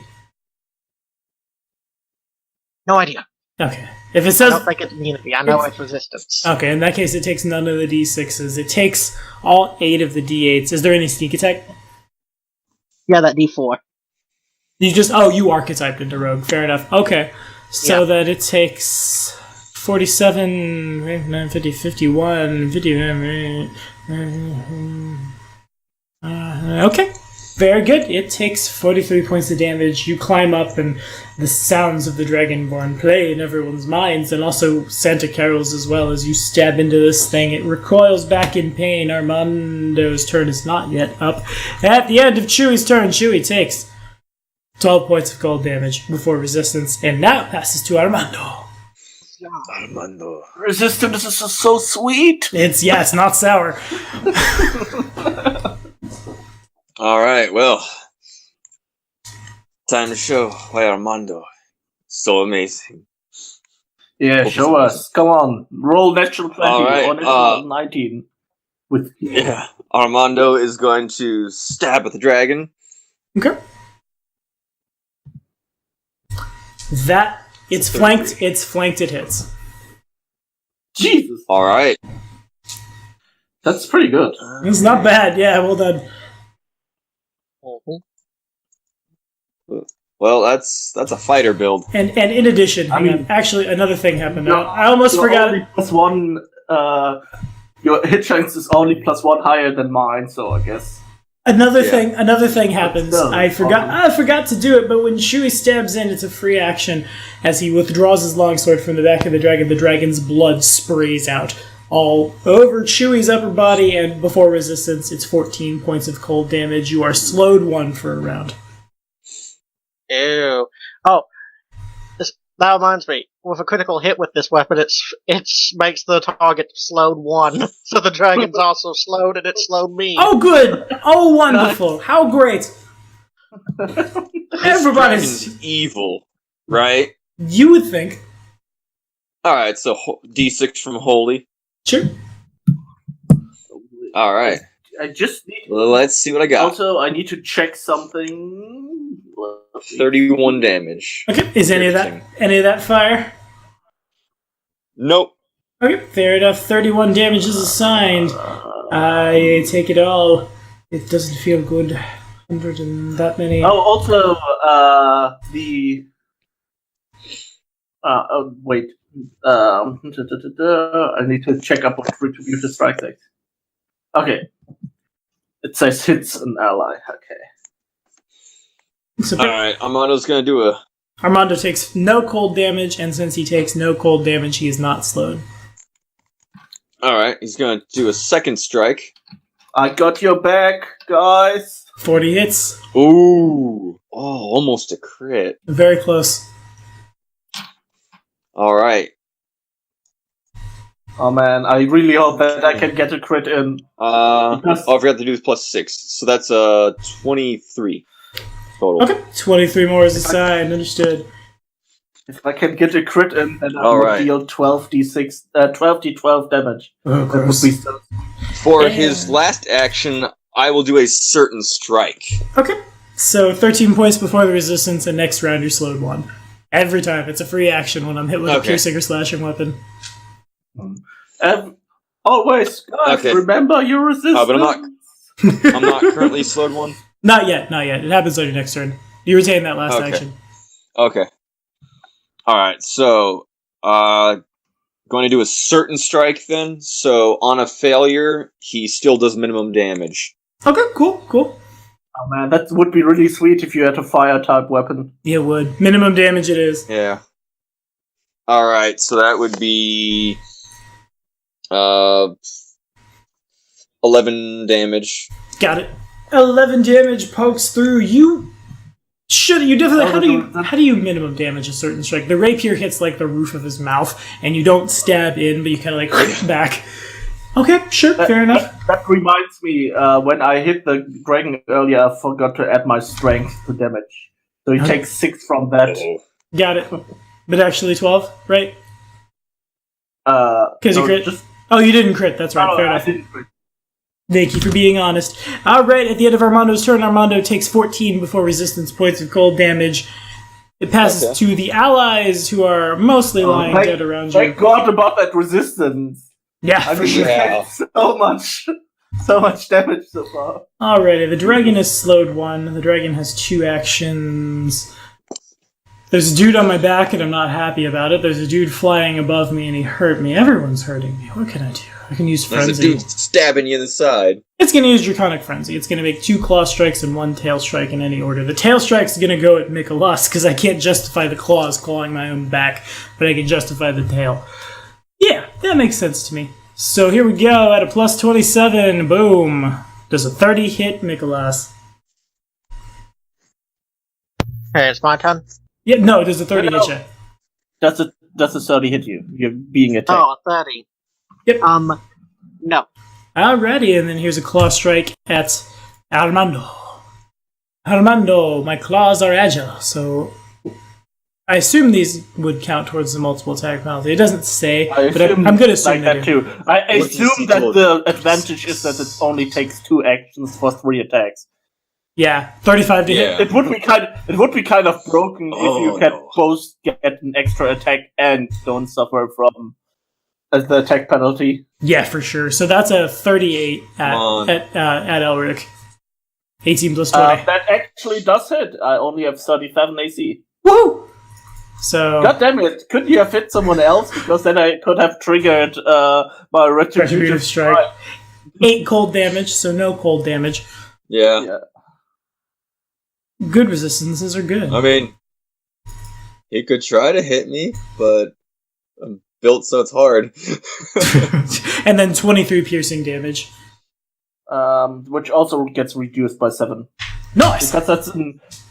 No idea. Okay. If it I says don't think it's immunity. I know it's resistance. okay, in that case, it takes none of the D6s. It takes all 8 of the D8s. Is there any sneak attack? Yeah, that D4. You archetyped into rogue. Fair enough. Okay. So Yeah. that it takes 47, 50, 51, 50. Okay. Very good. It takes 43 points of damage. You climb up, and the sounds of the Dragonborn play in everyone's minds, and also Santa carols as well as you stab into this thing. It recoils back in pain. Armando's turn is not yet up. At the end of Chewie's turn, Chewie takes 12 points of cold damage before resistance, and now passes to Armando. Armando. Resistance is so sweet. It's not sour. Alright, well. Time to show why Armando is so amazing. Yeah, show us. Come on, roll natural 20 Alright, or natural 19. With Yeah. Armando is going to stab at the dragon. Okay. It's flanked. It's flanked. It hits. Jesus, Alright. that's pretty good. It's not bad. Yeah, well done. Well, that's a fighter build. And in addition, hang on. Actually, another thing happened. I almost forgot. Only +1. Your hit chance is only +1 higher than mine, so I guess. Another thing happens. No, I forgot to do it, but when Chewie stabs in, it's a free action. As he withdraws his longsword from the back of the dragon's blood sprays out all over Chewie's upper body, and before resistance, it's 14 points of cold damage. You are slowed 1 for a round. Ew. Oh, that reminds me. With a critical hit with this weapon, it makes the target slowed 1. So the dragon's also slowed, and it slowed me. Oh, good! Oh, wonderful! How great! Everybody's Dragon's evil, right? You would think. Alright, so D6 from Holy. Sure. Alright. I just need. Well, let's see what I got. Also, I need to check something. 31 damage. Okay. Is any of that fire? Nope. Okay, fair enough. 31 damage is assigned. I take it all. It doesn't feel good. 100 and that many. Oh, also, the. Wait. I need to check up on Retributive Strike Deck. Okay. It says hits an ally. Okay. So Alright, Armando's gonna do a... Armando takes no cold damage, and since he takes no cold damage, he is not slowed. Alright, he's gonna do a second strike. I got your back, guys. 40 hits. Ooh. Oh, almost a crit. Very close. Alright. Oh man, I really hope that I can get a crit in. I forgot to do +6. So that's 23 total. Okay, 23 more is assigned. Understood. If I can get a crit in, then I All will right. deal 12d12 damage. Oh, That would gross. be so. For his last action, I will do a certain strike. Okay, so 13 points before the resistance, and next round you're slowed 1. Every time. It's a free action when I'm hit with a Okay. piercing or slashing weapon. Always, guys, Okay. remember your resistance. But I'm not currently slowed 1. Not yet. It happens on your next turn. You retain that last Okay. action. Okay. Alright, so, going to do a certain strike then. So, on a failure, he still does minimum damage. Okay, cool. Oh man, that would be really sweet if you had a fire type weapon. Yeah, it would. Minimum damage it is. Yeah. Alright, so that would be 11 damage. Got it. 11 damage pokes through. You definitely. How do you minimum damage a certain strike? The rapier hits like the roof of his mouth, and you don't stab in, but you kind of like back. Okay, sure, fair enough. That reminds me, when I hit the dragon earlier, I forgot to add my strength to damage. So he takes 6 from that. Got it. But actually 12, right? Because you crit. Oh, you didn't crit. That's right. Fair enough. I didn't crit. Thank you for being honest. All right, at the end of Armando's turn, Armando takes 14 before resistance points of cold damage. It passes to the allies who are mostly lying dead around you. Thank God about that resistance. Yeah, I for mean, sure. so much damage so far. Alrighty, the dragon is slowed 1. The dragon has 2 actions. There's a dude on my back and I'm not happy about it. There's a dude flying above me and he hurt me. Everyone's hurting me. What can I do? I can use Frenzy. There's a dude stabbing you in the side. It's going to use Draconic Frenzy. It's going to make 2 claw strikes and 1 tail strike in any order. The tail strike's going to go at Mikolas because I can't justify the claws clawing my own back, but I can justify the tail. Yeah, that makes sense to me. So here we go at a plus 27. Boom. Does a 30 hit Mikolas? Hey, it's my turn. Yeah, no, does a 30 hit you? Does a 30 hit you? You're being attacked. Oh, 30. Yep. No. Alrighty, and then here's a claw strike at Armando. Armando, my claws are agile, so I assume these would count towards the multiple attack penalty. It doesn't say, but I'm going to assume like that too. I assume that the advantage is that it only takes 2 actions for 3 attacks. Yeah, 35 to hit. It would be kind of broken if you can both get an extra attack and don't suffer from the attack penalty. Yeah, for sure. So that's a 38 at Elric. 18 plus 20. That actually does hit. I only have 37 AC. Woo! So, God damn it! Could you have hit someone else? Because then I could have triggered my retributive strike. 8 cold damage, so no cold damage. Yeah. Good resistances are good. I mean, he could try to hit me, but I'm built so it's hard. And then 23 piercing damage. Which also gets reduced by 7. Nice! Because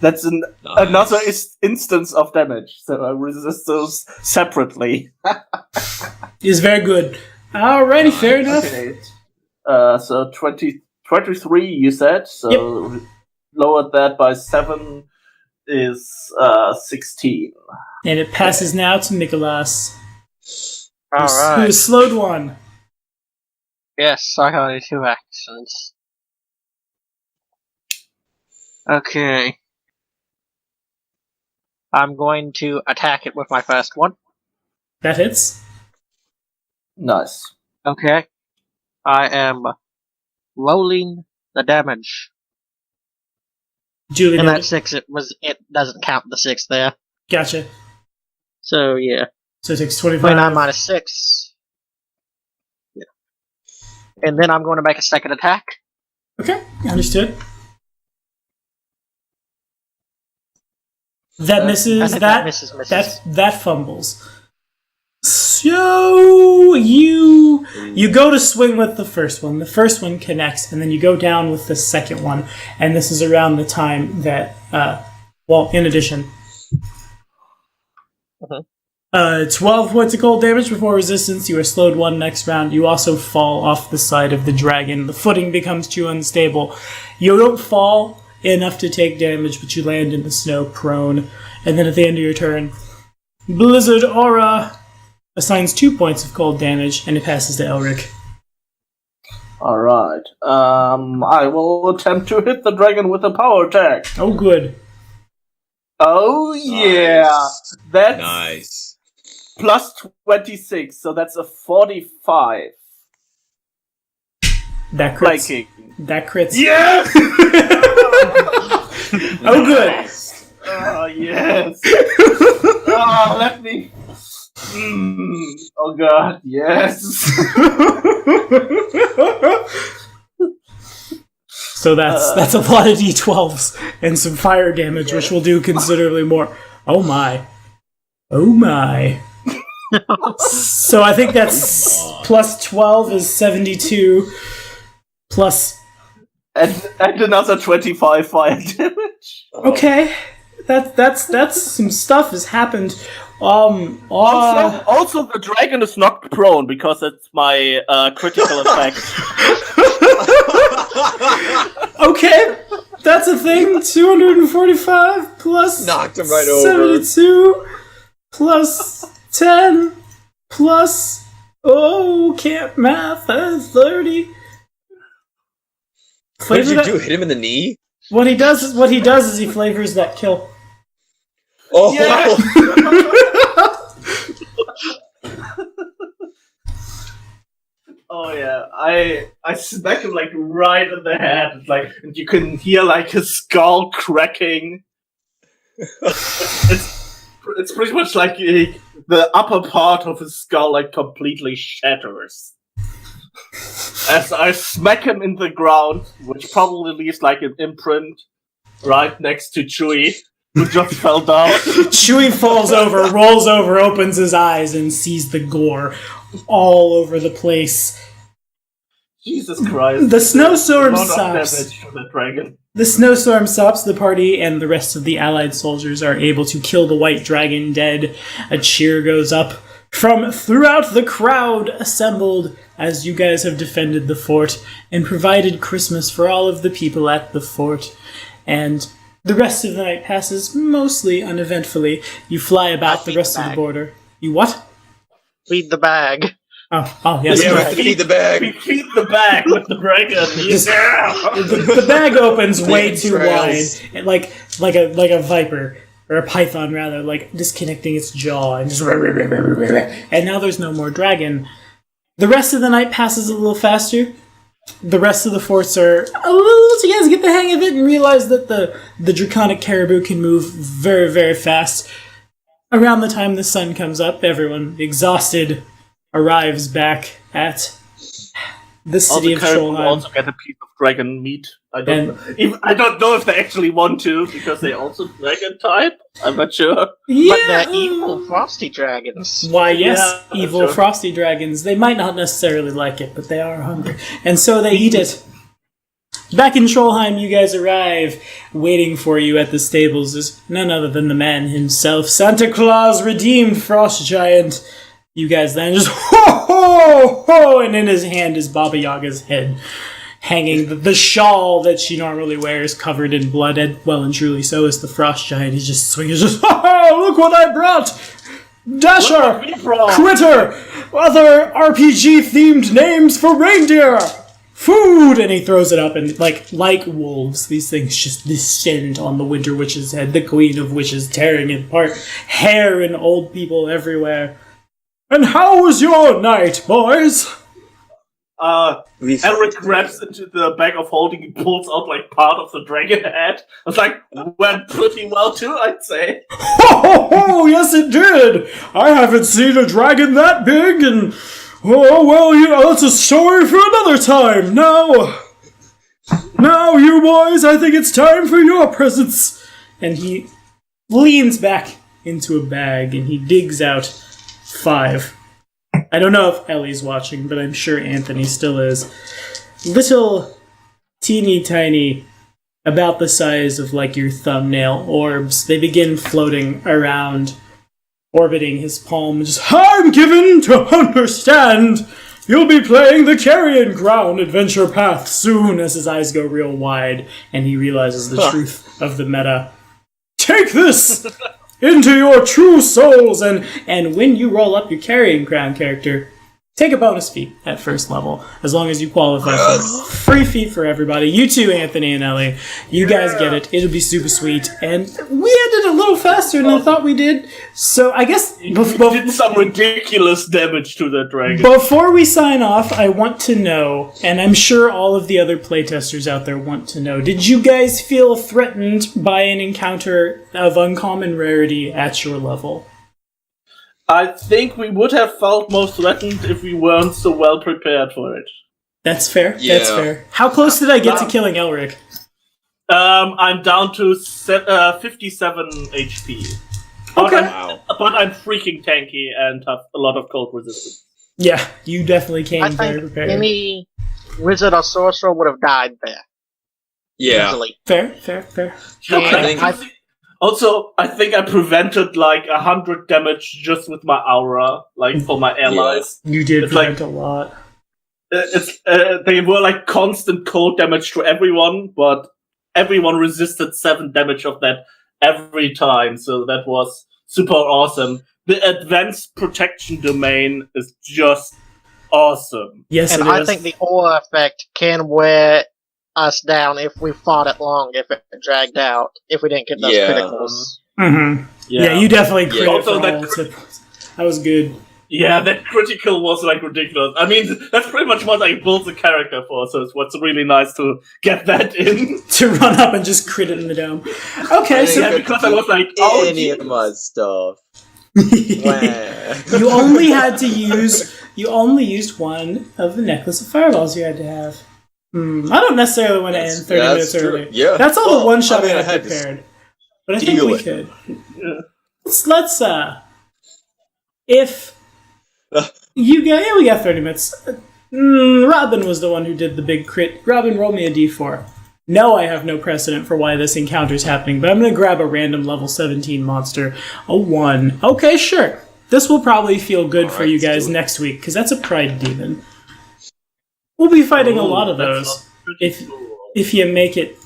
that's another instance of damage, so I resist those separately. Is very good. Alrighty, fair enough. Okay. So 23 you said, so lowered that by 7 is 16. And it passes now to Mikolas. Alright. Who is slowed 1. Yes, I got 2 actions. Okay. I'm going to attack it with my first one. That hits. Nice. Okay. I am rolling the damage. Julie, And that 6, it doesn't count the 6 there. Gotcha. So, yeah. So it takes 25. 29 minus 6. Yeah. And then I'm going to make a second attack. Okay, understood. That misses. That misses. That fumbles. So you go to swing with the first one. The first one connects, and then you go down with the second one. And this is around the time that, in addition, 12 points of cold damage before resistance. You are slowed 1 next round. You also fall off the side of the dragon. The footing becomes too unstable. You don't fall enough to take damage, but you land in the snow prone. And then at the end of your turn, Blizzard Aura assigns 2 points of cold damage, and it passes to Elric. Alright. I will attempt to hit the dragon with a power attack. Oh, good. Oh, yeah. Nice. That's Nice. plus 26, so that's a 45. That crits. Flanking. That crits. Yes! Oh, good. Oh, yes. let me. Oh god, yes. So that's a lot of d12s and some fire damage, which will do considerably more. Oh my. Oh my. So I think that's plus 12 is 72 plus... And another 25 fire damage. Okay. That's some stuff has happened. Also, the dragon is knocked prone because it's my critical effect. Okay, that's a thing. 245 plus Knocked him right over. 72 plus 10 plus can't math. 30. What did you Flavor do? that- Hit him in the knee? What he does is he flavors that kill. Oh! Yeah. Oh yeah, I smack him like right in the head. It's like, and you can hear like his skull cracking. It's pretty much like the upper part of his skull like completely shatters. As I smack him in the ground, which probably leaves like an imprint right next to Chewie, who just fell down. Chewie falls over, rolls over, opens his eyes, and sees the gore all over the place. Jesus Christ. The snowstorm A lot of stops. damage to the dragon. The snowstorm stops. The party and the rest of the allied soldiers are able to kill the white dragon dead. A cheer goes up from throughout the crowd assembled as you guys have defended the fort and provided Christmas for all of the people at the fort. And the rest of the night passes mostly uneventfully. You fly about the rest of the border. You what? Feed the bag. Oh, yes. Yeah, we have to feed the bag. We feed the bag with the dragon. The bag opens way too Trails. wide, like a viper or a python rather, like disconnecting its jaw and just and now there's no more dragon. The rest of the night passes a little faster. The rest of the forts are a little. You guys get the hang of it and realize that the draconic caribou can move very, very fast. Around the time the sun comes up, everyone exhausted arrives back at the city of Caribou Shoalheim. also get a piece of dragon meat. I don't know if they actually want to, because they also dragon type. I'm not sure. Yeah. But they're evil frosty dragons. Why, yes, Yeah, evil sure. frosty dragons. They might not necessarily like it, but they are hungry. And so they eat it. Back in Trollheim, you guys arrive. Waiting for you at the stables is none other than the man himself, Santa Claus, redeemed frost giant. You guys then just ho ho ho, and in his hand is Baba Yaga's head, hanging. The shawl that she normally wears, covered in blood, and well and truly so is the frost giant. He's just swinging, just ho ho! Look what I brought, Dasher, Critter, other RPG themed names for reindeer. Food! And he throws it up, and like wolves, these things just descend on the Winter Witch's head, the Queen of Witches, tearing it apart, hair and old people everywhere. And how was your night, boys? Elric grabs into the bag of holding and pulls out like part of the dragon head. I was like, went pretty well too, I'd say. Ho ho ho! Yes, it did. I haven't seen a dragon that big, and oh well, you know, that's a story for another time. Now, you boys, I think it's time for your presents. And he leans back into a bag and he digs out 5. I don't know if Ellie's watching, but I'm sure Anthony still is. Little, teeny tiny, about the size of like your thumbnail orbs. They begin floating around, orbiting his palm. Just, I'm given to understand you'll be playing the Carrion Ground adventure path soon as his eyes go real wide and he realizes the truth of the meta. Take this into your true souls, and when you roll up your Carrying Crown character, take a bonus feat at first level, as long as you qualify for it. Free feat for everybody. You too, Anthony and Ellie. You guys get it. It'll be super sweet. And we ended a little faster than I thought we did. So I guess We did some ridiculous damage to the dragon. before we sign off, I want to know, and I'm sure all of the other playtesters out there want to know, did you guys feel threatened by an encounter of uncommon rarity at your level? I think we would have felt more threatened if we weren't so well prepared for it. That's fair. Yeah. That's fair. How close did I get to killing Elric? I'm down to 57 HP. Okay. But I'm freaking tanky and have a lot of cold resistance. Yeah, you definitely came I very think prepared. any wizard or sorcerer would have died there. Yeah. Easily. Fair. Also, I think I prevented like 100 damage just with my aura, like for my allies. You did It's prevent a lot. They were like constant cold damage to everyone, but everyone resisted 7 damage of that every time, so that was super awesome. The advanced protection domain is just awesome. Yes, And it I is. think the aura effect can wear us down if we fought it long, if it dragged out, if we didn't get those Yeah. criticals. Mm-hmm. Yeah, you definitely crit Also for that all that was good. Yeah, that critical was like ridiculous. I mean, that's pretty much what I built the character for, so it's what's really nice to get that in. To run up and just crit it in the dome. Okay, so Yeah, because I was like, oh, Any of my stuff. you only had to use. You only used one of the necklace of fireballs you had to have. I don't necessarily want to end 30 minutes true. early. Yeah. That's all Well, the one shot I mean, I I had had to prepared. But I think steal we it. could. Let's if you get, yeah, we got 30 minutes. Robin was the one who did the big crit. Robin, roll me a d4. No, I have no precedent for why this encounter is happening, but I'm going to grab a random level 17 monster. A 1. Okay, sure. This will probably feel good for you guys next week, because that's a pride demon. We'll be fighting a lot of those if you make it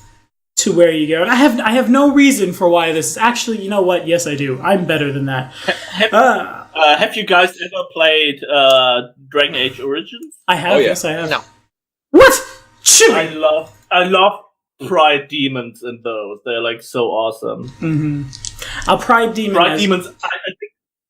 to where you go. And I have no reason for why this is actually. You know what? Yes, I do. I'm better than that. have you guys ever played Dragon Age Origins? I have. Oh, yeah. Yes, I have. No. What? Shoot! I love pride demons in those. They're like so awesome. A pride demon. Pride demons. I think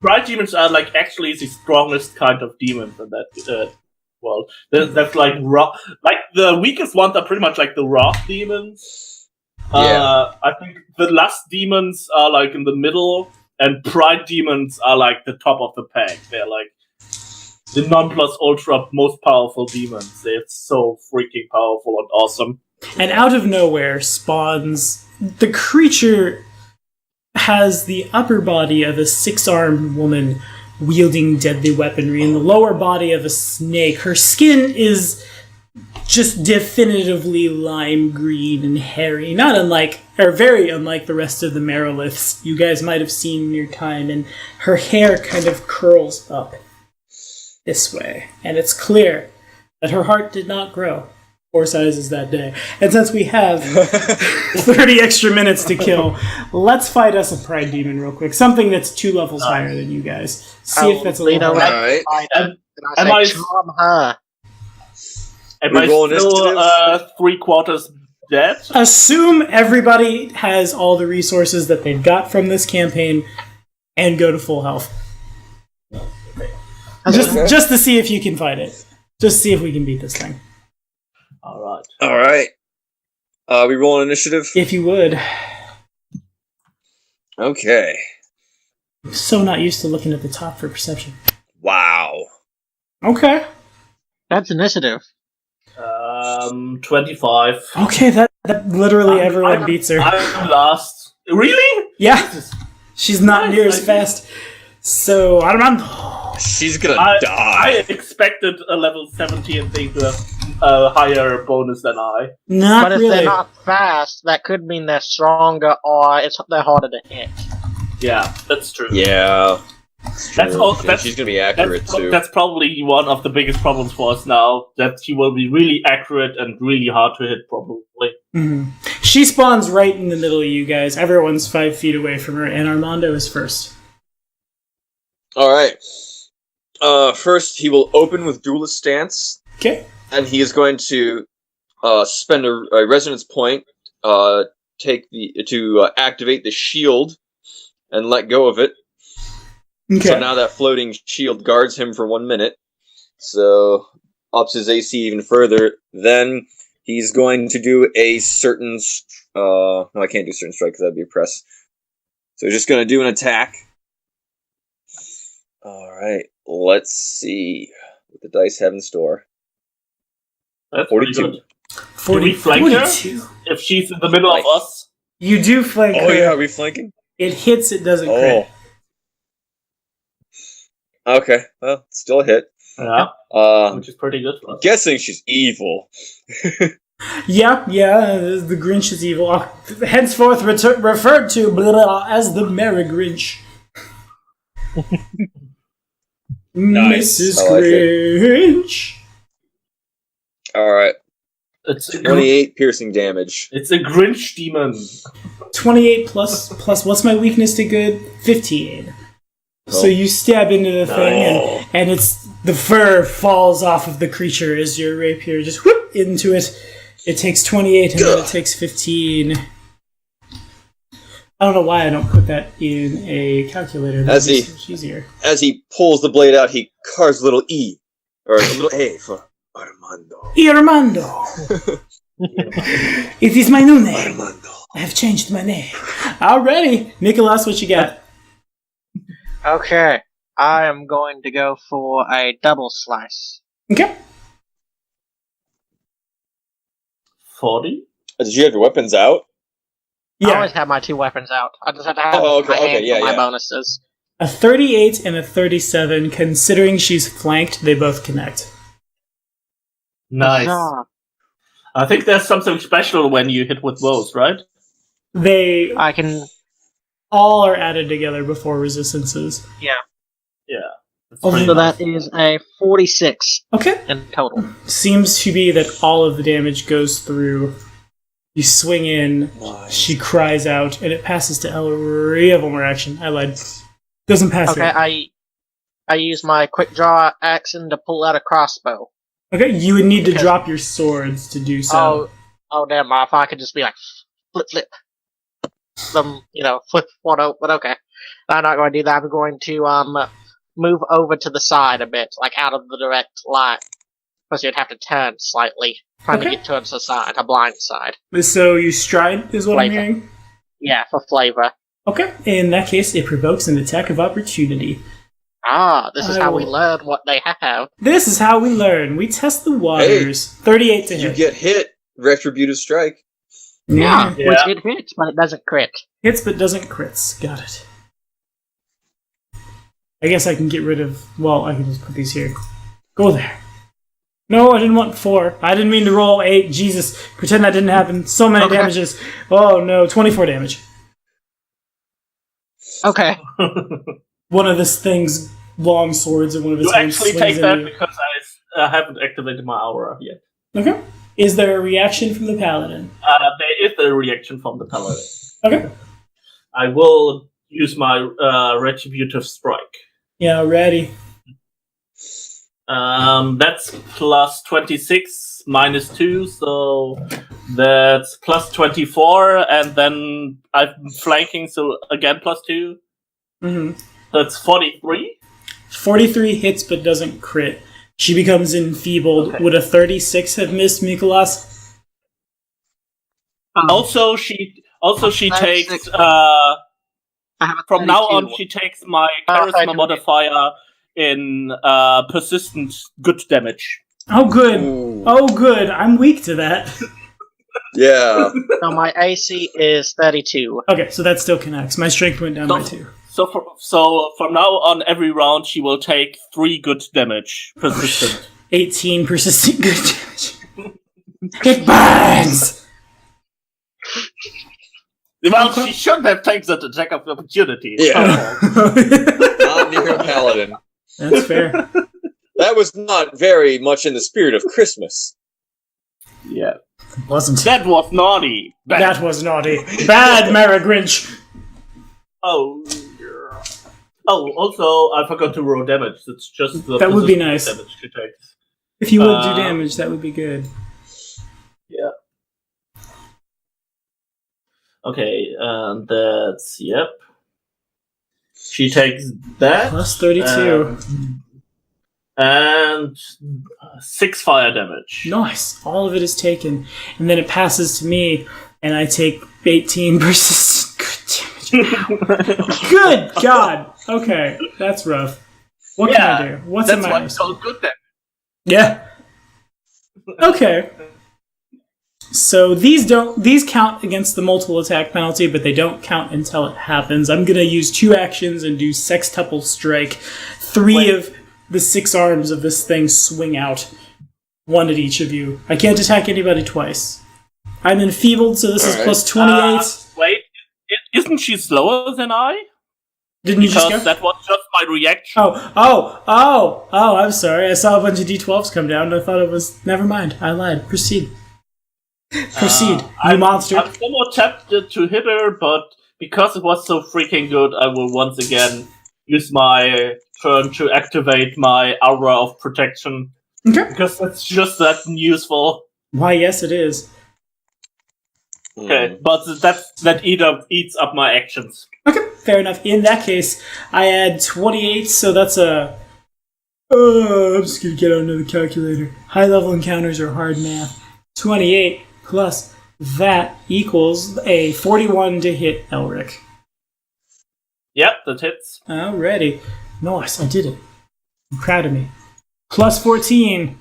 pride demons are like actually the strongest kind of demons in that world. That's like rock. Like the weakest ones are pretty much like the rock demons. Yeah. I think the last demons are like in the middle, and pride demons are like the top of the pack. They're like the non plus ultra most powerful demons. They're so freaking powerful and awesome. And out of nowhere spawns the creature has the upper body of a 6-armed woman wielding deadly weaponry and the lower body of a snake. Her skin is just definitively lime green and hairy, not unlike, or very unlike the rest of the Meriliths you guys might have seen in your time, and her hair kind of curls up this way, and it's clear that her heart did not grow 4 sizes that day. And since we have 30 extra minutes to kill, let's fight us a pride demon real quick. Something that's 2 levels higher than you guys. See if that's a little Lean harder. over Alright. and am I I- say, charm her. Am I Roll still initiative. 3/4 dead? Assume everybody has all the resources that they've got from this campaign and go to full health. Just to see if you can fight it. Just see if we can beat this thing. Alright. Alright. We roll an initiative? If you would. Okay. I'm so not used to looking at the top for perception. Wow. Okay. That's initiative. 25. Okay, that literally everyone beats her. I'm last. Really? Yeah. She's not near as fast. So, I don't know. She's gonna I die. expected a level 17 thing to have a higher bonus than I. Not But if really. they're not fast, that could mean they're stronger or they're harder to hit. Yeah, that's true. Yeah. That's True. all. And That's, she's gonna be accurate too. that's probably one of the biggest problems for us now. That she will be really accurate and really hard to hit, probably. Mhm. She spawns right in the middle of you guys. Everyone's 5 feet away from her, and Armando is first. Alright. First, he will open with Duelist Stance, Okay. and he is going to spend a resonance point to activate the shield and let go of it. Okay. So now that floating shield guards him for 1 minute. So ups his AC even further. Then he's going to do a certain... no, I can't do certain strike because that'd be a press. So he's just going to do an attack. Alright, let's see what the dice have in store. That's 42. pretty good. Do we flank her? If she's in the middle of us? You do flank her. Oh yeah, are we flanking? It hits, it doesn't crit. Okay, well, still a hit. Yeah. Which is pretty good for us. Guessing she's evil. Yeah, the Grinch is evil. Henceforth referred to as the Merry Grinch. Nice. Mrs. I like Grinch. Alright. It's a 28 piercing damage. It's a Grinch demon. 28 plus what's my weakness to good? 15. So you stab into the thing, and it's the fur falls off of the creature as your rapier just whoop into it. It takes 28, and then it takes 15. I don't know why I don't put that in a calculator. That'd be so much easier. As he pulls the blade out, he carves a little E, or a little A for Armando. Armando. It is my new name. Armando. I have changed my name. Alrighty, Nicholas, what you got? Okay, I am going to go for a double slice. Okay. 40? Did you have your weapons out? I Yeah, always have my 2 weapons out. I just have to have Oh, okay, my hand okay, yeah, for my yeah. bonuses. a 38 and a 37. Considering she's flanked, they both connect. Nice. Huzzah. I think there's something special when you hit with both, right? They I can... all are added together before resistances. Yeah. That's Oh, pretty So nice. that is a 46 Okay. in total. Seems to be that all of the damage goes through. You swing in, she cries out, and it passes to Ellery. Have one more action. I lied. Doesn't pass Okay, yet. I use my quick draw action to pull out a crossbow. Okay, you would need to Okay. drop your swords to do so. Oh, damn! If I could just be like flip, flip one out. But okay, I'm not going to do that. I'm going to move over to the side a bit, like out of the direct line. Plus, you'd have to turn slightly, trying to Okay. get towards the side, a blind side. So you stride, is what I'm Flavor. hearing? Yeah, for flavor. Okay, in that case, it provokes an attack of opportunity. This is how we learn what they have. This is how we learn. We test the waters. 38 to You hit. get hit. Retributive strike. Yeah. Yeah. Which it hits, but it doesn't crit. Hits but doesn't crits. Got it. I guess I can get rid of... Well, I can just put these here. Go there. No, I didn't want 4. I didn't mean to roll 8. Jesus. Pretend that didn't happen. So many Okay. damages. Oh no, 24 damage. Okay. One of this thing's long swords and one of its You hands actually swings take that into you. because I haven't activated my aura yet. Okay. Is there a reaction from the paladin? There is a reaction from the paladin. Okay. I will use my retributive strike. Yeah, ready. That's plus 26 minus 2, so that's plus 24, and then I'm flanking, so again plus 2. Mm-hmm. That's 43. 43 hits but doesn't crit. She becomes enfeebled. Okay. Would a 36 have missed Mikolas? Also, she I have takes 6. I have a from now 32. on. She takes my I do. charisma modifier in persistent good damage. Oh, good. Ooh. Oh, good. I'm weak to that. Yeah. So my AC is 32. Okay, so that still connects. My strength went down by 2. So from now on, every round she will take 3 good damage persistent. 18 persistent good damage. It burns! Well, she shouldn't have taken that attack of opportunity. Yeah. Not near a paladin. That's fair. That was not very much in the spirit of Christmas. Yeah. Wasn't. That was naughty. That was naughty. Bad, Mara Grinch. Oh. Yeah. Oh, also, I forgot to roll damage. It's just the That would be persistent nice. damage she takes. If you would do damage, that would be good. Yeah. Okay, and that's, yep. She takes that. Plus 32. And 6 fire damage. Nice. All of it is taken. And then it passes to me, and I take 18 persistent good damage. Good God! Okay, that's rough. What can I do? What's in That's my why ice? it's called good then. Yeah. Okay. So these count against the multiple attack penalty, but they don't count until it happens. I'm gonna use 2 actions and do sextuple strike. 3 of the 6 arms of this thing swing out, 1 at each of you. I can't attack anybody twice. I'm enfeebled, so this is plus 28. Wait, isn't she slower than I? Didn't you just go? Because that was just my reaction. Oh, I'm sorry. I saw a bunch of D12s come down and I thought it was... Never mind. I lied. Proceed. Proceed, you monster. I'm somewhat tempted to hit her, but because it was so freaking good, I will once again use my turn to activate my aura of protection. Okay. Because that's just that useful. Why, yes, it is. Okay, but that eats up my actions. Okay, fair enough. In that case, I add 28, so that's a... I'm just gonna get onto the calculator. High-level encounters are hard math. 28 plus that equals a 41 to hit Elric. Yep, that hits. Alrighty. Nice, I did it. I'm proud of me. Plus 14.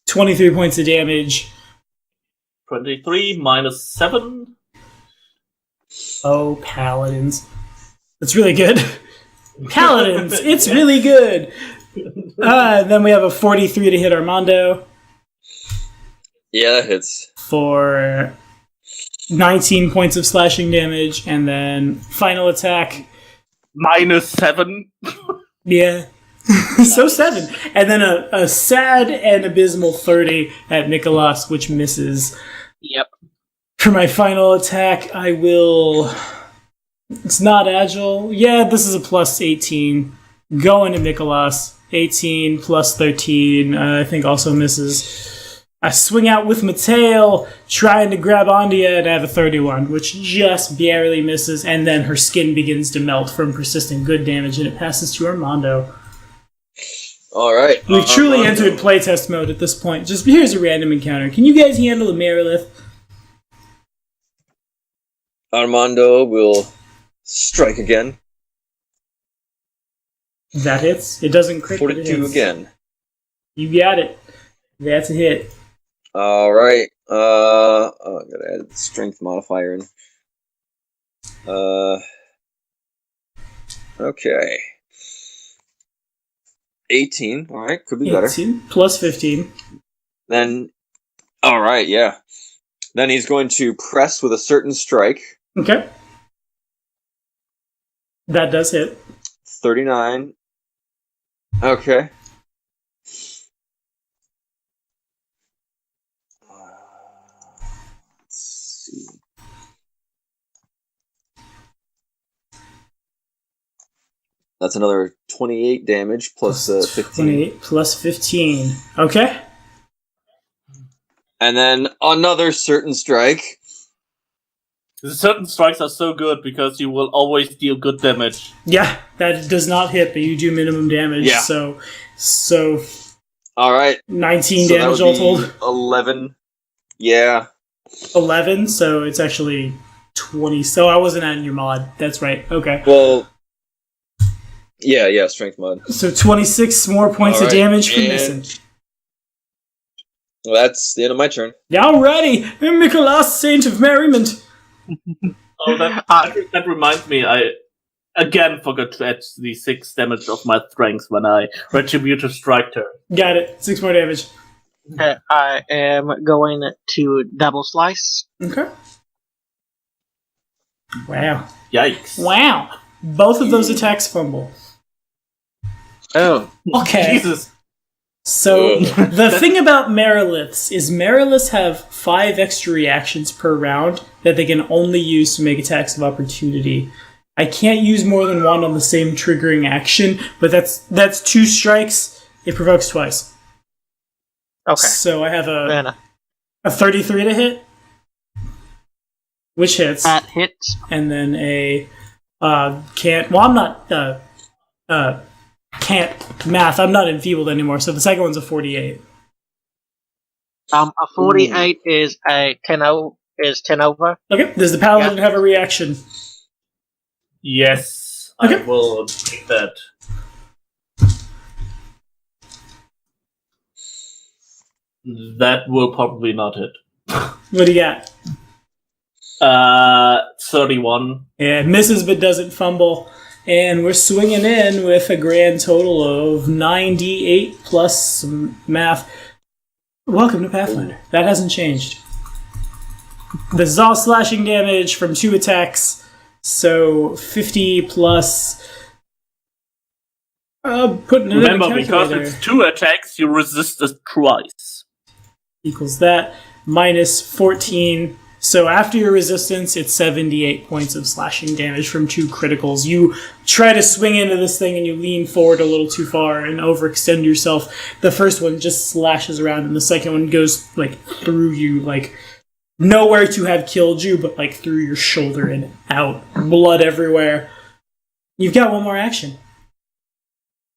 23 points of damage. 23 minus 7. Oh, paladins. That's really good. Paladins, it's really good. Then we have a 43 to hit Armando. Yeah, that hits. For 19 points of slashing damage, and then final attack. Minus 7. Yeah. So 7. And then a sad and abysmal 30 at Nicholas, which misses. Yep. For my final attack, I will... It's not agile. Yeah, this is a plus 18. Going to Nicholas. 18 plus 13, I think also misses. I swing out with my tail, trying to grab onto you, and I have a 31, which just barely misses, and then her skin begins to melt from persistent good damage, and it passes to Armando. Alright. We've truly entered playtest mode at this point. Just here's a random encounter. Can you guys handle the Merilith? Armando will strike again. That hits. It doesn't crit, but it 42 hits. again. You got it. That's a hit. Alright. I gotta add the strength modifier in. Okay. 18. Alright, could be better. 18 plus 15. Then, alright, yeah. Then he's going to press with a certain strike. Okay. That does hit. 39. Okay. Let's see. That's another 28 damage plus 15. 28 plus 15. Okay. And then another certain strike. The certain strikes are so good because you will always deal good damage. Yeah, that does not hit, but you do minimum damage. Yeah. So Alright. 19 So damage that all would be told. 11. Yeah. 11, so it's actually 20. So I wasn't adding your mod. That's right. Okay. Well, yeah, strength mod. So 26 more points of Alright, damage from and- missing. Well, that's the end of my turn. Alrighty, Nicholas, Saint of Merriment. Oh, that reminds me, I again forgot to add the 6 damage of my strength when I retribute a strike her. Got it. 6 more damage. Okay, I am going to double slice. Okay. Wow. Yikes. Wow. Both of those attacks fumble. Oh. Okay. Jesus. So, the thing about Meriliths is Meriliths have 5 extra reactions per round that they can only use to make attacks of opportunity. I can't use more than one on the same triggering action, but that's 2 strikes. It provokes twice. Okay. So I have Then a 33 to hit, which hits, that hits. and then a can't. Well, I'm not can't math. I'm not enfeebled anymore. So the second one's a 48. A 48 is a 10 over. Okay. Does the paladin have a reaction? Yes. Okay. I will take that. That will probably not hit. What do you got? 31. Yeah, it misses but doesn't fumble. And we're swinging in with a grand total of 9d8 plus some math. Welcome to Pathfinder. That hasn't changed. This is all slashing damage from 2 attacks. So 50 plus... putting it Remember, in a because calculator. it's 2 attacks, you resist it twice. Equals that. Minus 14. So after your resistance, it's 78 points of slashing damage from 2 criticals. You try to swing into this thing and you lean forward a little too far and overextend yourself. The first one just slashes around and the second one goes like through you, like nowhere to have killed you, but like through your shoulder and out. Blood everywhere. You've got one more action.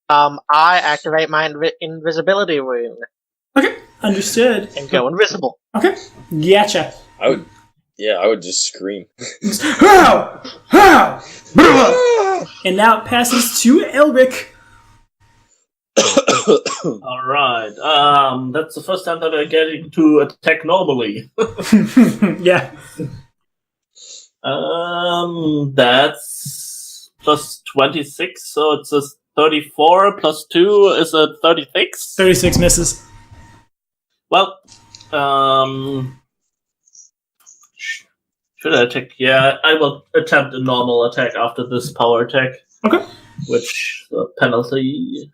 I activate my invisibility rune Okay, understood. and go invisible. Okay, gotcha. I would just scream. How? And now it passes to Elric. Alright, that's the first time that I get to attack normally. Yeah. That's plus 26, so it's a 34 plus 2 is a 36. 36 misses. Well, should I attack? Yeah, I will attempt a normal attack after this power attack. Okay. Which penalty?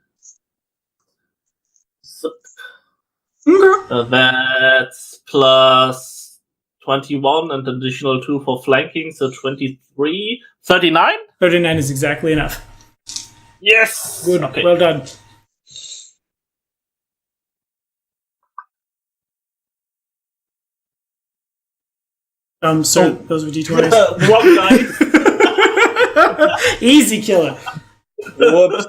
Okay. That's plus 21 and additional 2 for flanking, so 23. 39? 39 is exactly enough. Yes! Good. Okay. Well done. So those were d20s. Wrong dice. Easy killer. Whoops.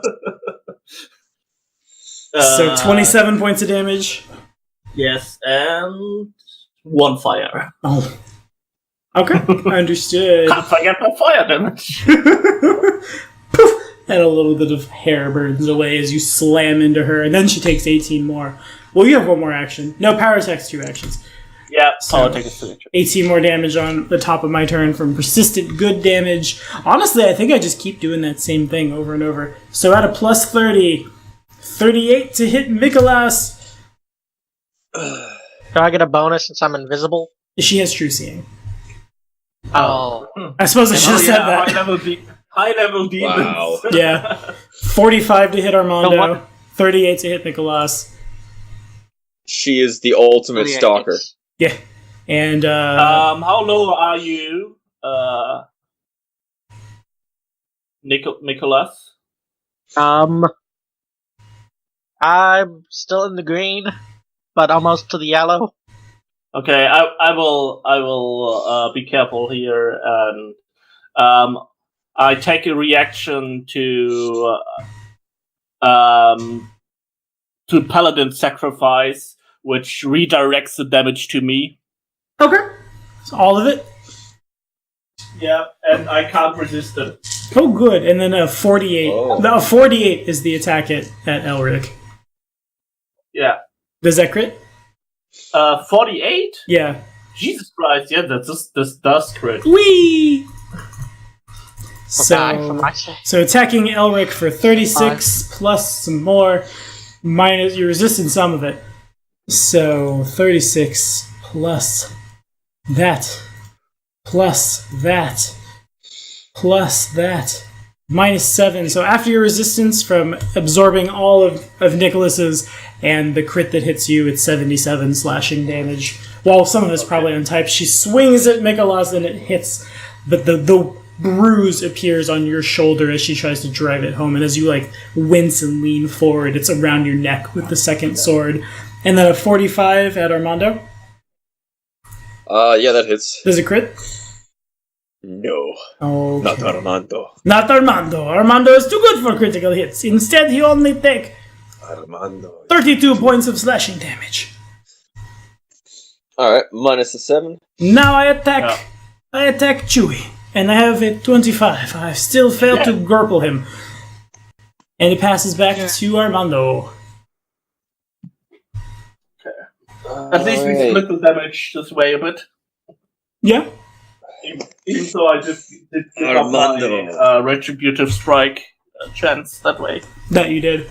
So 27 points of damage. Yes, and 1 fire. Oh. Okay, understood. Can't forget my fire damage. Poof! And a little bit of hair burns away as you slam into her, and then she takes 18 more. Well, you have one more action. No, power attack's 2 actions. Yeah, So- power attack is 2 actions. 18 more damage on the top of my turn from persistent good damage. Honestly, I think I just keep doing that same thing over and over. So at a plus 30, 38 to hit Mikolas. Do I get a bonus since I'm invisible? She has true seeing. Oh. I suppose I should have said that. High level demons. Wow. Yeah. 45 to hit Armando, No, what? 38 to hit Mikolas. She is the ultimate stalker. Yeah. And, How low are you, Nicholas? I'm still in the green, but almost to the yellow. Okay, I will be careful here, and I take a reaction to Paladin Sacrifice, which redirects the damage to me. okay. So all of it. Yeah, and I can't resist it. Oh, good. And then a 48. Oh. No, a 48 is the attack at Elric. Yeah. Does that crit? 48? Yeah. Jesus Christ, yeah, this does crit. Whee! Die for So, my sake. so attacking Elric for 36 plus some more, minus you're resisting some of it. So 36 plus that, plus that, plus that, minus 7. So after your resistance from absorbing all of Nicholas's and the crit that hits you, it's 77 slashing damage. While some of it's probably untyped, she swings at Mikolas and it hits, but the bruise appears on your shoulder as she tries to drive it home, and as you like wince and lean forward, it's around your neck with the second sword. And then a 45 at Armando. Yeah, that hits. Does it crit? No, Okay. not Armando. Not Armando. Armando is too good for critical hits. Instead, he only take Armando. 32 points of slashing damage. Alright, minus a 7. Now I attack Chewie. and I have a 25. I still failed to grapple him. And it passes back to Armando. At least we split the damage this way a bit. Yeah. Even though I just did give up my retributive strike chance that way. That you did.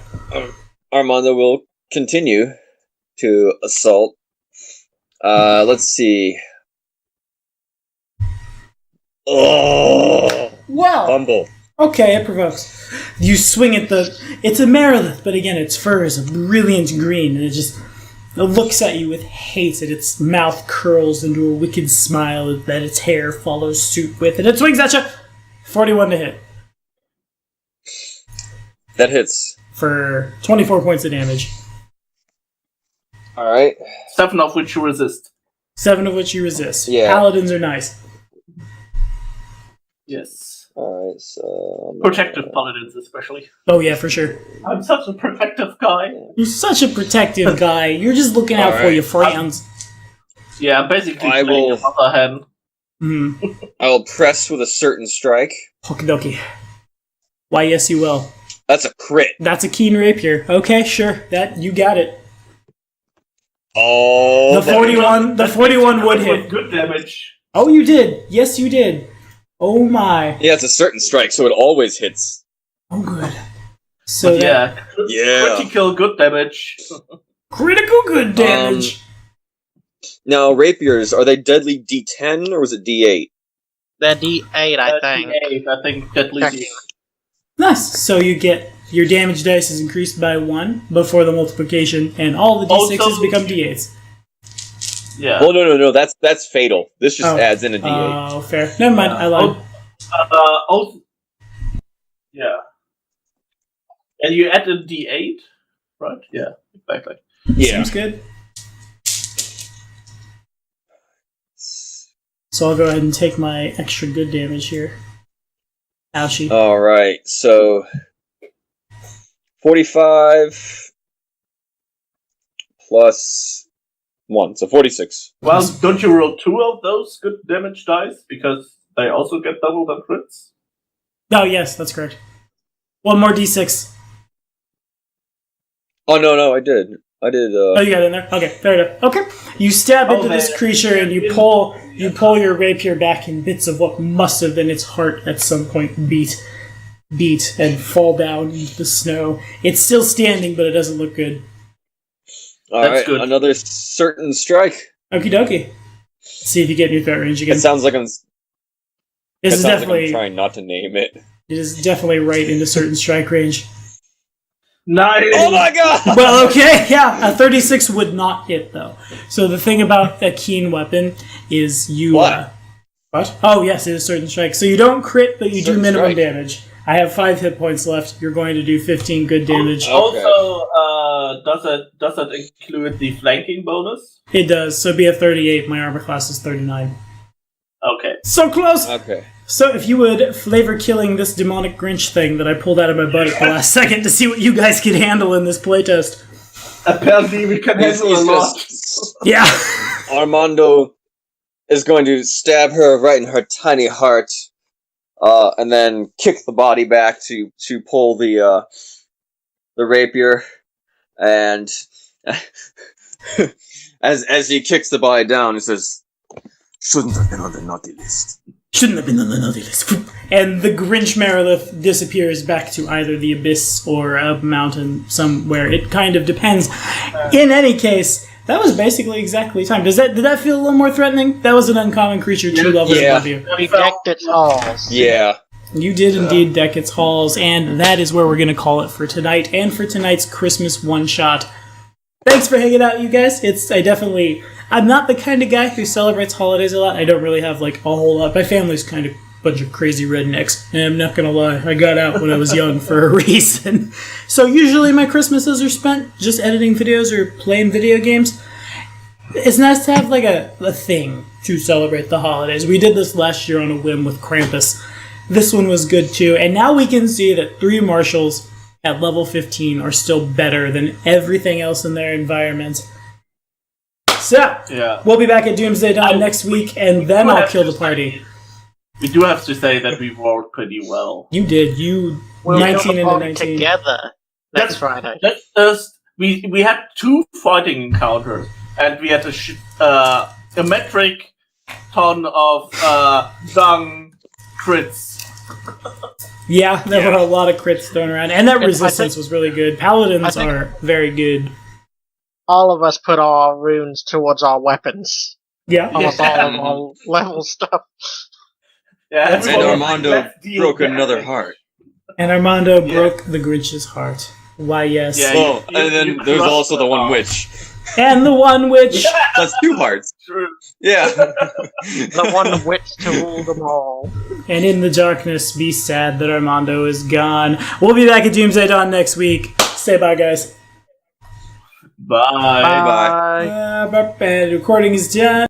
Armando will continue to assault. Let's see. Oh! Wow! Fumble. Okay, it provokes. You swing at it's a Merilith, but again, its fur is a brilliant green, and it looks at you with hate, and its mouth curls into a wicked smile that its hair follows suit with, and it swings at you! 41 to hit. That hits. For 24 points of damage. Alright. 7 of which you resist. 7 of which you resist. Yeah. Paladins are nice. Yes. Alright, so... Protective paladins, especially. Oh yeah, for sure. I'm such a protective guy. You're such a protective guy. You're just looking out for your friends. Yeah, basically I playing will- a mother hen. I will press with a certain strike. Okie dokie. Why, yes, you will. That's a crit. That's a keen rapier. Okay, sure. You got it. Oh, The 41 would With hit. good damage. Oh, you did. Yes, you did. Oh my. Yeah, it's a certain strike, so it always hits. Oh, good. So But yeah, Yeah. critical good damage. critical good damage. Now, rapiers, are they deadly D10 or was it D8? They're D8, I think. D8, I think deadly Check. D8. Nice. So you get your damage dice is increased by 1 before the multiplication, and all the d6s Also- become d8s. Yeah. Well, no, that's fatal. This just adds in a D8. Oh, fair. Never mind. I lied. Also, yeah. And you add a D8, right? Yeah, exactly. Yeah. Seems good. So I'll go ahead and take my extra good damage here. Ouchie. Alright, so 45 plus 1, so 46. Well, don't you roll 2 of those good damage dice because they also get doubled on crits? Oh, yes, that's correct. One more d6. Oh, no, I did. Oh, you got it in there? Okay, fair enough. Okay. You stab into this man. creature and you pull your rapier back, and bits of what must have been its heart at some point beat and fall down into the snow. It's still standing, but it doesn't look good. Alright, good. another certain strike. Okie dokie. Let's see if you get new threat range again. It sounds like I'm I'm trying not to name it. It is definitely right into certain strike range. Nice! Oh my god! Well, okay, yeah, a 36 would not hit, though. So the thing about a keen weapon is you... What? What? Oh, yes, it is certain strike. So you don't crit, but you do Certain minimum strike. damage. I have 5 hit points left. You're going to do 15 good damage. Okay. Also, does that include the flanking bonus? It does. So be a 38. My armor class is 39. Okay. So close! Okay. So if you would flavor killing this demonic Grinch thing that I pulled out of my butt at the last second to see what you guys could handle in this playtest. Apparently we can He's handle a lot. just- Yeah. Armando is going to stab her right in her tiny heart, and then kick the body back to pull the rapier, and as he kicks the body down, he says, "Shouldn't have been on the naughty list." Shouldn't have been on the naughty list. And the Grinch Merilith disappears back to either the abyss or a mountain somewhere. It kind of depends. In any case, that was basically exactly time. Did that feel a little more threatening? That was an uncommon creature 2 levels Yeah. above you. We decked its halls. Yeah. You did indeed deck its halls, and that is where we're going to call it for tonight and for tonight's Christmas one-shot. Thanks for hanging out, you guys. I'm not the kind of guy who celebrates holidays a lot. I don't really have, like, a whole lot. My family's kind of a bunch of crazy rednecks. And I'm not gonna lie, I got out when I was young for a reason. So usually my Christmases are spent just editing videos or playing video games. It's nice to have, like, a thing to celebrate the holidays. We did this last year on a whim with Krampus. This one was good, too. And now we can see that 3 marshals at level 15 are still better than everything else in their environment. So, Yeah. we'll be back at Doomsday Dawn next week, and then I'll kill the party. We do have to say that we rolled pretty well. You did. You We'll 19 go into on 19. together next Friday. Let's just we had 2 fighting encounters, and we had a metric ton of dung crits. Yeah, there were a lot of crits thrown around, and that And I resistance think- was really good. Paladins I think- are very good. All of us put our runes towards our weapons. Yeah. Almost all of our level stuff. Yeah, That's And everyone- Armando let's deal broke damage. another heart. And Armando Yeah. broke the Grinch's heart. Why, yes. Yeah, Oh, you and then there's crushed also the the one heart. witch. And the one which... That's 2 hearts. True. Yeah. The one witch to rule them all. And in the darkness, be sad that Armando is gone. We'll be back at Doomsday Dawn next week. Say bye, guys. Bye. Bye. Recording is done.